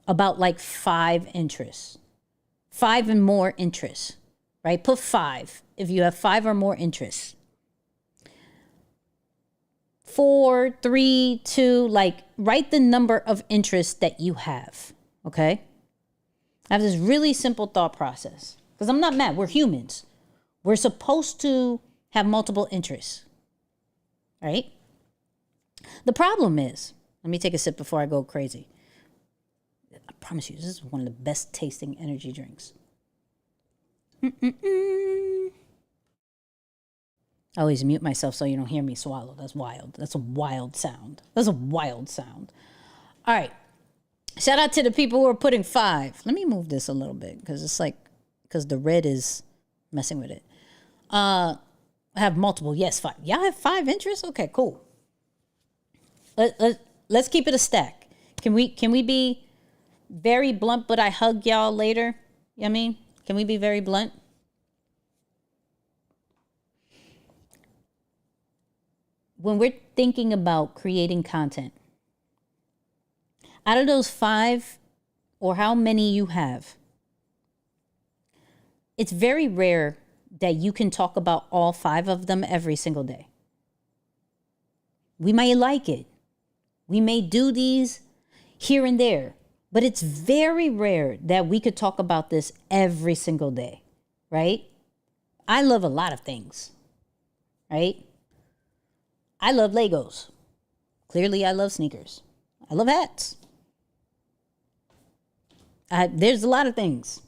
about like 5 interests, 5 and more interests, right? Put 5 if you have 5 or more interests. 4, 3, 2, like write the number of interests that you have, okay? I have this really simple thought process because I'm not mad. We're humans. We're supposed to have multiple interests, right? The problem is, let me take a sip before I go crazy. I promise you, this is one of the best tasting energy drinks. I always mute myself so you don't hear me swallow. That's wild. That's a wild sound. All right. Shout out to the people who are putting 5. Let me move this a little bit because the red is messing with it. I have multiple. Yes, 5. Y'all have 5 interests? Okay, cool. Let's keep it a stack. Can we be very blunt, but I hug y'all later? You know what I mean? Can we be very blunt? When we're thinking about creating content, out of those 5 or how many you have, it's very rare that you can talk about all 5 of them every single day. We may like it. We may do these here and there, but it's very rare that we could talk about this every single day, right? I love a lot of things, right? I love Legos. Clearly, I love sneakers. I love hats. There's a lot of things.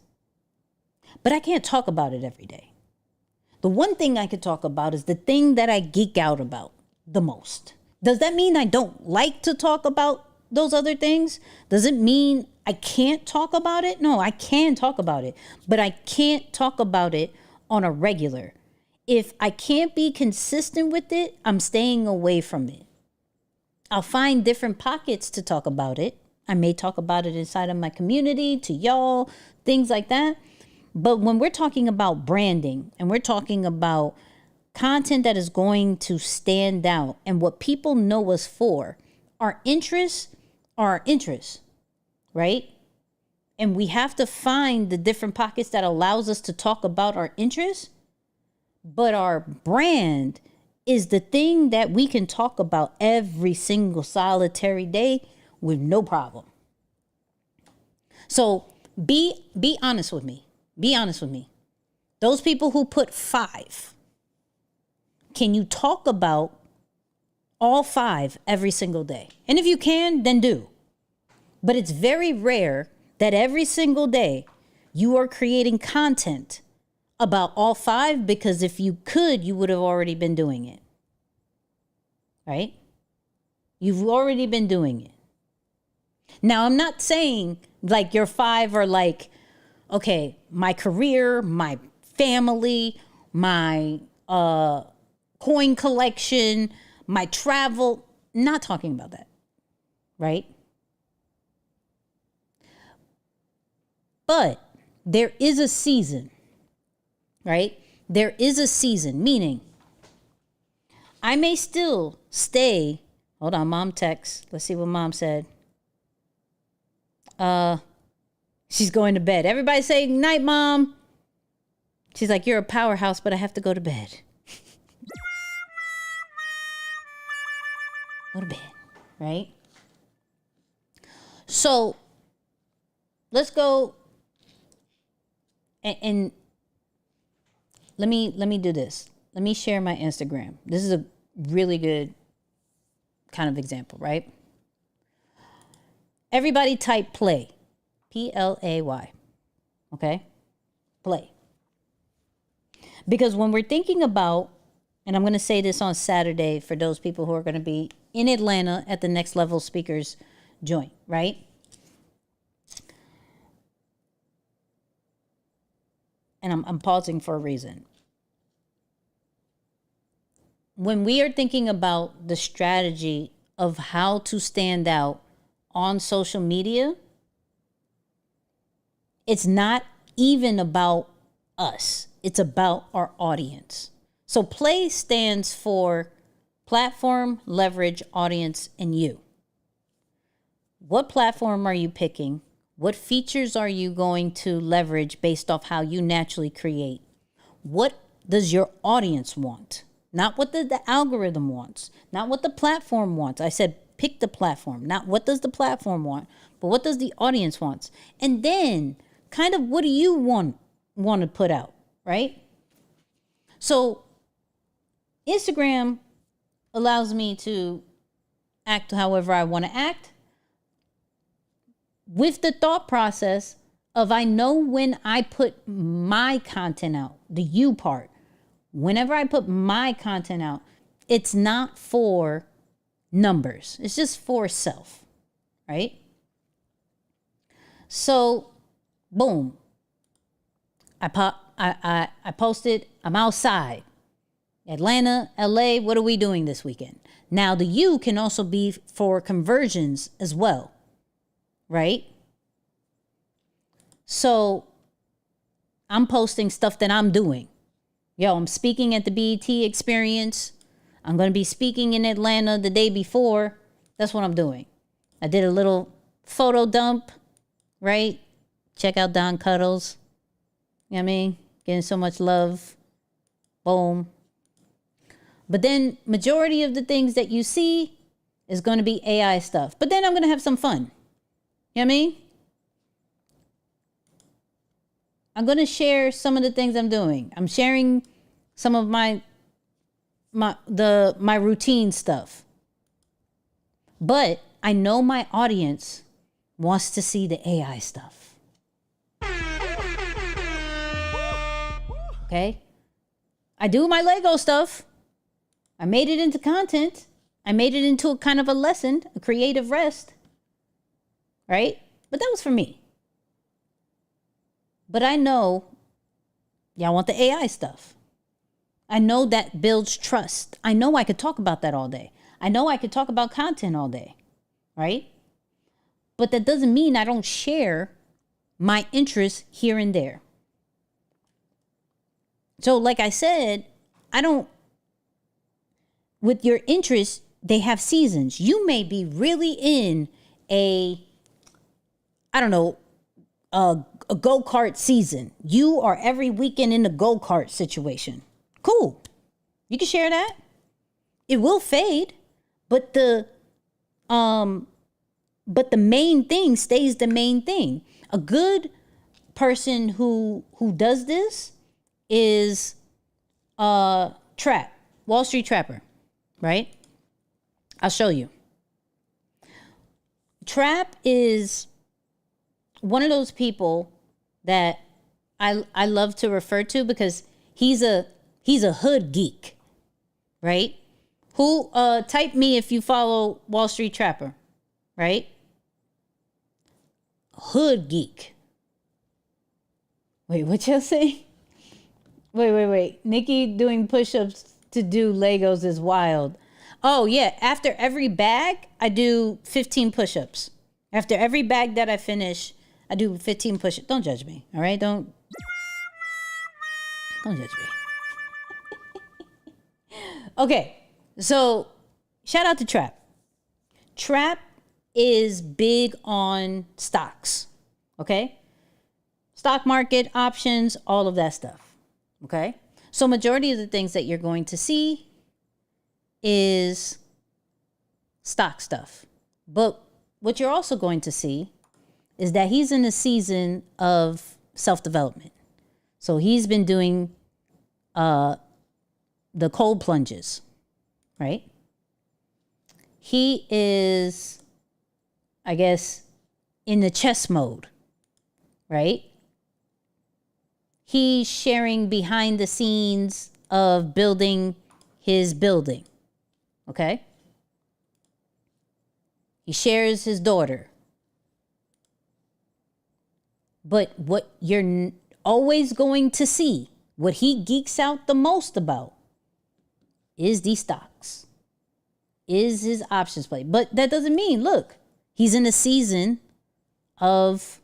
But I can't talk about it every day. The one thing I could talk about is the thing that I geek out about the most. Does that mean I don't like to talk about those other things? Does it mean I can't talk about it? No, I can talk about it. But I can't talk about it on a regular. If I can't be consistent with it, I'm staying away from it. I'll find different pockets to talk about it. I may talk about it inside of my community, to y'all, things like that. But when we're talking about branding and we're talking about content that is going to stand out and what people know us for, our interests are our interests, right? And we have to find the different pockets that allows us to talk about our interests. But our brand is the thing that we can talk about every single solitary day with no problem. So be honest with me. Be honest with me. Those people who put 5, can you talk about all 5 every single day? And if you can, then do. But it's very rare that every single day you are creating content about all 5, because if you could, you would have already been doing it. Right? You've already been doing it. Now, I'm not saying like your 5 are like, okay, my career, my family, my coin collection, my travel. Not talking about that. Right? But there is a season, right? There is a season, meaning I may still stay. Hold on, mom texts. Let's see what mom said. She's going to bed. Everybody say night, mom. She's like, you're a powerhouse, but I have to go to bed. Go to bed, right? So let's go and let me do this. Let me share my Instagram. This is a really good kind of example, right? Everybody type play. Play. Okay? Play. Because when we're thinking about, and I'm going to say this on Saturday for those people who are going to be in Atlanta at the Next Level Speakers Joint, right? And I'm pausing for a reason. When we are thinking about the strategy of how to stand out on social media, it's not even about us. It's about our audience. So PLAY stands for platform, leverage, audience, and you. What platform are you picking? What features are you going to leverage based off how you naturally create? What does your audience want? Not what the algorithm wants, not what the platform wants. I said pick the platform, not what does the platform want, but what does the audience want? And then kind of what do you want to put out, right? So Instagram allows me to act however I want to act, with the thought process of I know when I put my content out, the you part, whenever I put my content out, it's not for numbers. It's just for self, right? So, boom. I posted, I'm outside. Atlanta, LA, what are we doing this weekend? Now, the you can also be for conversions as well. Right? So I'm posting stuff that I'm doing. Yo, I'm speaking at the BET experience. I'm going to be speaking in Atlanta the day before. That's what I'm doing. I did a little photo dump, right? Check out Don Cuddles. You know what I mean? Getting so much love. Boom. But then majority of the things that you see is going to be AI stuff. But then I'm going to have some fun. You know what I mean? I'm going to share some of the things I'm doing. I'm sharing some of my routine stuff. But I know my audience wants to see the AI stuff. Okay? I do my Lego stuff. I made it into content. I made it into a kind of a lesson, a creative rest. Right? But that was for me. But I know y'all want the AI stuff. I know that builds trust. I know I could talk about that all day. I know I could talk about content all day. Right? But that doesn't mean I don't share my interests here and there. So like I said, with your interest, they have seasons. You may be really in a go-kart season. You are every weekend in a go-kart situation. Cool. You can share that. It will fade, but the main thing stays the main thing. A good person who does this is Wall Street Trapper, right? I'll show you. Trap is one of those people that I love to refer to because he's a hood geek, right? Who type me if you follow Wall Street Trapper, right? Hood geek. Wait, what y'all say? Wait. Nicky doing push-ups to do Legos is wild. Oh yeah, after every bag, I do 15 push-ups. After every bag that I finish, I do 15 push-ups. Don't judge me, all right? Don't judge me. Okay, so shout out to Trap. Trap is big on stocks, okay? Stock market, options, all of that stuff, okay? So majority of the things that you're going to see is stock stuff. But what you're also going to see is that he's in a season of self-development. So he's been doing the cold plunges, right? He is, I guess, in the chess mode, right? He's sharing behind the scenes of building his building, okay? He shares his daughter. But what you're always going to see, what he geeks out the most about, is the stocks, is his options play. But that doesn't mean, look, he's in a season of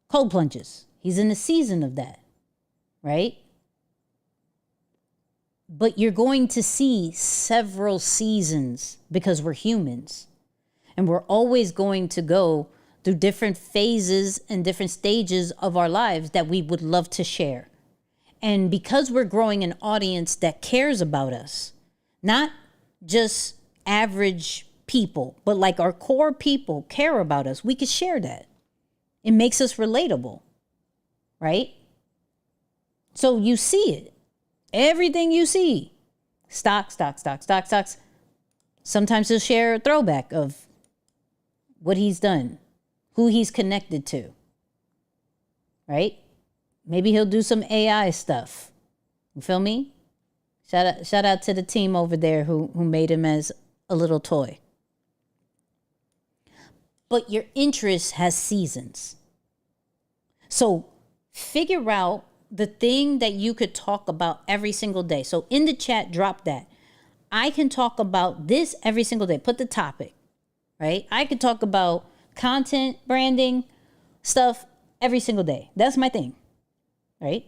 cold plunges. He's in a season of that, right? But you're going to see several seasons because we're humans. And we're always going to go through different phases and different stages of our lives that we would love to share. And because we're growing an audience that cares about us, not just average people, but like our core people care about us, we could share that. It makes us relatable, right? So you see it. Everything you see. Stocks. Sometimes he'll share a throwback of what he's done, who he's connected to, right? Maybe he'll do some AI stuff. You feel me? Shout out to the team over there who made him as a little toy. But your interest has seasons. So figure out the thing that you could talk about every single day. So in the chat, drop that. I can talk about this every single day. Put the topic, right? I could talk about content, branding, stuff every single day. That's my thing, right?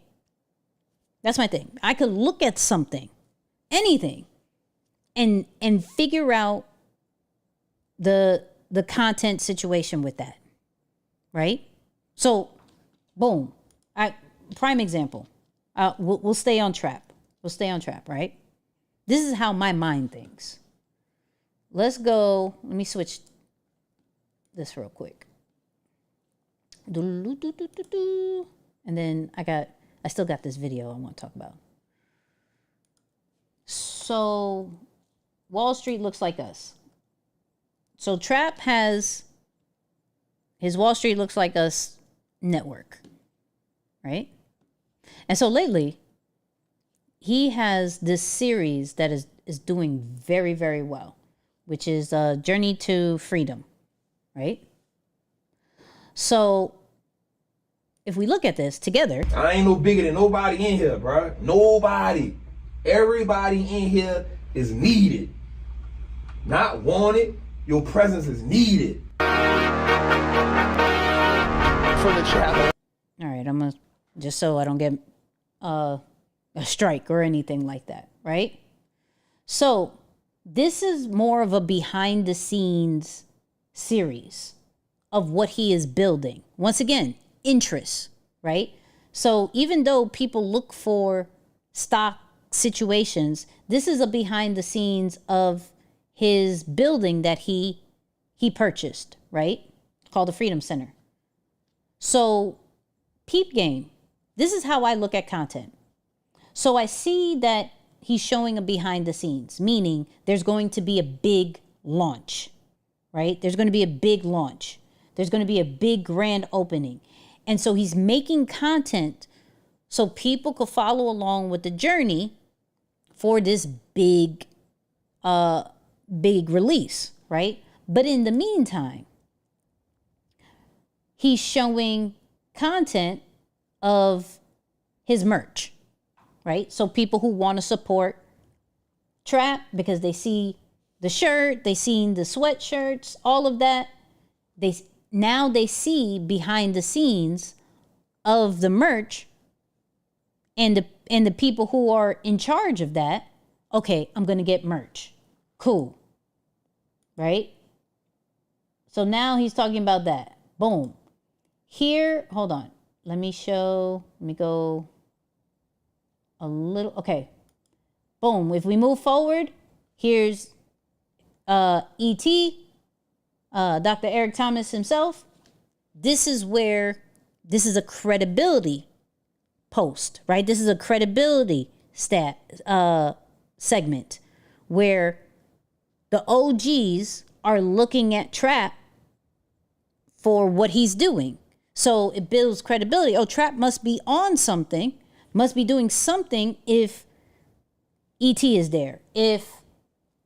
That's my thing. I could look at something, anything, and figure out the content situation with that, right? So, boom. Prime example. We'll stay on trap. Right? This is how my mind thinks. Let's go. Let me switch this real quick. And then I still got this video I want to talk about. So Wall Street looks like us. So Trap has his Wall Street looks like us network, right? And so lately, he has this series that is doing very, very well, which is Journey to Freedom, right? So if we look at this together. I ain't no bigger than nobody in here, bro. Nobody. Everybody in here is needed. Not wanted. Your presence is needed. For the chat. All right, I'm gonna, just so I don't get a strike or anything like that, right? So this is more of a behind the scenes series of what he is building. Once again, interest, right? So even though people look for stock situations, this is a behind the scenes of his building that he purchased, right? Called the Freedom Center. So peep game. This is how I look at content. So I see that he's showing a behind the scenes, meaning there's going to be a big launch, right? There's going to be a big launch. There's going to be a big grand opening. And so he's making content so people could follow along with the journey for this big release, right? But in the meantime, he's showing content of his merch, right? So people who want to support Trap because they see the shirt, they seen the sweatshirts, all of that. Now they see behind the scenes of the merch and the people who are in charge of that. Okay, I'm going to get merch. Cool. Right? So now he's talking about that. Boom. Here, hold on. Let me go a little. Okay. Boom. If we move forward, here's E.T., Dr. Eric Thomas himself. This is a credibility post, right? This is a credibility segment where the OGs are looking at Trap for what he's doing. So it builds credibility. Oh, Trap must be on something, must be doing something if ET is there, if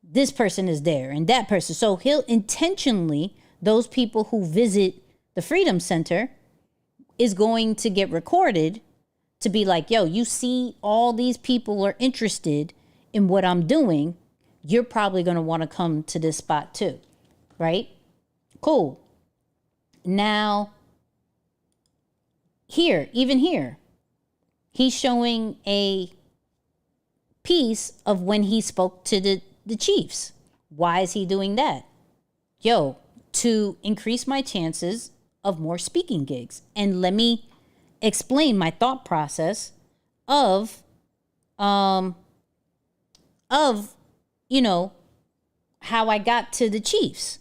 this person is there and that person. So he'll intentionally, those people who visit the Freedom Center is going to get recorded to be like, yo, you see all these people are interested in what I'm doing. You're probably going to want to come to this spot too, right? Cool. Now, even here, he's showing a piece of when he spoke to the Chiefs. Why is he doing that? Yo, to increase my chances of more speaking gigs. And let me explain my thought process of how I got to the Chiefs.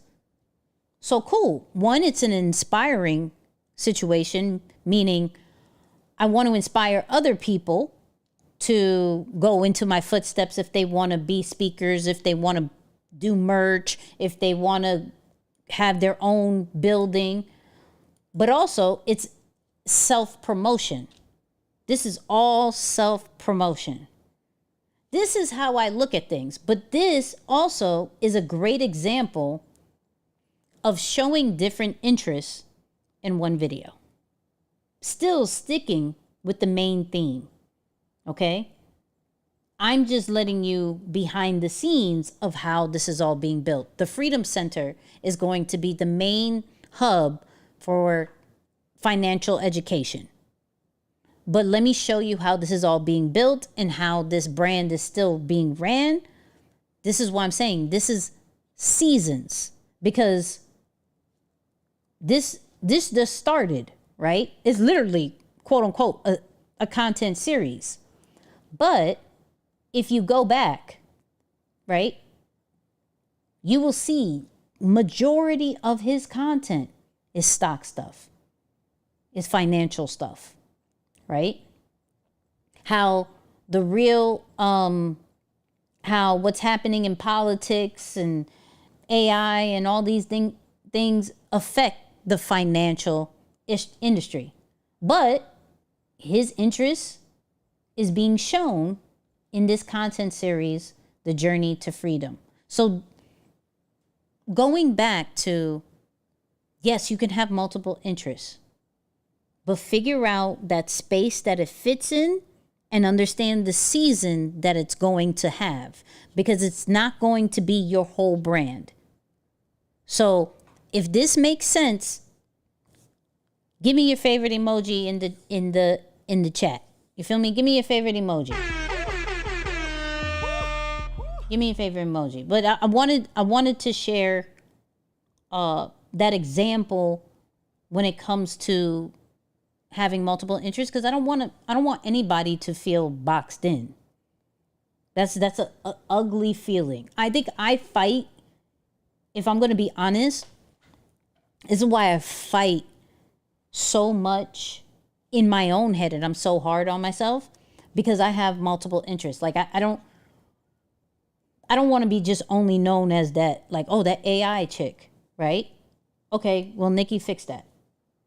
So cool. One, it's an inspiring situation, meaning I want to inspire other people to go into my footsteps if they want to be speakers, if they want to do merch, if they want to have their own building. But also, it's self-promotion. This is all self-promotion. This is how I look at things. But this also is a great example of showing different interests in one video. Still sticking with the main theme. Okay? I'm just letting you behind the scenes of how this is all being built. The Freedom Center is going to be the main hub for financial education. But let me show you how this is all being built and how this brand is still being ran. This is why I'm saying this is seasons, because this just started, right? It's literally, quote unquote, a content series. But if you go back, right, you will see majority of his content is stock stuff, is financial stuff, right? How the real, how what's happening in politics and AI and all these things affect the financial industry. But his interest is being shown in this content series, The Journey to Freedom. So going back to, yes, you can have multiple interests, but figure out that space that it fits in and understand the season that it's going to have, because it's not going to be your whole brand. So if this makes sense, give me your favorite emoji in the chat. You feel me? Give me your favorite emoji. Give me a favorite emoji. But I wanted to share that example when it comes to having multiple interests, because I don't want anybody to feel boxed in. That's a ugly feeling. I think I fight, if I'm going to be honest, this is why I fight so much in my own head, and I'm so hard on myself, because I have multiple interests. Like I don't want to be just only known as that, like, oh, that AI chick, right? Okay, well, Nicky, fix that.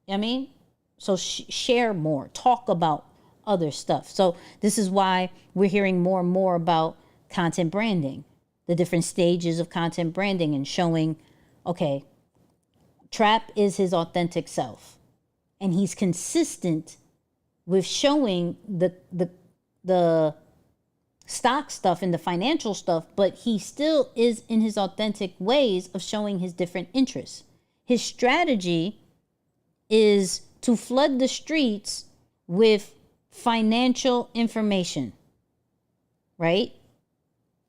You know what I mean? So share more, talk about other stuff. So this is why we're hearing more and more about content branding, the different stages of content branding, and showing, okay, Trap is his authentic self, and he's consistent with showing the stock stuff and the financial stuff, but he still is in his authentic ways of showing his different interests. His strategy is to flood the streets with financial information, right?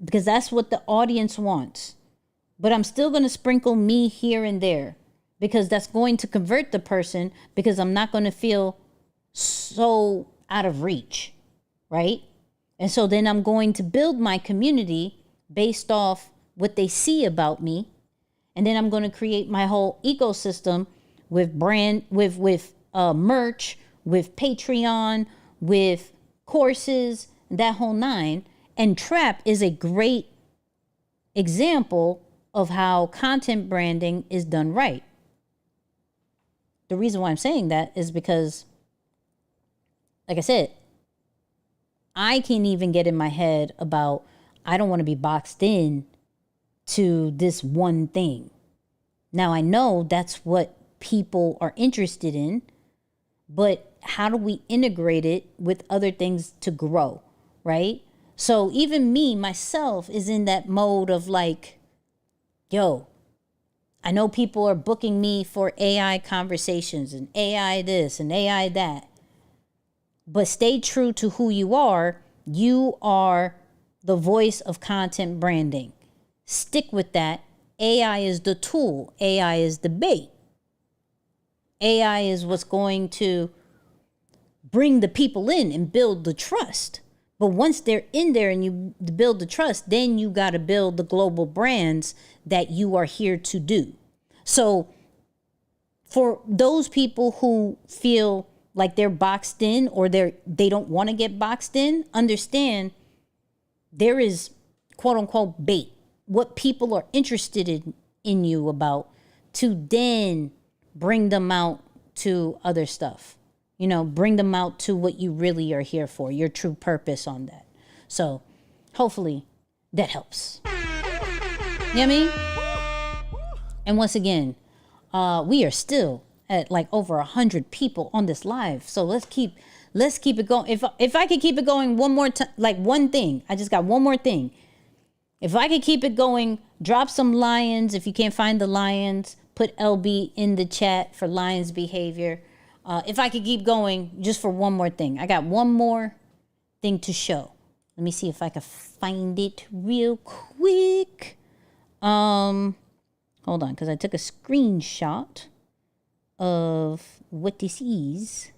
Because that's what the audience wants. But I'm still going to sprinkle me here and there, because that's going to convert the person, because I'm not going to feel so out of reach, right? And so then I'm going to build my community based off what they see about me. And then I'm going to create my whole ecosystem with merch, with Patreon, with courses, that whole nine. And Trap is a great example of how content branding is done right. The reason why I'm saying that is because, like I said, I can't even get in my head about, I don't want to be boxed in to this one thing. Now, I know that's what people are interested in, but how do we integrate it with other things to grow, right? So even me, myself, is in that mode of like, yo, I know people are booking me for AI conversations and AI this and AI that, but stay true to who you are. You are the voice of content branding. Stick with that. AI is the tool. AI is the bait. AI is what's going to bring the people in and build the trust. But once they're in there and you build the trust, then you got to build the global brands that you are here to do. So for those people who feel like they're boxed in, or they don't want to get boxed in, understand there is quote unquote bait. What people are interested in you about, to then bring them out to other stuff. You know, bring them out to what you really are here for, your true purpose on that. So hopefully that helps. You know what I mean? And once again, we are still at like over 100 people on this live. So let's keep it going. If I could keep it going one more time, like one thing, I just got one more thing. If I could keep it going, drop some lions. If you can't find the lions, put LB in the chat for lions behavior. If I could keep going just for one more thing. I got one more thing to show. Let me see if I can find it real quick. Hold on, because I took a screenshot of what this is.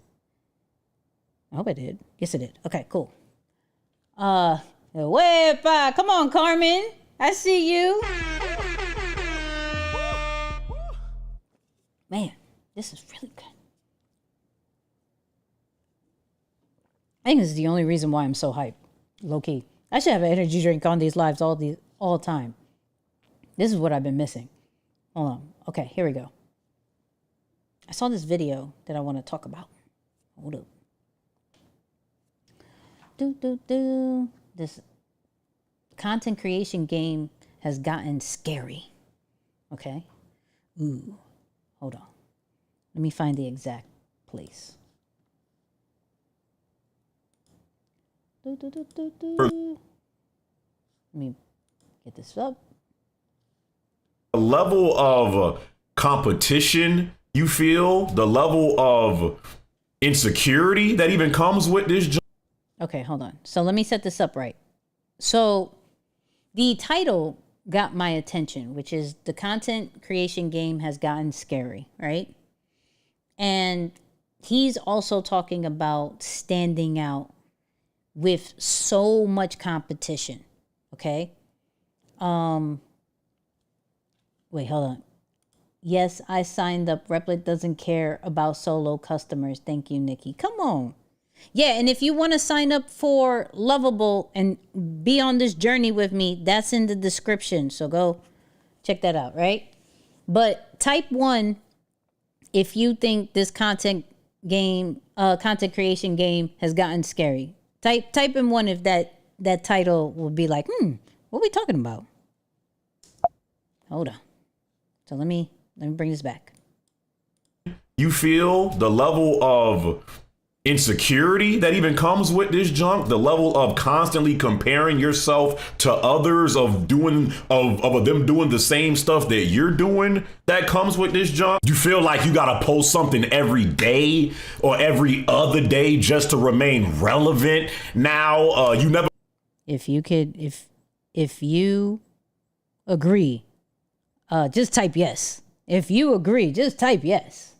I hope I did. Yes, I did. Okay, cool. Wepa, come on, Carmen. I see you. Man, this is really good. I think this is the only reason why I'm so hyped, low key. I should have an energy drink on these lives all the time. This is what I've been missing. Hold on. Okay, here we go. I saw this video that I want to talk about. Hold up. This content creation game has gotten scary. Okay? Ooh. Hold on. Let me find the exact place. Let me get this up. The level of competition you feel, the level of insecurity that even comes with this job. Okay, hold on. So let me set this up right. So The title got my attention, which is the content creation game has gotten scary, right? And he's also talking about standing out with so much competition. Okay. Wait, hold on. Yes, I signed up. Replit doesn't care about solo customers. Thank you, Nicky. Come on. Yeah, and if you want to sign up for Lovable and be on this journey with me, that's in the description. So go check that out, right? But type 1 if you think this content creation game has gotten scary. Type in 1 if that title will be like, what are we talking about? Hold on. So let me bring this back. You feel the level of insecurity that even comes with this junk, the level of constantly comparing yourself to others, of them doing the same stuff that you're doing, that comes with this junk. You feel like you gotta post something every day or every other day just to remain relevant. Now, you never. If you agree, just type yes. If you agree, just type yes.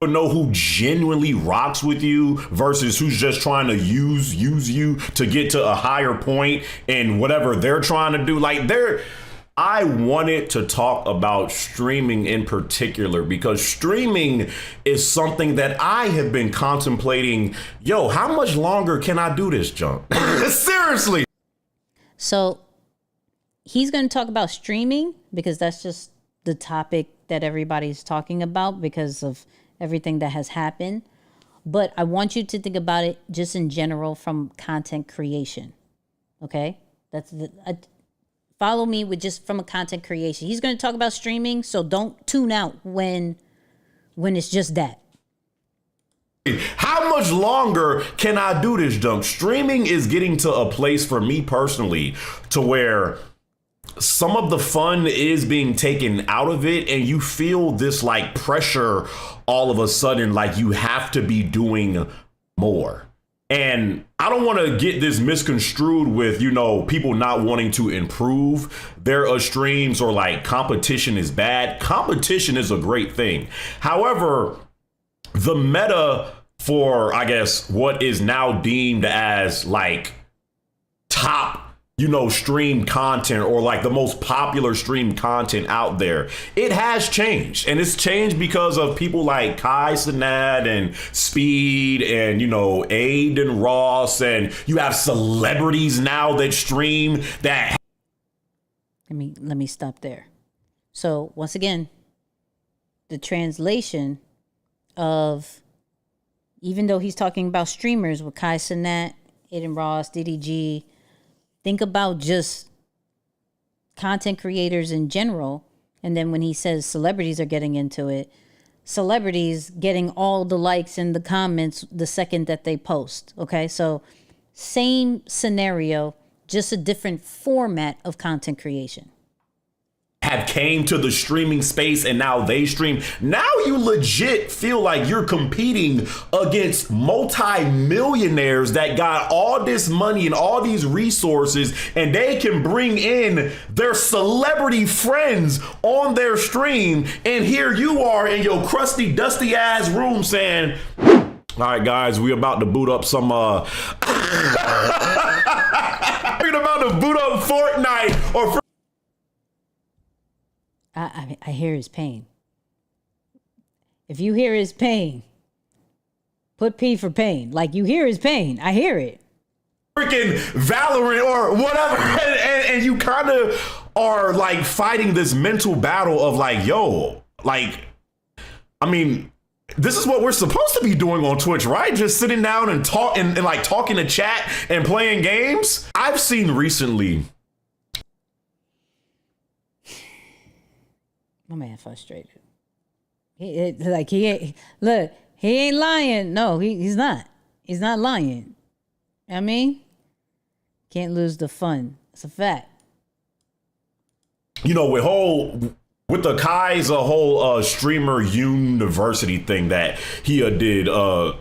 Know who genuinely rocks with you versus who's just trying to use you to get to a higher point in whatever they're trying to do. I wanted to talk about streaming in particular because streaming is something that I have been contemplating. Yo, how much longer can I do this junk? Seriously. So he's going to talk about streaming because that's just the topic that everybody's talking about because of everything that has happened. But I want you to think about it just in general from content creation. Okay? Follow me with just from a content creation. He's going to talk about streaming, so don't tune out when it's just that. How much longer can I do this junk? Streaming is getting to a place for me personally to where some of the fun is being taken out of it, and you feel this like pressure all of a sudden, like you have to be doing more. And I don't want to get this misconstrued with, people not wanting to improve their streams or like competition is bad. Competition is a great thing. However, the meta for, I guess, what is now deemed as like top stream content or like the most popular stream content out there, it has changed. And it's changed because of people like Kai Cenat and Speed and, Aiden Ross. And you have celebrities now that stream that. Let me stop there. So once again, the translation of, even though he's talking about streamers with Kai Cenat, Aiden Ross, DDG, think about just content creators in general. And then when he says celebrities are getting into it, celebrities getting all the likes and the comments the second that they post. Okay, so same scenario, just a different format of content creation. Have came to the streaming space and now they stream. Now you legit feel like you're competing against multi-millionaires that got all this money and all these resources, and they can bring in their celebrity friends on their stream. And here you are in your crusty, dusty ass room saying, all right, guys, we about to boot up some, we're about to boot up Fortnite or I hear his pain. If you hear his pain, put P for pain. Like, you hear his pain. I hear it. Freaking Valorant or whatever. And you kind of are like fighting this mental battle of like, yo, like, this is what we're supposed to be doing on Twitch, right? Just sitting down and talking to chat and playing games. I've seen recently. My man frustrated. He ain't lying. No, he's not. He's not lying. Can't lose the fun. It's a fact. With whole with the Kai's a whole streamer university thing that he did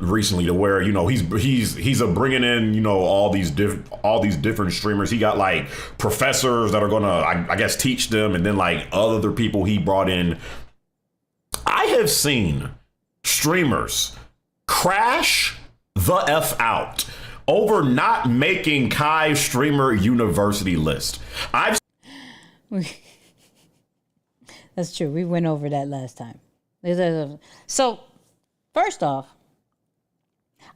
recently, to where he's bringing in all these different streamers. He got like professors that are gonna I guess teach them, and then like other people he brought in. I have seen streamers crash the F out over not making Kai's streamer university list. That's true. We went over that last time. So, first off,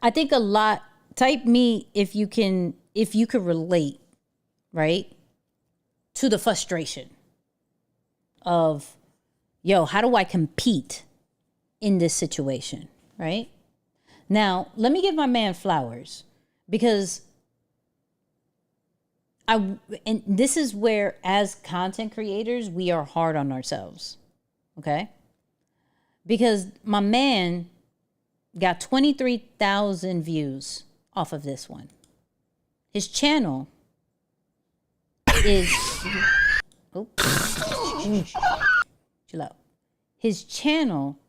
I think a lot. Type me if you could relate, right, to the frustration of, yo, how do I compete in this situation, right? Now, let me give my man flowers, because and this is where, as content creators, we are hard on ourselves, okay? Because my man got 23,000 views off of this one. His channel is... chill out. His channel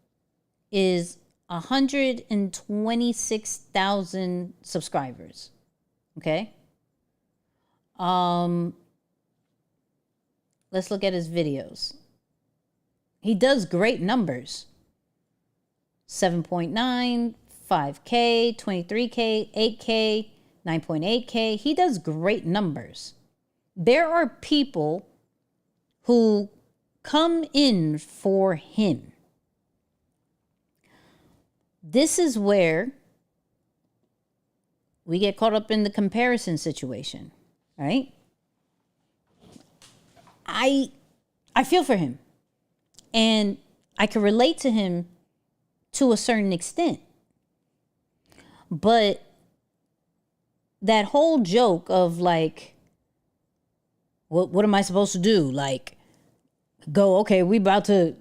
is 126,000 subscribers, okay? Let's look at his videos. He does great numbers. 7.9, 5K, 23K, 8K, 9.8K. He does great numbers. There are people who come in for him. This is where we get caught up in the comparison situation. Right? I feel for him, and I can relate to him to a certain extent. But that whole joke of like, what am I supposed to do? Like, go, okay, we about to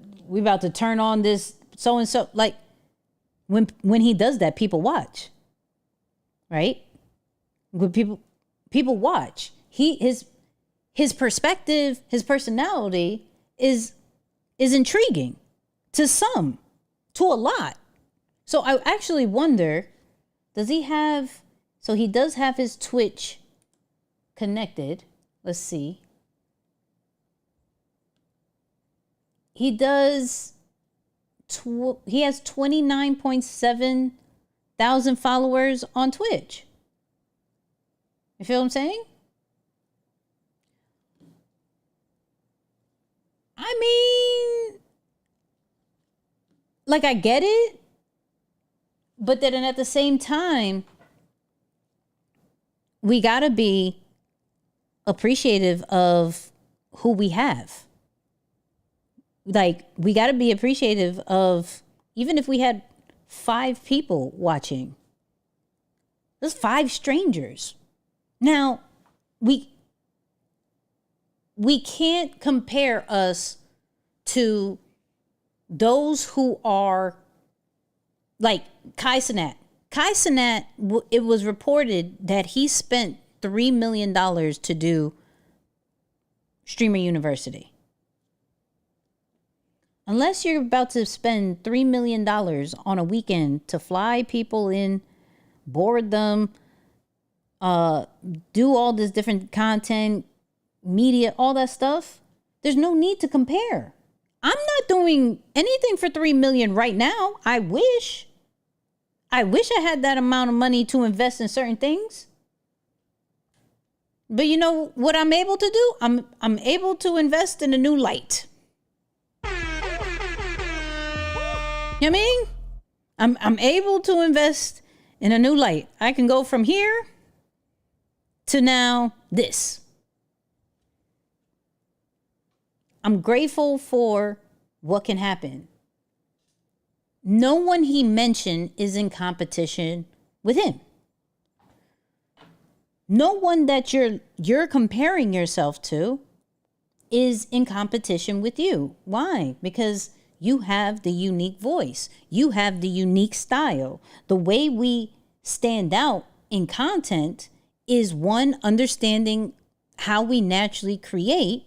turn on this so and so. Like, when he does that, people watch. Right? When people watch. His perspective, his personality is intriguing to some, to a lot. So I actually wonder, does he have, so he does have his Twitch connected. Let's see. He does, he has 29.7 thousand followers on Twitch. You feel what I'm saying? I mean, like, I get it, but then at the same time, we gotta be appreciative of who we have. Like, we gotta be appreciative of, even if we had 5 people watching, there's 5 strangers. Now, we can't compare us to those who are like Kai Cenat. Kai Cenat, it was reported that he spent $3 million to do Streamer University. Unless you're about to spend $3 million on a weekend to fly people in, board them, do all this different content, media, all that stuff, there's no need to compare. I'm not doing anything for $3 million right now. I wish I had that amount of money to invest in certain things. But you know what I'm able to do? I'm able to invest in a new light. You know what I mean? I'm able to invest in a new light. I can go from here to now this. I'm grateful for what can happen. No one he mentioned is in competition with him. No one that you're comparing yourself to is in competition with you. Why? Because you have the unique voice. You have the unique style. The way we stand out in content is, one, understanding how we naturally create,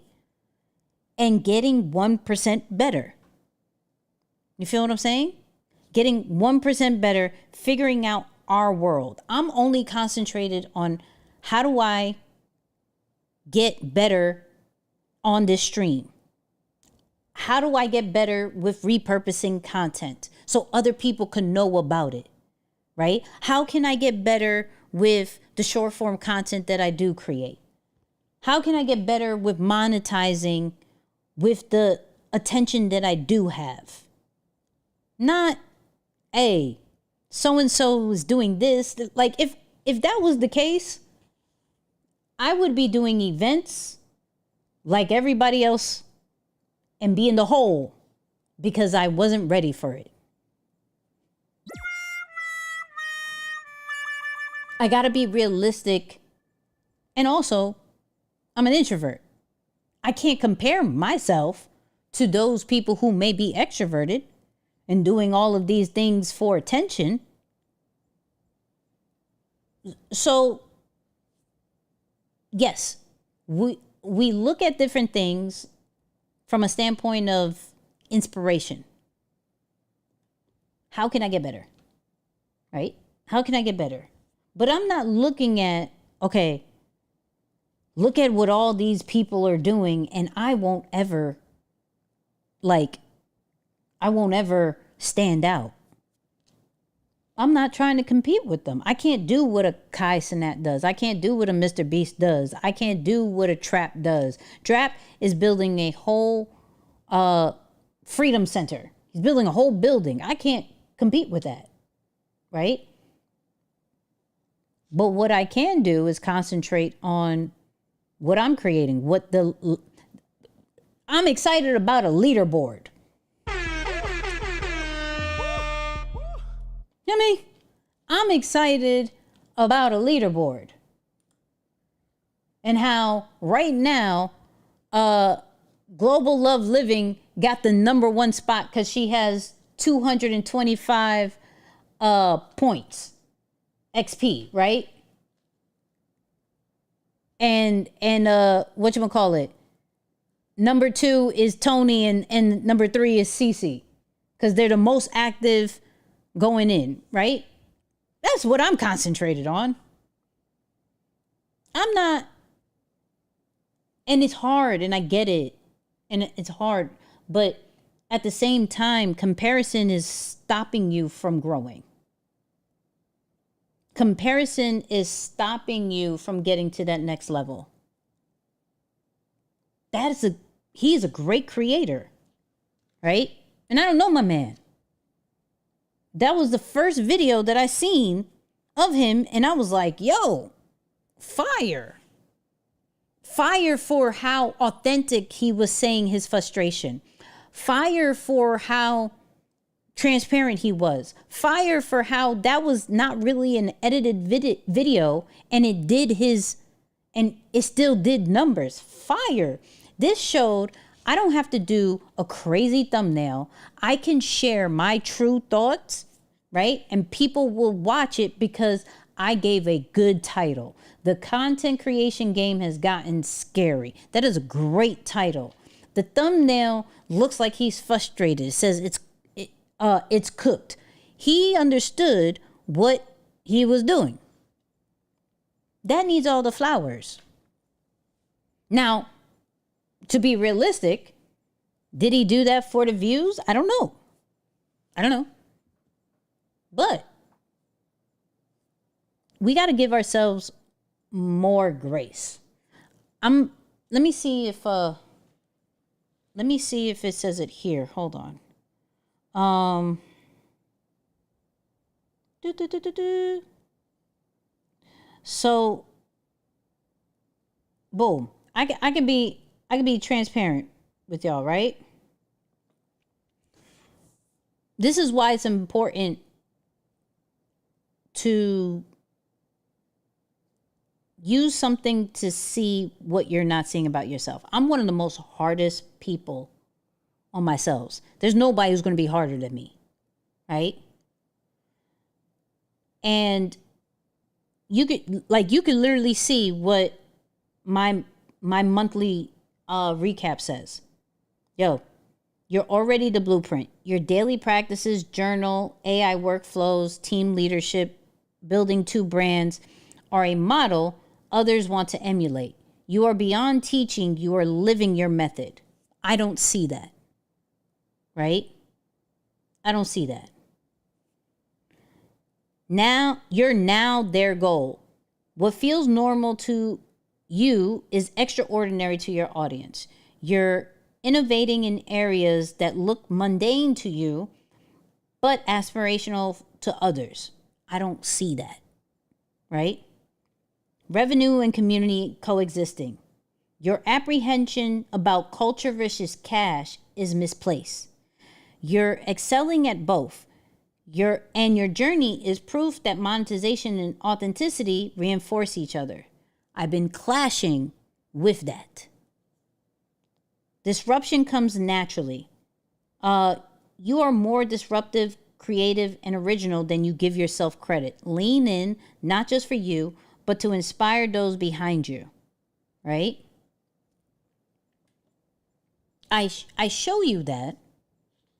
and getting 1% better. You feel what I'm saying? Getting 1% better, figuring out our world. I'm only concentrated on how do I get better on this stream? How do I get better with repurposing content so other people can know about it, right? How can I get better with the short form content that I do create? How can I get better with monetizing with the attention that I do have? Not, hey, so-and-so is doing this. Like if that was the case, I would be doing events like everybody else and be in the hole because I wasn't ready for it. I gotta be realistic. And also, I'm an introvert. I can't compare myself to those people who may be extroverted and doing all of these things for attention. So, yes, we look at different things from a standpoint of inspiration. How can I get better? Right? How can I get better? But I'm not looking at, okay, look at what all these people are doing and I won't ever stand out. I'm not trying to compete with them. I can't do what a Kai Cenat does. I can't do what a Mr. Beast does. I can't do what a Trap does. Trap is building a whole freedom center. He's building a whole building. I can't compete with that, right? But what I can do is concentrate on what I'm creating. I'm excited about a leaderboard. You know what I mean? I'm excited about a leaderboard. And how right now, Global Love Living got the #1 spot because she has 225 points. XP, right? And whatchamacallit? #2 is Tony and #3 is Cece. Because they're the most active going in, right? That's what I'm concentrated on. I'm not, and it's hard, and I get it, and it's hard, but at the same time, comparison is stopping you from growing. Comparison is stopping you from getting to that next level. He's a great creator, right? And I don't know my man. That was the first video that I seen of him, and I was like, yo, fire. Fire for how authentic he was saying his frustration. Fire for how transparent he was. Fire for how that was not really an edited video, and it still did numbers. Fire. This showed I don't have to do a crazy thumbnail. I can share my true thoughts, right? And people will watch it because I gave a good title. The content creation game has gotten scary. That is a great title. The thumbnail looks like he's frustrated. It says it's cooked. He understood what he was doing. That needs all the flowers. Now, to be realistic, did he do that for the views? I don't know. But we got to give ourselves more grace. Let me see if it says it here. Hold on. So, boom. I can be transparent with y'all, right? This is why it's important to use something to see what you're not seeing about yourself. I'm one of the most hardest people on myself. There's nobody who's going to be harder than me, right? And you could literally see what my monthly recap says. Yo, you're already the blueprint. Your daily practices, journal, AI workflows, team leadership, building 2 brands are a model others want to emulate. You are beyond teaching, you are living your method. I don't see that. Right? I don't see that. Now, you're now their goal. What feels normal to you is extraordinary to your audience. You're innovating in areas that look mundane to you, but aspirational to others. I don't see that. Right? Revenue and community coexisting. Your apprehension about culture versus cash is misplaced. You're excelling at both. Your journey is proof that monetization and authenticity reinforce each other. I've been clashing with that. Disruption comes naturally. You are more disruptive, creative, and original than you give yourself credit. Lean in, not just for you, but to inspire those behind you. Right? I show you that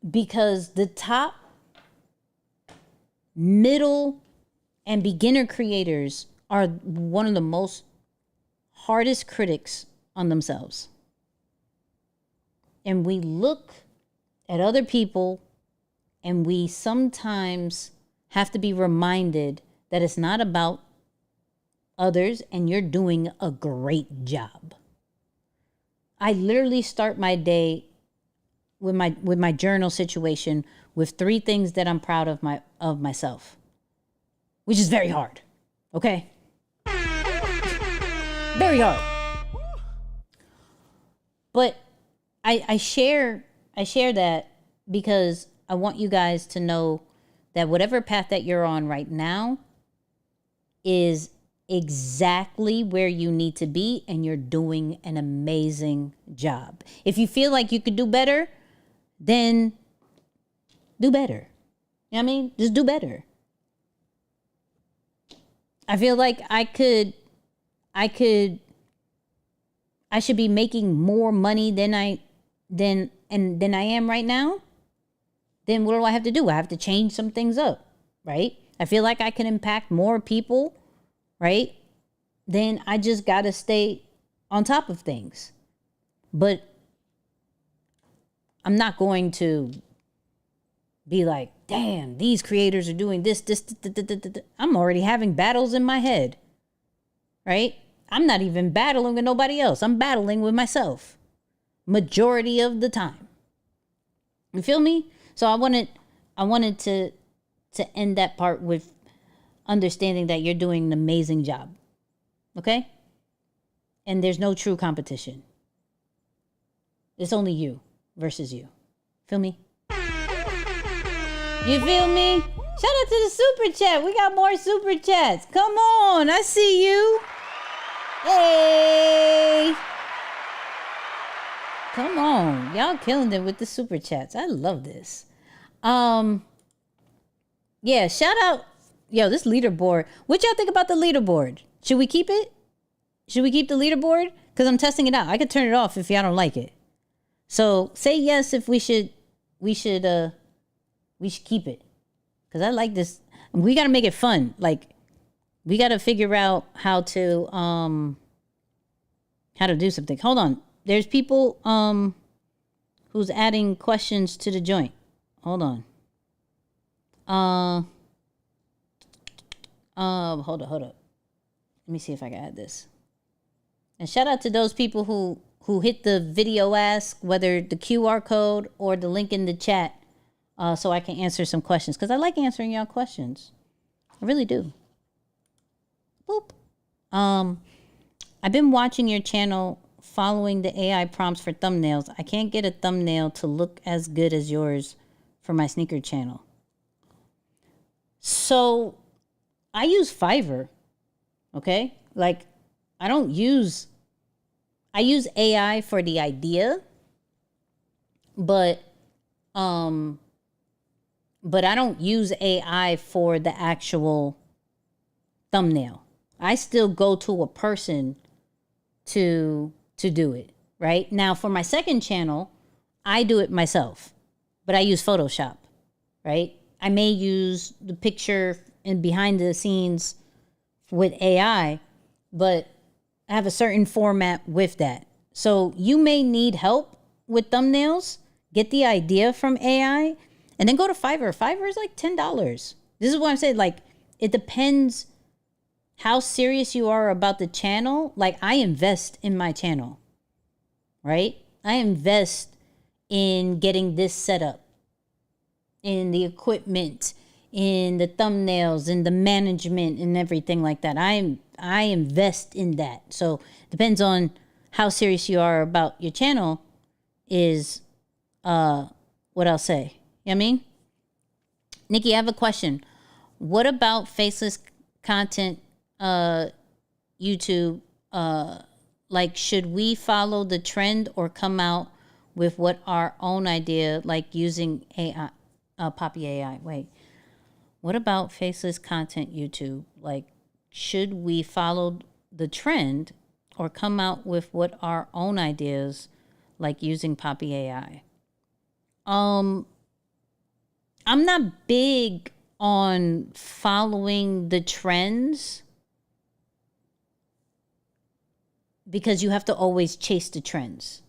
because the top, middle, and beginner creators are one of the most hardest critics on themselves. And we look at other people and we sometimes have to be reminded that it's not about others and you're doing a great job. I literally start my day with my journal situation with 3 things that I'm proud of myself, which is very hard. Okay? Very hard. But I share that because I want you guys to know that whatever path that you're on right now is exactly where you need to be, and you're doing an amazing job. If you feel like you could do better, then do better. You know what I mean? Just do better. I feel like I should be making more money than I am right now. Then what do I have to do? I have to change some things up, right? I feel like I can impact more people, right? Then I just got to stay on top of things. But I'm not going to be like, damn, these creators are doing this. I'm already having battles in my head, right? I'm not even battling with nobody else. I'm battling with myself majority of the time. You feel me? So I wanted to end that part with understanding that you're doing an amazing job. Okay? And there's no true competition. It's only you versus you. Feel me? You feel me? Shout out to the super chat. We got more super chats. Come on. I see you. Hey. Come on. Y'all killing it with the super chats. I love this. Yeah, shout out. Yo, this leaderboard. What y'all think about the leaderboard? Should we keep it? Should we keep the leaderboard? Because I'm testing it out. I could turn it off if y'all don't like it. So say yes if we should keep it. Because I like this. We got to make it fun. Like, we got to figure out how to do something. Hold on. There's people who's adding questions to the joint. Hold on. Hold up. Let me see if I can add this. And shout out to those people who hit the video ask, whether the QR code or the link in the chat, so I can answer some questions. Because I like answering y'all questions. I really do. Boop. I've been watching your channel, following the AI prompts for thumbnails. I can't get a thumbnail to look as good as yours for my sneaker channel. So I use Fiverr. Okay? Like, I use AI for the idea, but I don't use AI for the actual thumbnail. I still go to a person to do it, right? Now, for my second channel, I do it myself, but I use Photoshop, right? I may use the picture and behind the scenes with AI, but I have a certain format with that. So you may need help with thumbnails. Get the idea from AI and then go to Fiverr. Fiverr is like $10. This is what I'm saying. Like, it depends how serious you are about the channel. Like, I invest in my channel, right? I invest in getting this set up, in the equipment, in the thumbnails, in the management and everything like that. I invest in that. So depends on how serious you are about your channel is what I'll say. You know what I mean? Nikki, I have a question. What about faceless content YouTube? Like, should we follow the trend or come out with what our own idea, like using AI, Poppy AI? Wait. What about faceless content YouTube? Like, should we follow the trend or come out with what our own ideas, like using Poppy AI? I'm not big on following the trends because you have to always chase the trends.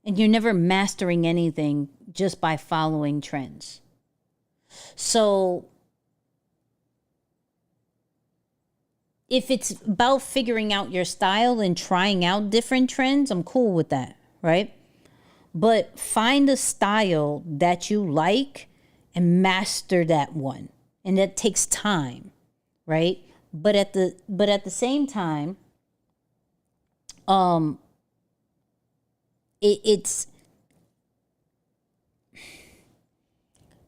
And you're never mastering anything just by following trends. So if it's about figuring out your style and trying out different trends, I'm cool with that, right? But find a style that you like and master that one. And that takes time, right? But at the same time, it's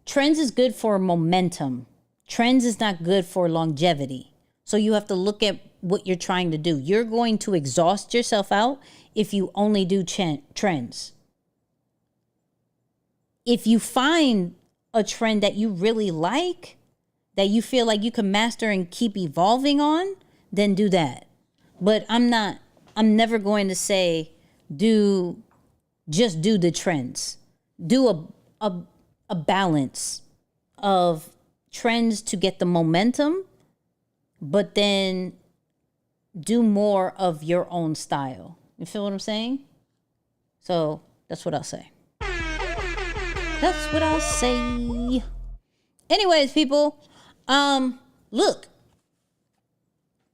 trends is good for momentum. Trends is not good for longevity. So you have to look at what you're trying to do. You're going to exhaust yourself out if you only do trends. If you find a trend that you really like, that you feel like you can master and keep evolving on, then do that. But I'm never going to say just do the trends. Do a balance of trends to get the momentum, but then do more of your own style. You feel what I'm saying? So that's what I'll say. That's what I'll say. Anyways, people, look,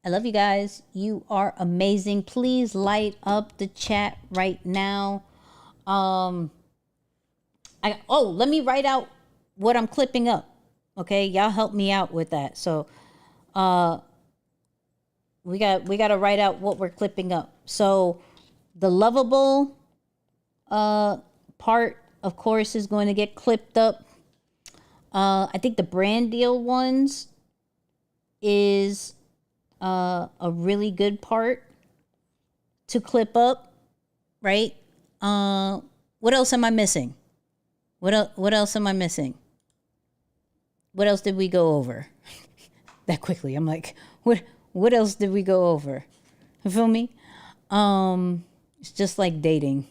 I love you guys. You are amazing. Please light up the chat right now. Let me write out what I'm clipping up. Okay, y'all help me out with that. So, we got to write out what we're clipping up. So, the lovable part, of course, is going to get clipped up. I think the brand deal ones is a really good part to clip up, right? What else am I missing? What else am I missing? What else did we go over? That quickly. I'm like, what else did we go over? You feel me? It's just like dating.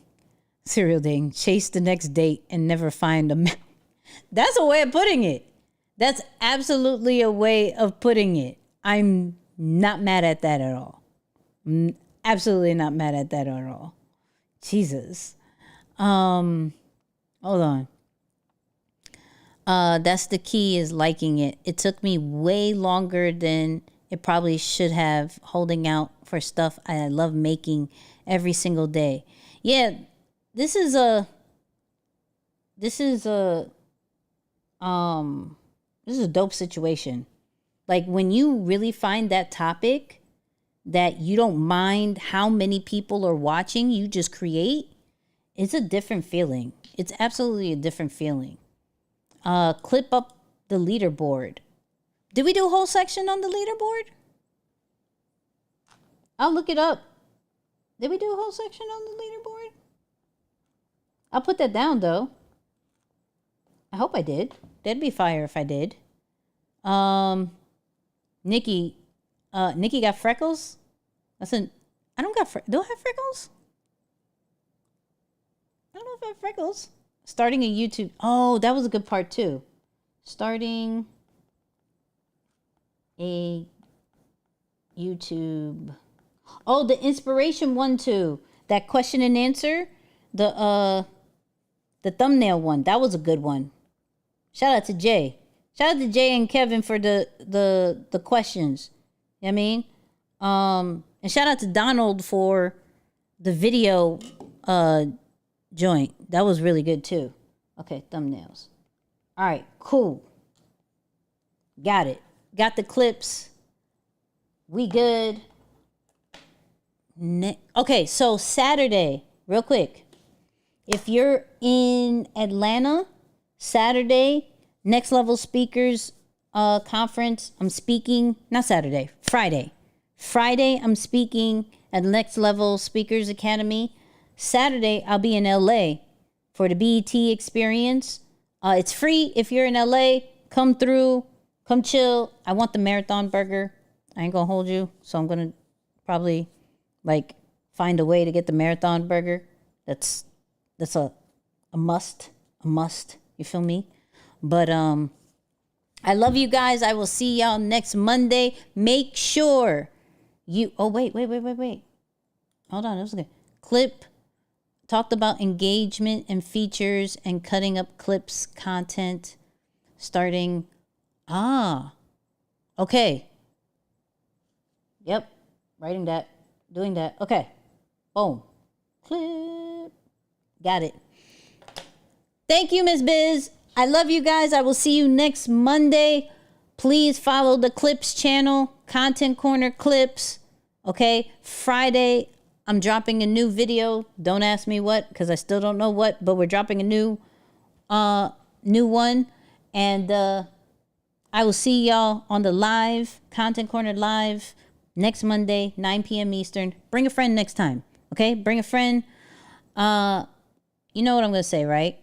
Serial dating. Chase the next date and never find a That's a way of putting it. That's absolutely a way of putting it. I'm not mad at that at all. Absolutely not mad at that at all. Jesus. Hold on. That's the key, is liking it. It took me way longer than it probably should have, holding out for stuff I love making every single day. Yeah, this is a dope situation. Like, when you really find that topic that you don't mind how many people are watching, you just create, it's a different feeling. It's absolutely a different feeling. Clip up the leaderboard. Did we do a whole section on the leaderboard? I'll look it up. Did we do a whole section on the leaderboard? I'll put that down, though. I hope I did. That'd be fire if I did. Nicky got freckles? I don't got do I have freckles? I don't know know if I have freckles. Starting a YouTube. Oh, that was a good part too. Starting a YouTube. Oh, the inspiration one too. That question and answer. The thumbnail one. That was a good one. Shout out to Jay. Shout out to Jay and Kevin for the questions. You know what I mean? And shout out to Donald for the video joint. That was really good too. Okay, thumbnails. All right, cool. Got it. Got the clips. We good. Okay, so Saturday, real quick. If you're in Atlanta, Saturday, Next Level Speakers Conference, I'm speaking, not Saturday, Friday. Friday, I'm speaking at Next Level Speakers Academy. Saturday, I'll be in LA for the BET experience. It's free if you're in LA. Come through, come chill. I want the marathon burger. I ain't gonna hold you, so I'm gonna probably like find a way to get the marathon burger. That's a must. You feel me? But I love you guys. I will see y'all next Monday. Make sure you. Oh wait. Hold on, that was good. Clip talked about engagement and features and cutting up clips content. Starting. Okay. Yep. Writing that. Doing that. Okay. Boom. Clip. Got it. Thank you, Miss Biz. I love you guys. I will see you next Monday. Please follow the Clips channel, Content Corner Clips. Okay. Friday, I'm dropping a new video. Don't ask me what, because I still don't know what, but we're dropping a new one. And I will see y'all on the live, Content Corner Live, next Monday, 9 p.m. Eastern. Bring a friend next time. Okay? Bring a friend. You know what I'm going to say, right?